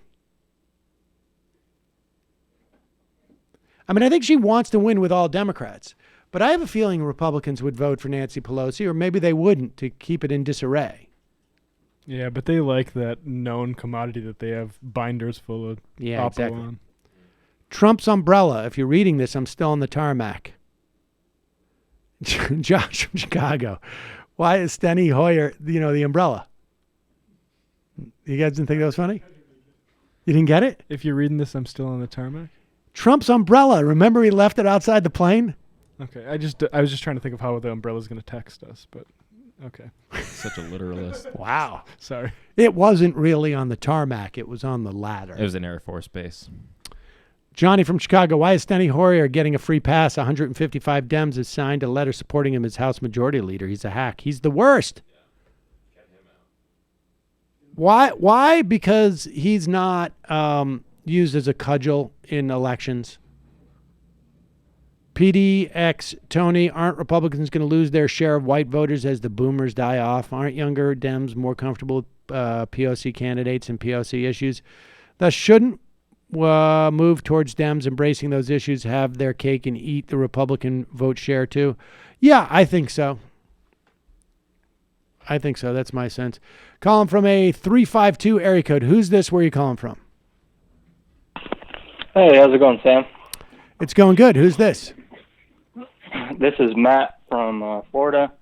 I mean, I think she wants to win with all Democrats, but I have a feeling Republicans would vote for Nancy Pelosi, or maybe they wouldn't, to keep it in disarray. Yeah, but they like that known commodity that they have binders full of Oppo exactly. on. Trump's umbrella. If you're reading this, I'm still on the tarmac. Josh from Chicago. Why is Steny Hoyer, the umbrella? You guys didn't think that was funny? You didn't get it? If you're reading this, I'm still on the tarmac? Trump's umbrella. Remember he left it outside the plane? Okay, I was just trying to think of how the umbrella's going to text us, but okay. Such a literalist. Wow. Sorry. It wasn't really on the tarmac. It was on the ladder. It was an Air Force base. Johnny from Chicago. Why is Steny Hoyer getting a free pass? 155 Dems has signed a letter supporting him as House Majority Leader. He's a hack. He's the worst. Why? Because he's not used as a cudgel in elections. PDX Tony, aren't Republicans going to lose their share of white voters as the boomers die off? Aren't younger Dems more comfortable with POC candidates and POC issues? Thus, shouldn't move towards Dems embracing those issues have their cake and eat the Republican vote share too? Yeah, I think so. That's my sense. Calling from a 352 area code. Who's this? Where are you calling from? Hey, how's it going, Sam? It's going good. Who's this? This is Matt from Florida.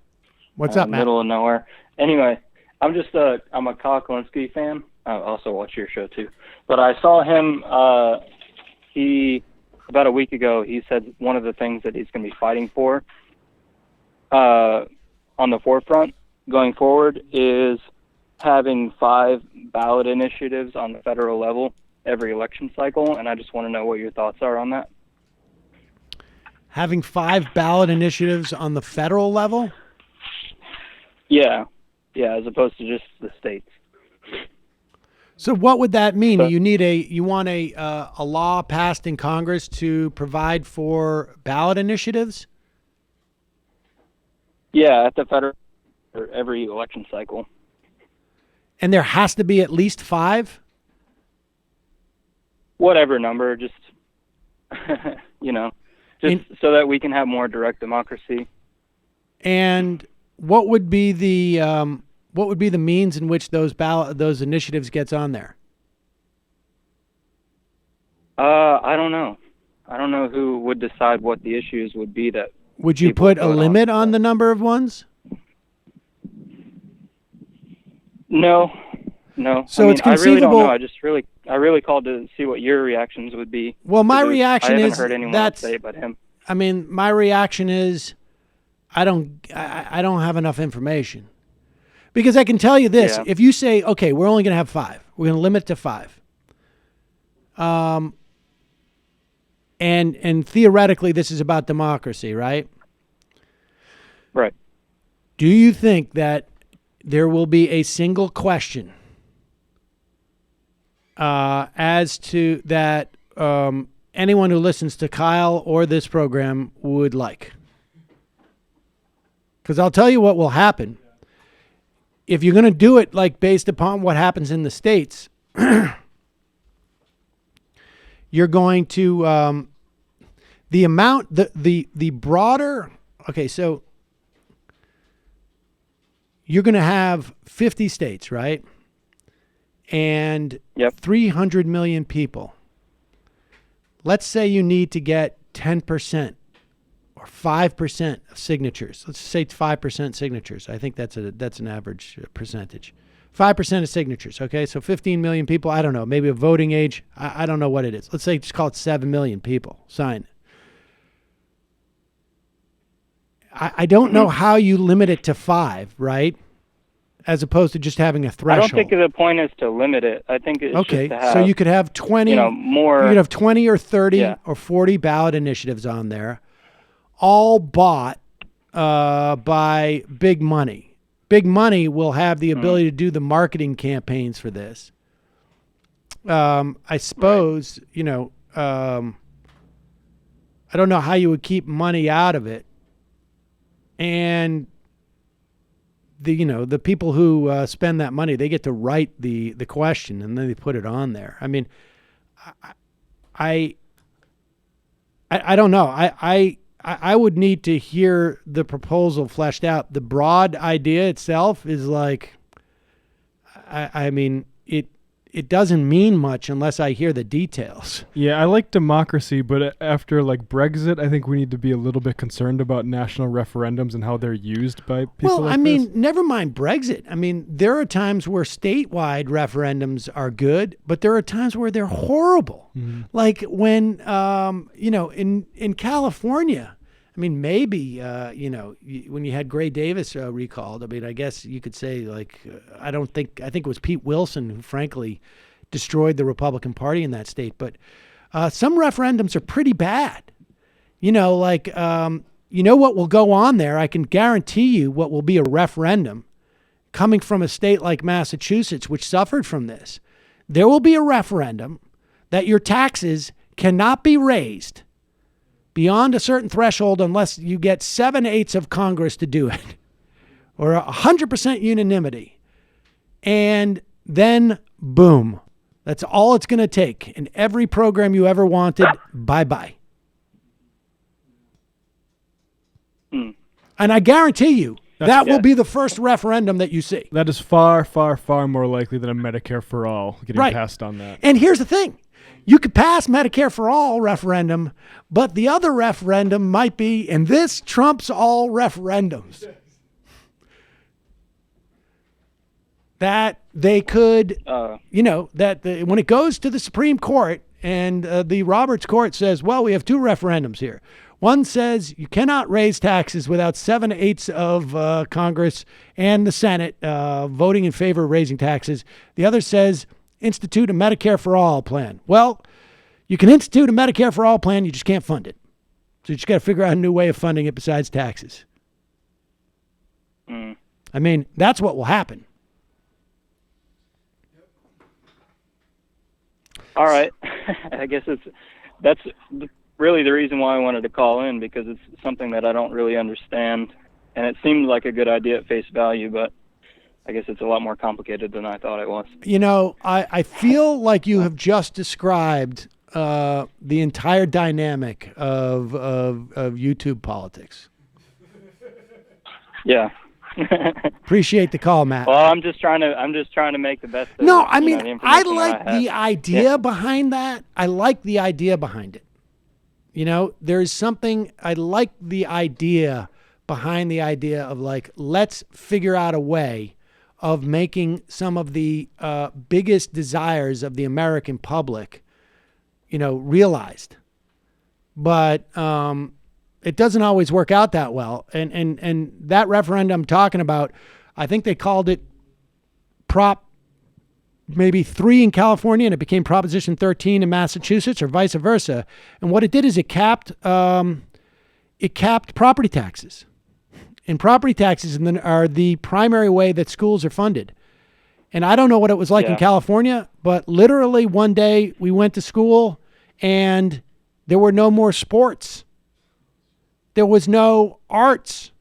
What's up, Matt? Middle of nowhere. Anyway, I'm a Kyle Kulinski fan. I also watch your show too. But I saw him. About a week ago, he said one of the things that he's going to be fighting for on the forefront going forward is having 5 ballot initiatives on the federal level every election cycle, and I just want to know what your thoughts are on that. Having 5 ballot initiatives on the federal level? Yeah, as opposed to just the states. So what would that mean? You want a law passed in Congress to provide for ballot initiatives? Yeah, at the federal or every election cycle. And there has to be at least 5? Whatever number, just so that we can have more direct democracy. And what would be the means in which those initiatives gets on there? I don't know. I don't know who would decide what the issues would be that. Would you put a limit on the number of ones? No. So it's conceivable. I really don't know. I really called to see what your reactions would be. Well, my reaction is I haven't heard anyone say it but him. I mean, my reaction is I don't have enough information. Because I can tell you this, if you say, okay, we're only going to have 5. We're going to limit to 5. And theoretically this is about democracy, right? Right. Do you think that there will be a single question as to that anyone who listens to Kyle or this program would like. Because I'll tell you what will happen. If you're going to do it like based upon what happens in the states, you're going to the amount, the broader. Okay, so you're going to have 50 states, right? And 300 million people. Let's say you need to get 10% or 5% of signatures. Let's say it's 5% signatures. I think that's an average percentage. 5% of signatures, okay? So 15 million people, I don't know, maybe a voting age, I don't know what it is. Let's say just call it 7 million people sign. I don't know how you limit it to 5, right? As opposed to just having a threshold. I don't think the point is to limit it. I think it's okay. just to have, So you could have 20, more. You could have 20 or 30 or 40 ballot initiatives on there, all bought by big money. Big money will have the ability to do the marketing campaigns for this. I suppose, I don't know how you would keep money out of it. And the people who spend that money, they get to write the question and then they put it on there. I mean, I don't know. I would need to hear the proposal fleshed out. The broad idea itself is like, I mean, it doesn't mean much unless I hear the details. Yeah, I like democracy, but after like Brexit, I think we need to be a little bit concerned about national referendums and how they're used by people. Well, like I mean, this. never mind Brexit. I mean, there are times where statewide referendums are good, but there are times where they're horrible. Mm-hmm. Like when, in California. I mean, maybe, when you had Gray Davis recalled, I mean, I guess you could say, like, I think it was Pete Wilson who, frankly, destroyed the Republican Party in that state. But some referendums are pretty bad. What will go on there? I can guarantee you what will be a referendum coming from a state like Massachusetts, which suffered from this. There will be a referendum that your taxes cannot be raised beyond a certain threshold unless you get 7/8 of Congress to do it, or 100% unanimity. And then, boom, that's all it's going to take. And every program you ever wanted, bye-bye. And I guarantee you, that will be the first referendum that you see. That is far, far, far more likely than a Medicare for all getting passed on that. And here's the thing. You could pass Medicare for all referendum, but the other referendum might be, and this trumps all referendums, that they could, when it goes to the Supreme Court and the Roberts Court says, well, we have two referendums here. One says you cannot raise taxes without 7/8 of Congress and the Senate voting in favor of raising taxes. The other says institute a Medicare for all plan. Well, you can institute a Medicare for all plan, you just can't fund it. So you just got to figure out a new way of funding it besides taxes. I mean, that's what will happen. All right. I guess that's really the reason why I wanted to call in, because it's something that I don't really understand. And it seemed like a good idea at face value, but I guess it's a lot more complicated than I thought it was. I feel like you have just described the entire dynamic of YouTube politics. Yeah. Appreciate the call, Matt. Well, I'm just trying to make the best of No, I mean, the information I like that I the have. idea behind that. I like the idea behind it. There's something, I like the idea behind the idea of like, let's figure out a way of making some of the biggest desires of the American public, realized. But it doesn't always work out that well. And that referendum I'm talking about, I think they called it Prop maybe 3 in California, and it became Proposition 13 in Massachusetts, or vice versa. And what it did is it capped property taxes. And property taxes are the primary way that schools are funded. And I don't know what it was like in California, but literally one day we went to school and there were no more sports. There was no arts.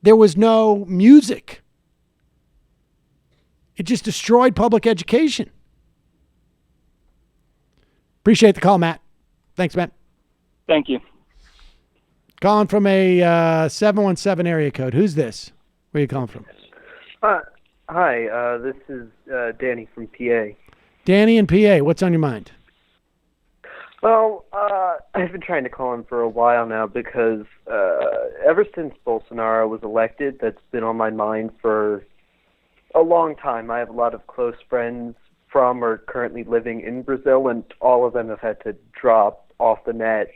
There was no music. It just destroyed public education. Appreciate the call, Matt. Thanks, Matt. Thank you. Calling from a 717 area code. Who's this? Where are you calling from? Hi, this is Danny from PA. Danny in PA. What's on your mind? Well, I've been trying to call in for a while now because ever since Bolsonaro was elected, that's been on my mind for a long time. I have a lot of close friends from or currently living in Brazil, and all of them have had to drop off the net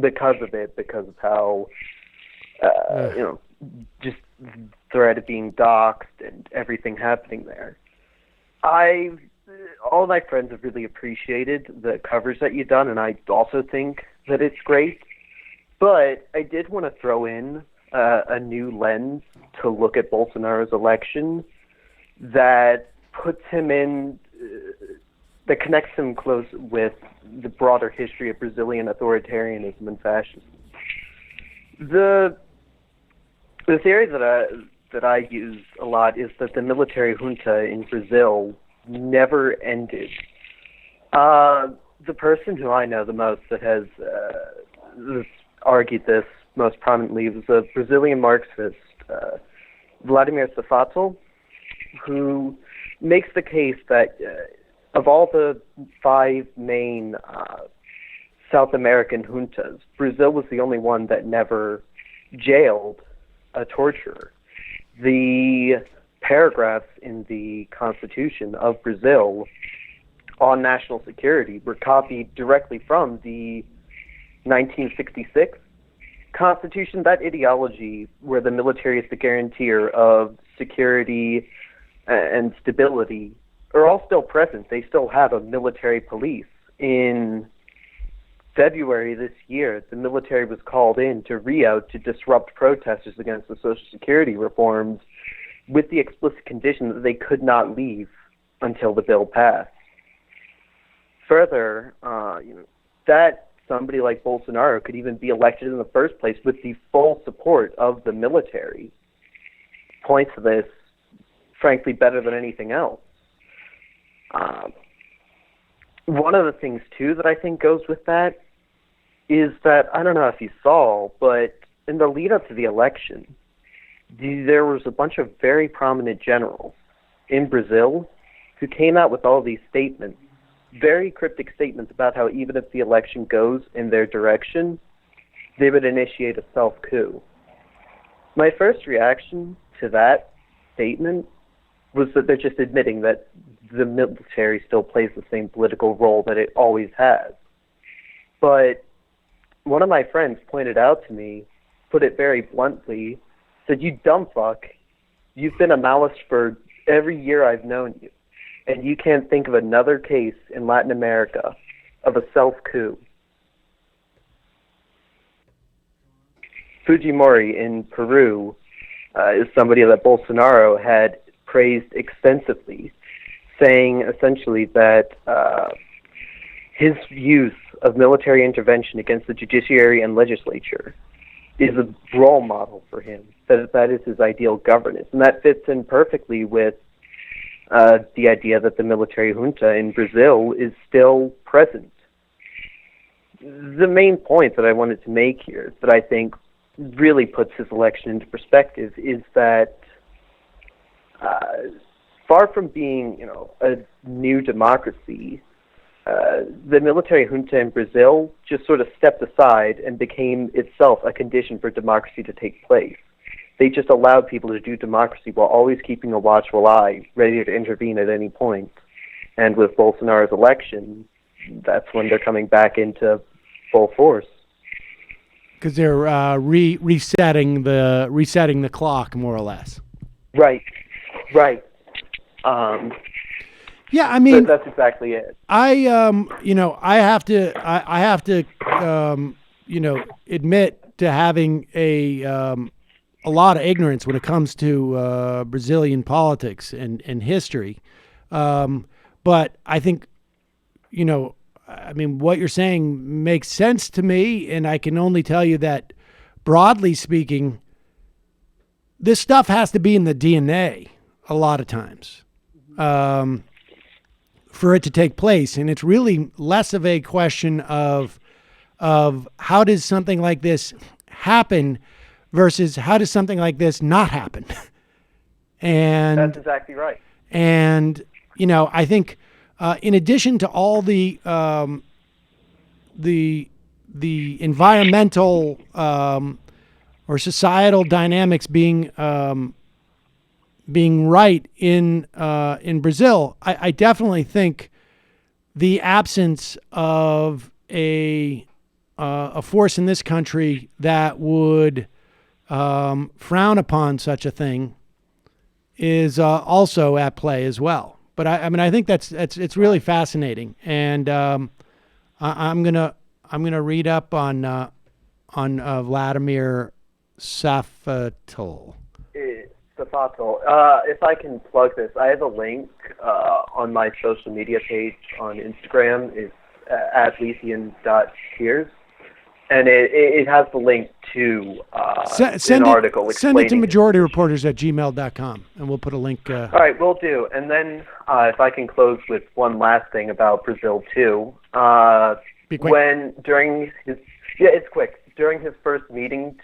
because of it, because of how, just threat of being doxxed and everything happening there. All my friends have really appreciated the coverage that you've done, and I also think that it's great. But I did want to throw in a new lens to look at Bolsonaro's election that puts him in, that connects him close with the broader history of Brazilian authoritarianism and fascism. The theory that I use a lot is that the military junta in Brazil never ended. The person who I know the most that has argued this most prominently was a Brazilian Marxist, Vladimir Safato, who makes the case that of all the 5 main South American juntas, Brazil was the only one that never jailed a torturer. The paragraphs in the Constitution of Brazil on national security were copied directly from the 1966 Constitution. That ideology, where the military is the guarantor of security and stability, are all still present. They still have a military police. In February this year, the military was called in to Rio to disrupt protesters against the Social Security reforms with the explicit condition that they could not leave until the bill passed. Further, that somebody like Bolsonaro could even be elected in the first place with the full support of the military points to this, frankly, better than anything else. One of the things, too, that I think goes with that is that, I don't know if you saw, but in the lead-up to the election, there was a bunch of very prominent generals in Brazil who came out with all these statements, very cryptic statements about how even if the election goes in their direction, they would initiate a self-coup. My first reaction to that statement was that they're just admitting that the military still plays the same political role that it always has. But one of my friends pointed out to me, put it very bluntly, said, "You dumb fuck, you've been a Maoist for every year I've known you, and you can't think of another case in Latin America of a self-coup." Fujimori in Peru is somebody that Bolsonaro had praised extensively, saying essentially that his use of military intervention against the judiciary and legislature is a role model for him, that is his ideal governance. And that fits in perfectly with the idea that the military junta in Brazil is still present. The main point that I wanted to make here, that I think really puts his election into perspective, is that far from being, a new democracy, the military junta in Brazil just sort of stepped aside and became itself a condition for democracy to take place. They just allowed people to do democracy while always keeping a watchful eye, ready to intervene at any point. And with Bolsonaro's election, that's when they're coming back into full force. Because they're resetting the clock, more or less. Right. Yeah, I mean, that's exactly it. I have to admit to having a a lot of ignorance when it comes to Brazilian politics and history. But I think, I mean, what you're saying makes sense to me, and I can only tell you that, broadly speaking, this stuff has to be in the DNA a lot of times for it to take place. And it's really less of a question of how does something like this happen versus how does something like this not happen. And that's exactly right. And, I think in addition to all the environmental or societal dynamics being right in Brazil, I definitely think the absence of a force in this country that would frown upon such a thing is also at play as well. But I mean, I think it's really fascinating, and I'm gonna read up on Vladimir Safatel. If I can plug this, I have a link on my social media page on Instagram. It's at Lethean.Cheers. And it has the link to an article explaining. Send it to majorityreporters@gmail.com, and we'll put a link. All right, we'll do. And then if I can close with one last thing about Brazil, too. Be quick. It's quick. During his first meeting,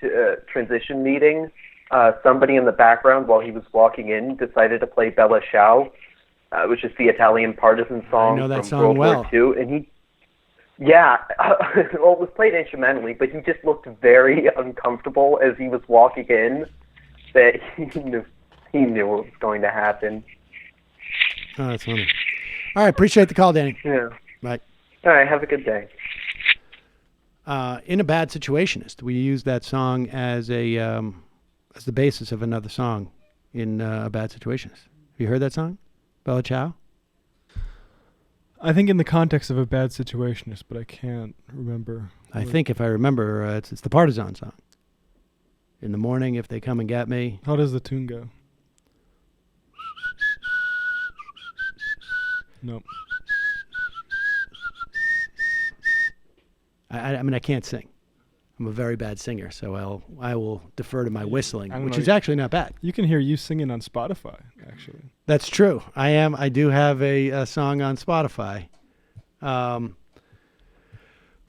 transition meeting, somebody in the background, while he was walking in, decided to play Bella Ciao, which is the Italian partisan song from World War II. And well, it was played instrumentally, but he just looked very uncomfortable as he was walking in, that he knew what was going to happen. Oh, that's funny. All right, appreciate the call, Danny. Yeah. Bye. All right, have a good day. In a Bad Situationist, we used that song as the basis of another song in A Bad Situationist. Have you heard that song, Bella Ciao? I think in the context of A Bad Situationist, but I can't remember. I think if I remember, it's the Partisan song. In the morning, if they come and get me. How does the tune go? Nope. I mean, I can't sing. I'm a very bad singer, so I will defer to my whistling, which is actually not bad. You can hear you singing on Spotify, actually. That's true. I do have a song on Spotify.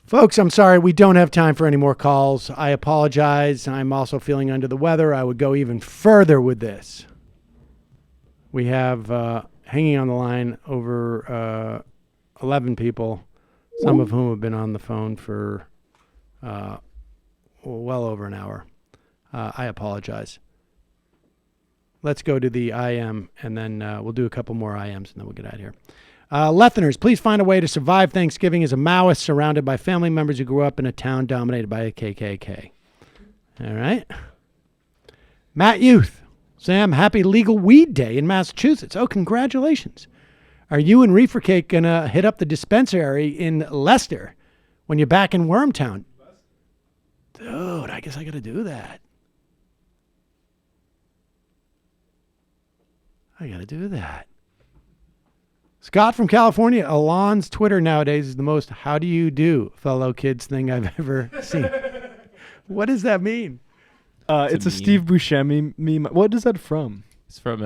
Folks, I'm sorry. We don't have time for any more calls. I apologize. I'm also feeling under the weather. I would go even further with this. We have hanging on the line over 11 people, some of whom have been on the phone for well over an hour. I apologize. Let's go to the IM, and then we'll do a couple more IMs, and then we'll get out of here. Letherners, please find a way to survive Thanksgiving as a Maoist surrounded by family members who grew up in a town dominated by a KKK. All right. Matt Youth, Sam, happy legal weed day in Massachusetts. Oh, congratulations. Are you and Reefer Cake going to hit up the dispensary in Leicester when you're back in Wormtown? Dude, I guess I got to do that. I got to do that. Scott from California. Alon's Twitter nowadays is the most how do you do, fellow kids thing I've ever seen. What does that mean? It's a Steve Buscemi meme. What is that from? It's from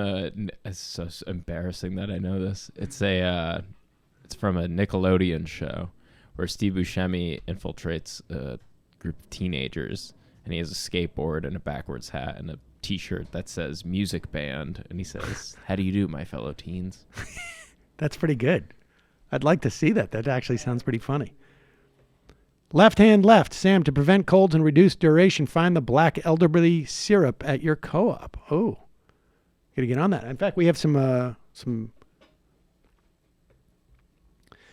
it's so embarrassing that I know this. It's from a Nickelodeon show where Steve Buscemi infiltrates a group of teenagers, and he has a skateboard and a backwards hat and a T-shirt that says music band, and he says, "How do you do, my fellow teens?" That's pretty good. I'd like to see that. That actually sounds pretty funny. Left hand left. Sam, to prevent colds and reduce duration, find the black elderberry syrup at your co-op. Oh, gotta get on that. In fact, we have some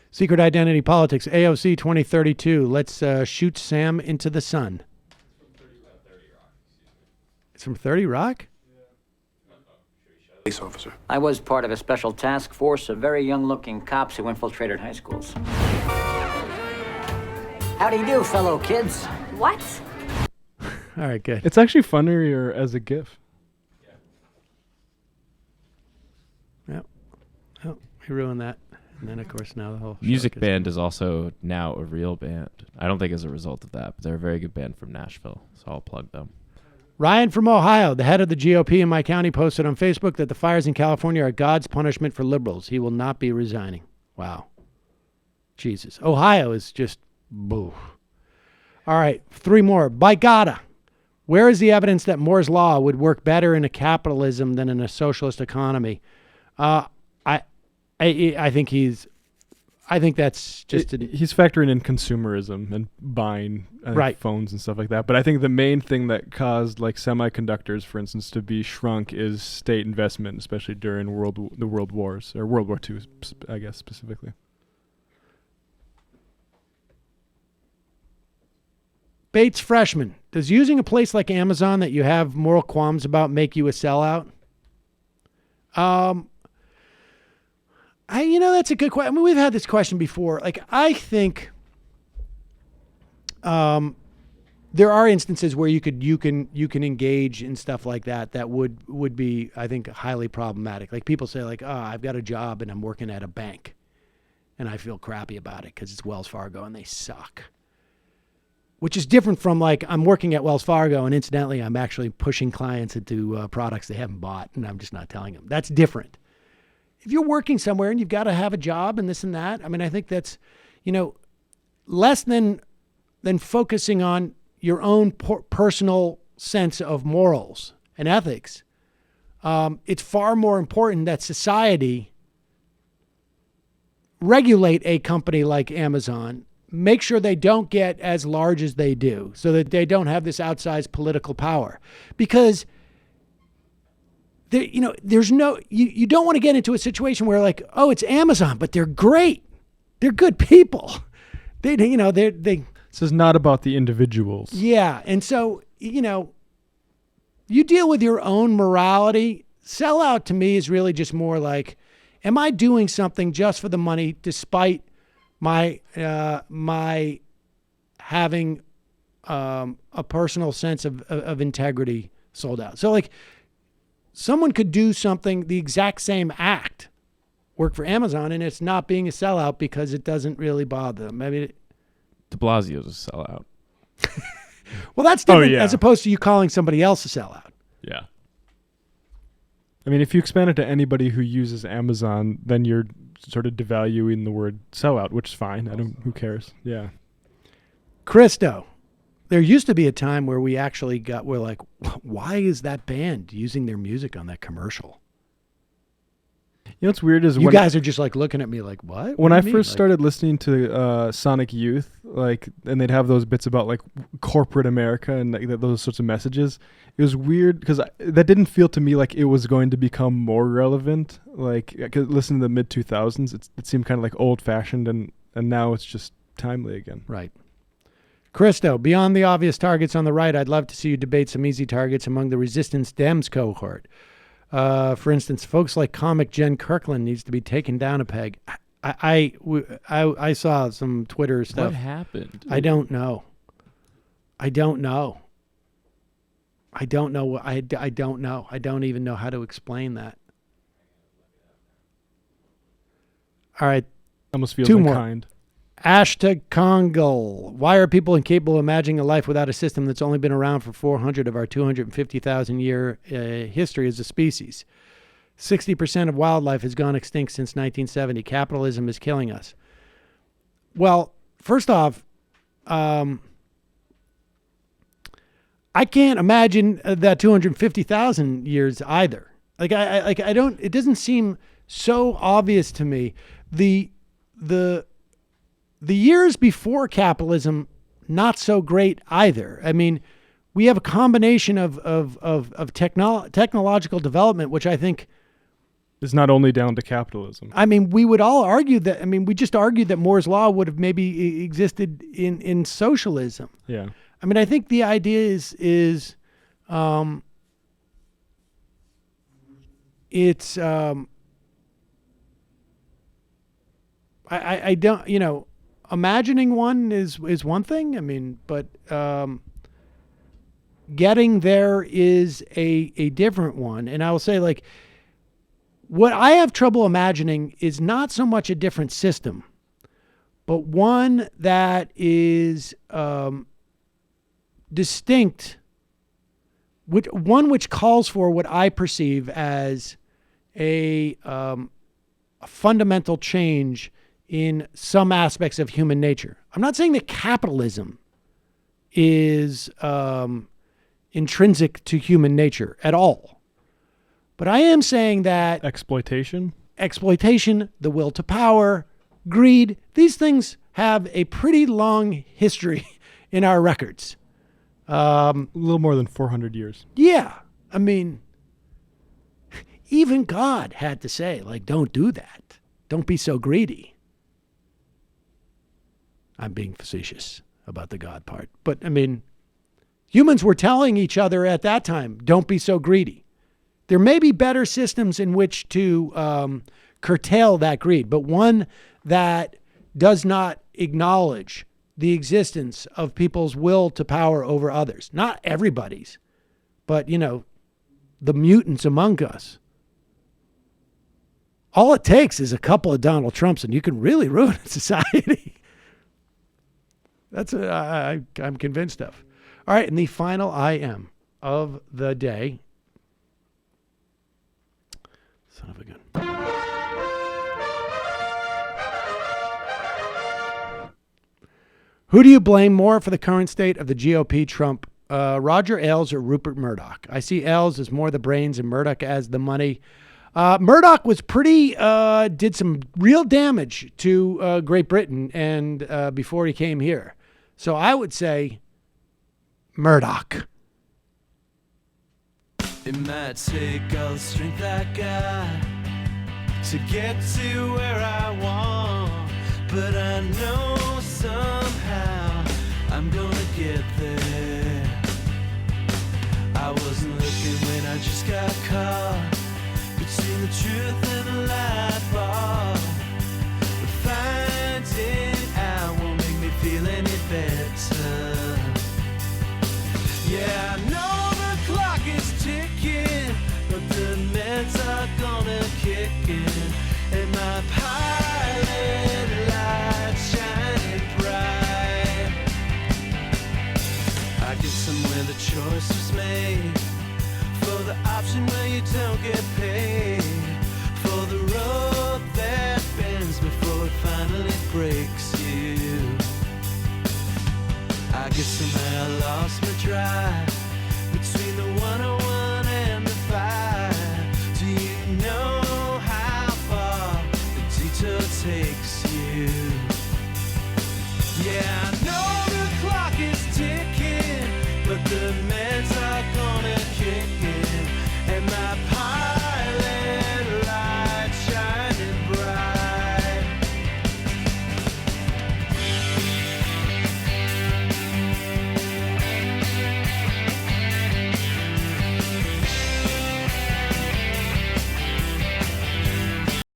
secret identity politics. AOC 2032. Let's shoot Sam into the sun. It's from 30 Rock? Police officer. I was part of a special task force of very young-looking cops who infiltrated high schools. How do you do, fellow kids? What? All right, good. It's actually funnier as a GIF. Yep. Oh, we ruined that. And then, of course, now the whole Music Band is also now a real band. I don't think as a result of that, but they're a very good band from Nashville, so I'll plug them. Ryan from Ohio, the head of the GOP in my county, posted on Facebook that the fires in California are God's punishment for liberals. He will not be resigning. Wow. Jesus. Ohio is just boo. All right, 3 more. By God, where is the evidence that Moore's Law would work better in a capitalism than in a socialist economy? I think that's just he's factoring in consumerism and buying phones and stuff like that. But I think the main thing that caused like semiconductors, for instance, to be shrunk is state investment, especially during the World Wars or World War II, I guess specifically. Bates Freshman, does using a place like Amazon that you have moral qualms about make you a sellout? That's a good question. I mean, we've had this question before. Like, I think there are instances where you can engage in stuff like that would be, I think, highly problematic. Like people say, like, I've got a job and I'm working at a bank, and I feel crappy about it because it's Wells Fargo and they suck. Which is different from like I'm working at Wells Fargo and incidentally I'm actually pushing clients into products they haven't bought and I'm just not telling them. That's different. If you're working somewhere and you've got to have a job and this and that, I mean, I think that's, less than focusing on your own personal sense of morals and ethics. It's far more important that society regulate a company like Amazon, make sure they don't get as large as they do so that they don't have this outsized political power. Because there's no, you don't want to get into a situation where like, oh, it's Amazon, but they're great. They're good people. This is not about the individuals. Yeah. And so, you deal with your own morality. Sellout to me is really just more like, am I doing something just for the money despite my having a personal sense of integrity sold out? So like, someone could do something, the exact same act, work for Amazon, and it's not being a sellout because it doesn't really bother them. I mean, De Blasio's a sellout. Well, that's different as opposed to you calling somebody else a sellout. Yeah. I mean, if you expand it to anybody who uses Amazon, then you're sort of devaluing the word sellout, which is fine. Who cares? Yeah. Christo. There used to be a time where we're like, why is that band using their music on that commercial? You know what's weird is you guys are just like looking at me like, what? When I first started listening to Sonic Youth, like, and they'd have those bits about like corporate America and like, those sorts of messages, it was weird because that didn't feel to me like it was going to become more relevant. Like, listen to the mid 2000s, it seemed kind of like old fashioned, and now it's just timely again. Right. Christo, beyond the obvious targets on the right, I'd love to see you debate some easy targets among the resistance Dems cohort. For instance, folks like comic Jen Kirkland needs to be taken down a peg. I saw some Twitter stuff. What happened? I don't know. I don't know. I don't know. I don't even know how to explain that. All right. Almost feels 2 unkind. more. Ashta Kongal. Why are people incapable of imagining a life without a system that's only been around for 400 of our 250,000 year history as a species? 60% of wildlife has gone extinct since 1970. Capitalism is killing us. Well, first off, I can't imagine that 250,000 years either. I don't. It doesn't seem so obvious to me. The years before capitalism, not so great either. I mean, we have a combination of technological development, which I think is not only down to capitalism. I mean, we would all argue that. I mean, we just argued that Moore's Law would have maybe existed in socialism. Yeah. I mean, I think the idea is I don't, imagining one is one thing. I mean, but getting there is a different one. And I will say, like, what I have trouble imagining is not so much a different system, but one that is distinct, which calls for what I perceive as a fundamental change in some aspects of human nature. I'm not saying that capitalism is intrinsic to human nature at all. But I am saying that exploitation, the will to power, greed, these things have a pretty long history in our records. A little more than 400 years. Yeah. I mean, even God had to say, like, don't do that. Don't be so greedy. I'm being facetious about the God part. But, I mean, humans were telling each other at that time, don't be so greedy. There may be better systems in which to curtail that greed, but one that does not acknowledge the existence of people's will to power over others. Not everybody's, but, you know, the mutants among us. All it takes is a couple of Donald Trumps and you can really ruin society. That's I'm convinced of. All right, and the final IM of the day. Son of a gun. Who do you blame more for the current state of the GOP Trump? Roger Ailes or Rupert Murdoch? I see Ailes as more the brains and Murdoch as the money. Murdoch was did some real damage to Great Britain and before he came here. So I would say Murdoch. It might take all the strength I got to get to where I want, but I know somehow I'm gonna get there. I wasn't looking when I just got caught between the truth and the light bar, but finding out won't make me feel any better. Yeah, I know the clock is ticking, but the meds are gonna kick in, and my pilot light shining bright. I guess somewhere the choice was made for the option where you don't get paid, for the road that bends before it finally breaks you. I guess somehow I lost my drive between the 101 and the 5. Do you know how far the detour takes